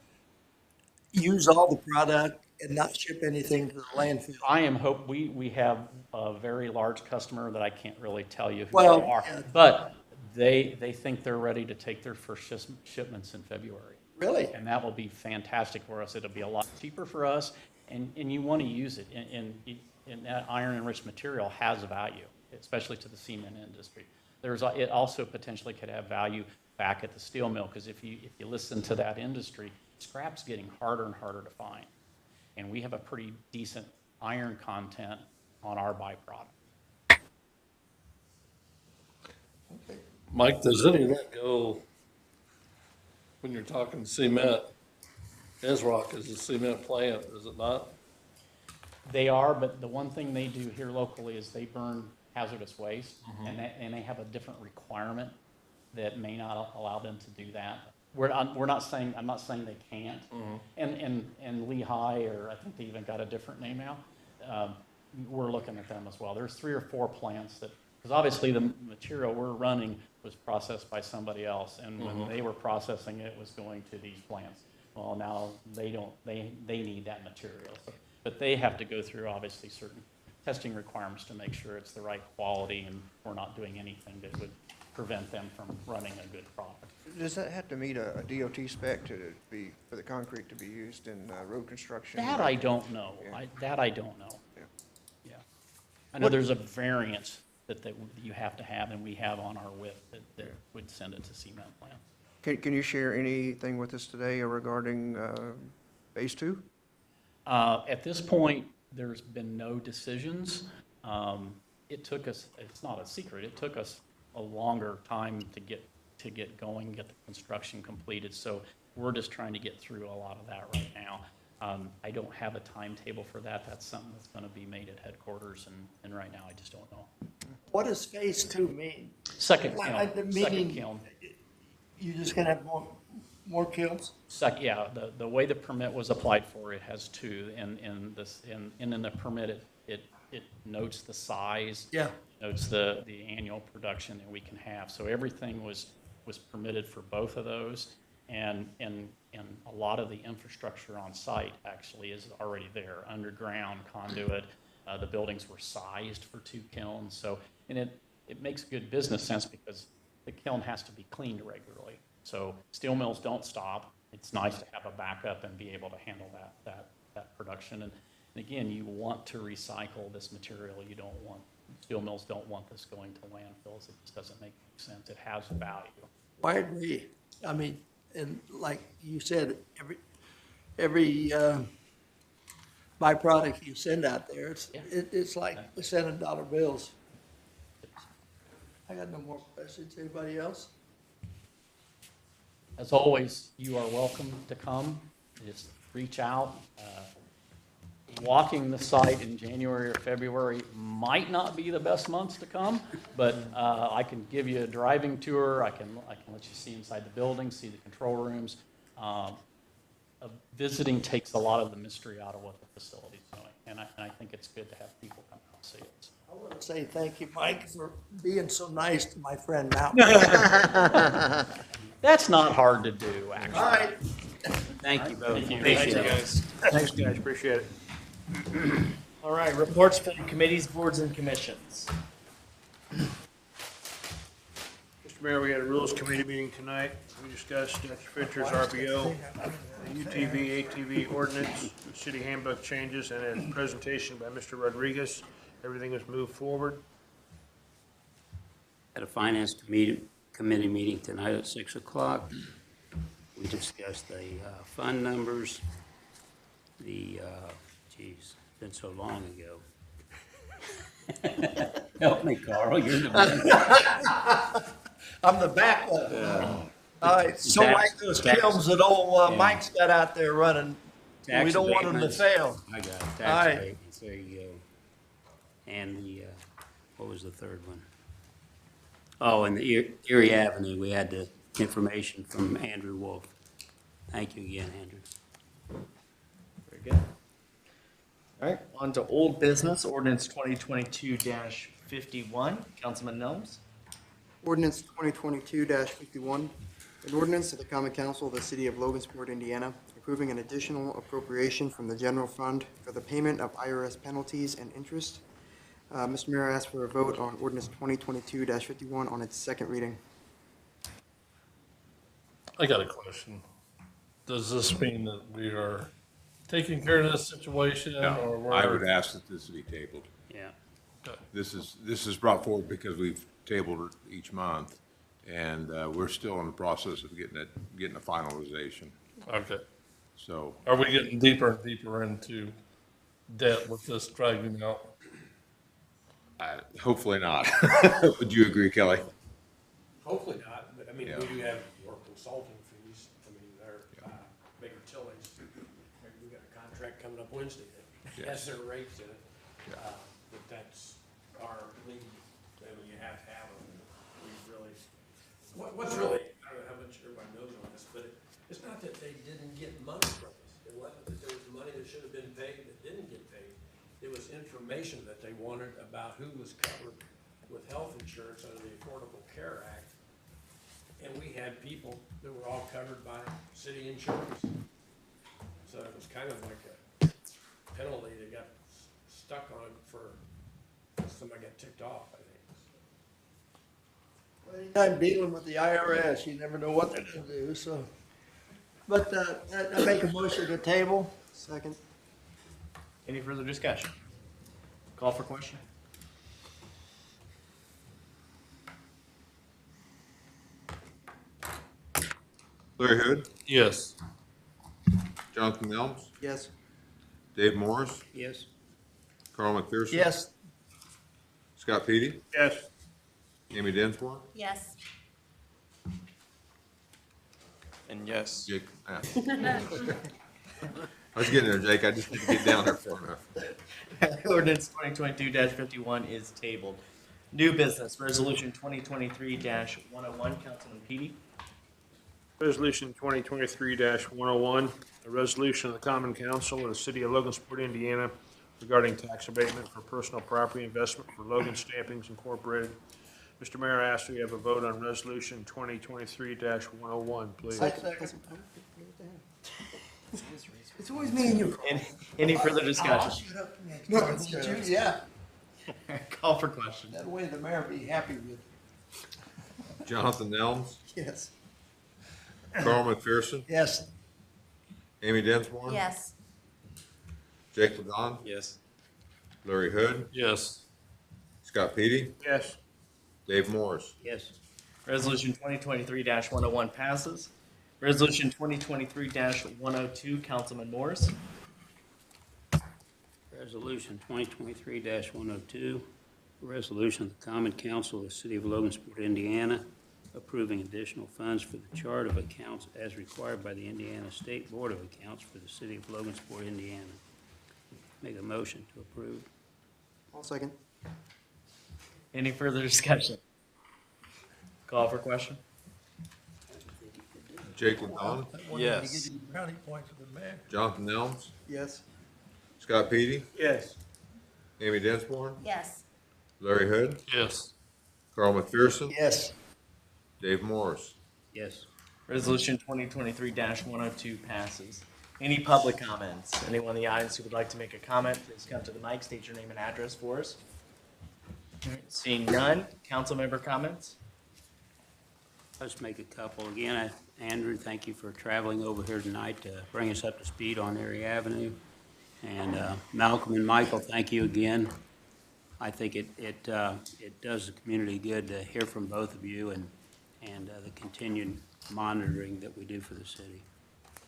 use all the product and not ship anything to the landfill? I am we have a very large customer that I can't really tell you who they are, but they think they're ready to take their first shipments in February. Really? And that will be fantastic for us. It'll be a lot cheaper for us, and you want to use it. And that iron enriched material has value, especially to the cement industry. It also potentially could have value back at the steel mill, because if you listen to that industry, scrap's getting harder and harder to find. And we have a pretty decent iron content on our byproduct. Mike, does any of that go, when you're talking cement, Esrock is a cement plant, is it not? They are, but the one thing they do here locally is they burn hazardous waste, and they have a different requirement that may not allow them to do that. I'm not saying they can't. And Lehigh, or I think they even got a different name now, we're looking at them as well. There's 3 or 4 plants that, because obviously the material we're running was processed by somebody else, and when they were processing it, it was going to these plants. Well, now they need that material. But they have to go through, obviously, certain testing requirements to make sure it's the right quality, and we're not doing anything that would prevent them from running a good product. Does that have to meet a DOT spec for the concrete to be used in road construction? That I don't know. Yeah. I don't know. Yeah. I know there's a variance that you have to have, and we have on our WIP that would send it to cement plant. Can you share anything with us today regarding phase 2? At this point, there's been no decisions. It took us, it's not a secret, it took us a longer time to get going, get the construction completed. So we're just trying to get through a lot of that right now. I don't have a timetable for that. That's something that's going to be made at headquarters, and right now I just don't know. What does phase 2 mean? Second Like the kiln, second meeting- kiln. You're just gonna have more kilns? Yeah, the way the permit was applied for, it has two, and in the permit, it notes the size. Yeah. Notes the annual production that we can have, so everything was permitted for both of those, and a lot of the infrastructure on site actually is already there, underground conduit, the buildings were sized for 2 kilns, so, and it makes good business sense because the kiln has to be cleaned regularly. So steel mills don't stop. It's nice to have a backup and be able to handle that production. And again, you want to recycle this material. You don't want, steel mills don't want this going to landfills. It just doesn't make sense. It has value. I agree. I mean, and like you said, every byproduct you send out there, it's like sending dollar bills. I got no more questions. Anybody else? As always, you are welcome to come. Just reach out. Walking the site in January or February might not be the best months to come, but I can give you a driving tour. I can let you see inside the building, see the control rooms. Visiting takes a lot of the mystery out of what the facility's doing, and I think it's good to have people come out and see it. I want to say thank you, Mike, for being so nice to my friend Malcolm. That's not hard to do, actually. All right. Thank you both. Thank you, guys. Thanks, guys, appreciate it. All right, reports from committees, boards, and commissions. Mr. Mayor, we had a Rules Committee meeting tonight. We discussed Dutch Fincher's RBO, UTV, ATV ordinance, city handbook changes, and a presentation by Mr. Rodriguez. Everything was moved forward. At a finance committee meeting tonight at 6 o'clock. We discussed the fund numbers, geez, been so long ago. Help me, Carl, you're the man. I'm the backup. All right, so like those films that old Mike's got out there running, we don't want them to fail. I got it, All tax right. abatements, there you go. And what was the third one? Oh, and the Erie Avenue, we had the information from Andrew Wolf. Thank you again, Andrew. Very good. All right, on to old business, ordinance 2022-51. Councilman Nelms. Ordinance 2022-51, an ordinance of the Common Council of the City of Logansport, Indiana, approving an additional appropriation from the general fund for the payment of IRS penalties and interest. Mr. Mayor, I ask for a vote on ordinance 2022-51 on its second reading. I got a question. Does this mean that we are taking care of this situation, or No, we're? I would ask that this be tabled. Yeah. This is brought forward because we've tabled it each month, and we're still in the process of getting a finalization. Okay. So. Are we getting deeper and deeper into debt with this dragging out? Hopefully not. Would you agree, Kelly? Hopefully not, but I mean, Yeah. we do have more consulting fees. I mean, they're bigger tillings. We got a contract coming up Wednesday that has their rates in it. But that's our lead. I mean, you have to have them. We really, what's really, I don't know how much everybody knows on this, but it's not that they didn't get money from us. It wasn't that there was money that should have been paid that didn't get paid. It was information that they wanted about who was covered with health insurance under the Affordable Care Act. And we had people that were all covered by city insurance. So it was kind of like a penalty that got stuck on for, somebody got ticked off, I think. Anytime dealing with the IRS, you never know what they're gonna do, so. But I make a motion to table. Second. Any further discussion? Call for question? Larry Hood, Yes. Jonathan Nelms, Yes. Dave Morris, Yes. Carl McPherson. Yes. Scott Petey, Yes. Amy Dinsmore, Yes. And yes. Jake. I was getting there, Jake. I just need to get down there far enough. Ordinance 2022-51 is tabled. New business, resolution 2023-101, Councilman Petey. Resolution 2023-101, a resolution of the Common Council of the City of Logansport, Indiana regarding tax abatement for personal property investment for Logan Stampings Incorporated. Mr. Mayor, I ask we have a vote on Resolution 2023-101, please. It's always me and you. Any further discussion? Shut up. No, it's you, yeah. Call for question. That way the mayor will be happy with you. Jonathan Nelms, Yes. Carl McPherson, Yes. Amy Dinsmore. Yes. Jake Ladon, Yes. Larry Hood, Yes. Scott Petey, Yes. Dave Morris. Yes. Resolution 2023-101 passes. Resolution 2023-102, Councilman Morris. Resolution 2023-102, a resolution of the Common Council of the City of Logansport, Indiana, approving additional funds for the chart of accounts as required by the Indiana State Board of Accounts for the City of Logansport, Indiana. Make a motion to approve. I'll second. Any further discussion? Call for question. Jake Ladon, Yes. Brownie points for the mayor. Jonathan Nelms, Yes. Scott Petey, Yes. Amy Dinsmore, Yes. Larry Hood, Yes. Carl McPherson, Yes. Dave Morris. Yes. Resolution 2023-102 passes. Any public comments? Anyone in the audience who would like to make a comment, please come to the mic, state your name and address for us. Seeing none, council member comments? Let's make a couple. Again, Andrew, thank you for traveling over here tonight to bring us up to speed on Erie Avenue. And Malcolm and Michael, thank you again. I think it does the community good to hear from both of you and the continued monitoring that we do for the city.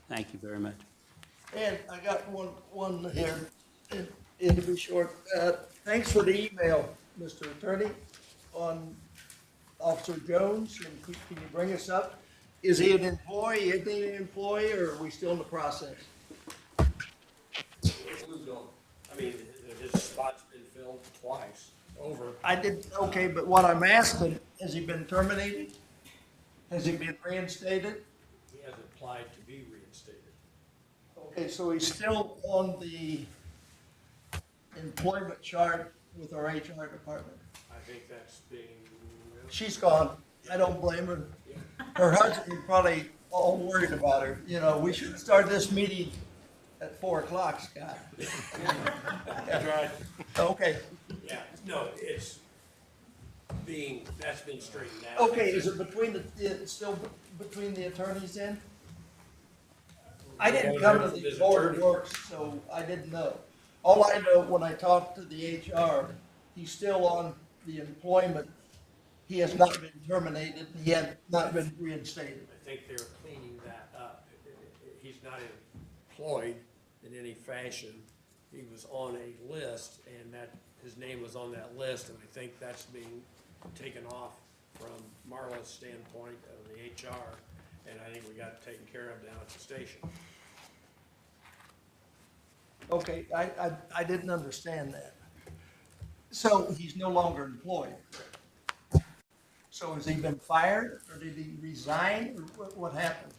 Thank you very much. And I got one here, and to be short. Thanks for the email, Mr. Attorney, on Officer Jones, and can you bring us up? Is he an employee, isn't he an employee, or are we still in the process? I mean, his spot's been filled twice, over. I did, okay, but what I'm asking, has he been terminated? Has he been reinstated? He hasn't applied to be reinstated. Okay, so he's still on the employment chart with our HR department. I think that's being. She's gone. I don't blame her. Her husband is probably all worried about her. You know, we should start this meeting at 4 o'clock, Scott. That's right. Okay, Yeah, no, that's been straightened out. okay, is it still between the attorneys then? I didn't come to the board of works, so I didn't know. All I know, when I talked to the HR, he's still on the employment. He has not been terminated, he had not been reinstated. I think they're cleaning that up. He's not employed in any fashion. He was on a list, and his name was on that list, and I think that's being taken off from Marla's standpoint of the HR, and I think we got it taken care of down at the station. Okay, I didn't understand that. So he's no longer employed. So has he been fired, or did he resign, or what happened?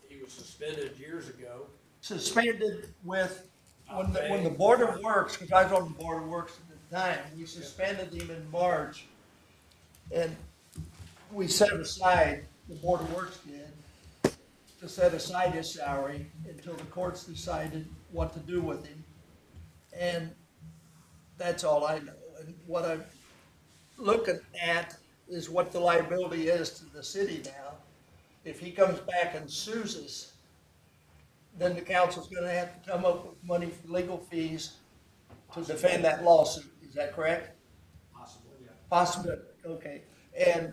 He was suspended years ago. Suspended with, when the Board of Works, because I was on the Board of Works at the time, we suspended him in March. And we set aside, the Board of Works did, to set aside his salary until the courts decided what to do with him. And that's all I know. And what I'm looking at is what the liability is to the city now. If he comes back and sues us, then the council's gonna have to come up with money for legal fees to defend that lawsuit. Is that correct? Possibly, yeah. Possibly, okay. And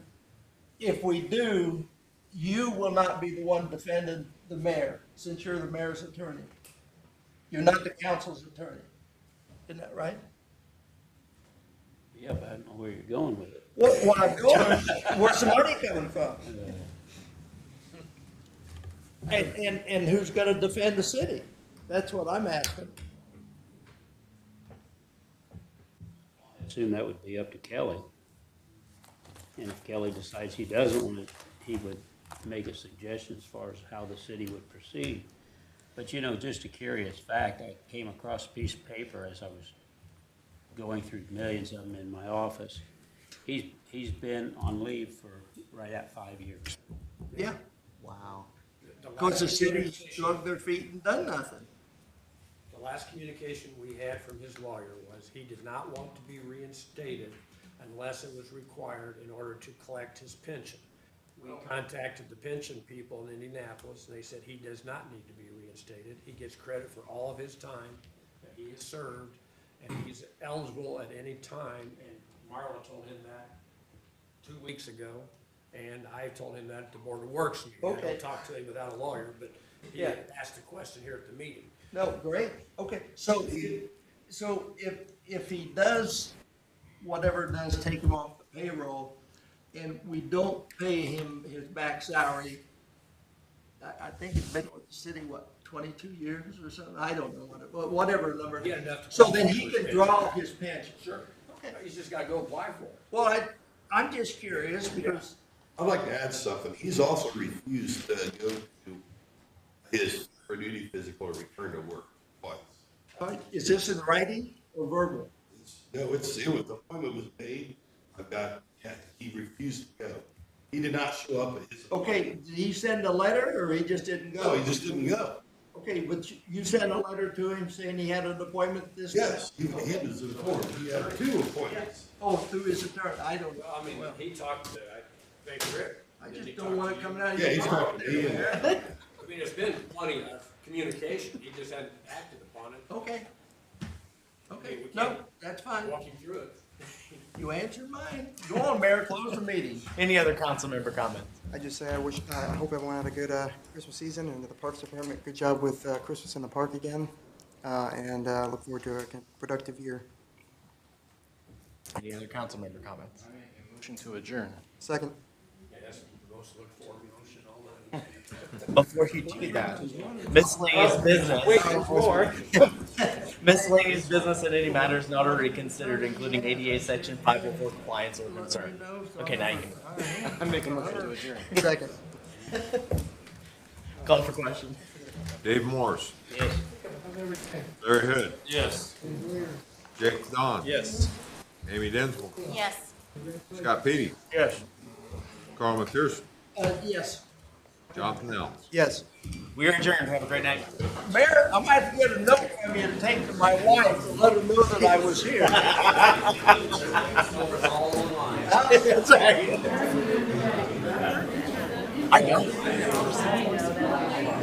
if we do, you will not be the one defending the mayor, since you're the mayor's attorney. You're not the council's attorney. Isn't that right? Yeah, but I don't know where you're going with it. What I'm going, where's the money coming from? And who's gonna defend the city? That's what I'm asking. I assume that would be up to Kelly. And if Kelly decides he doesn't want it, he would make a suggestion as far as how the city would proceed. But you know, just a curious fact, I came across a piece of paper as I was going through millions of them in my office. He's been on leave for right at 5 years. Yeah, Wow. because the city shrugged their feet and done nothing. The last communication we had from his lawyer was he did not want to be reinstated unless it was required in order to collect his pension. We contacted the pension people in Indianapolis, and they said he does not need to be reinstated. He gets credit for all of his time that he has served, and he's eligible at any time. And Marla told him that 2 weeks ago, and I told him that at the Board of Works meeting. I Okay. don't talk to him without a lawyer, but he Yeah. asked a question here at the meeting. No, great, okay, so if he does, whatever it does, take him off the payroll, and we don't pay him his back salary, I think it's been with the city, what, 22 years or something, I don't know whatever number. He had enough to So qualify then he for his can pension. draw his pension. Sure. Okay. He's just gotta go apply for it. Well, I'm just curious, because, I'd like to add something. He's also refused to go to his for duty physical or return to work twice. is this in writing or verbal? No, it was, the appointment was made. He refused to go. He did not show up at his. Okay, did he send a letter, or he just didn't go? No, he just didn't go. Okay, but you sent a letter to him saying he had an appointment this day? Yes, he was informed. He had 2 appointments. Oh, through his attorney, I don't know. Well, I mean, he talked to, I think, Rick. I Didn't he just don't talk want to it you? coming out of Yeah, your he's mouth talking to me. there. I mean, there's been plenty of communication, he just hadn't acted upon it. Okay. Okay, We no, can't that's fine. walk you through it. You answered mine. Go on, Mayor, close the meeting. Any other council member comments? I just say I hope everyone had a good Christmas season, and the Parks Department, good job with Christmas in the park again, and look forward to a productive year. Any other council member comments? Motion to adjourn. Second. Yes, most look for motion all night. Before you do that, miscellaneous business. Miscellaneous business and any matters not already considered, including ADA Section 504 compliance or concern. Okay, now you can. I'm making a motion to adjourn. Second. Call for question. Dave Morris, Yes. Larry Hood, Yes. Jake Don. Yes. Amy Densmore, Yes. Scott Petey, Yes. Carl McPherson, Yes. Jonathan Ellis. Yes. We are adjourned. Have a great night. Mayor, I might have to get a note from you to take to my wife and let her know that I was here. That's right. I know.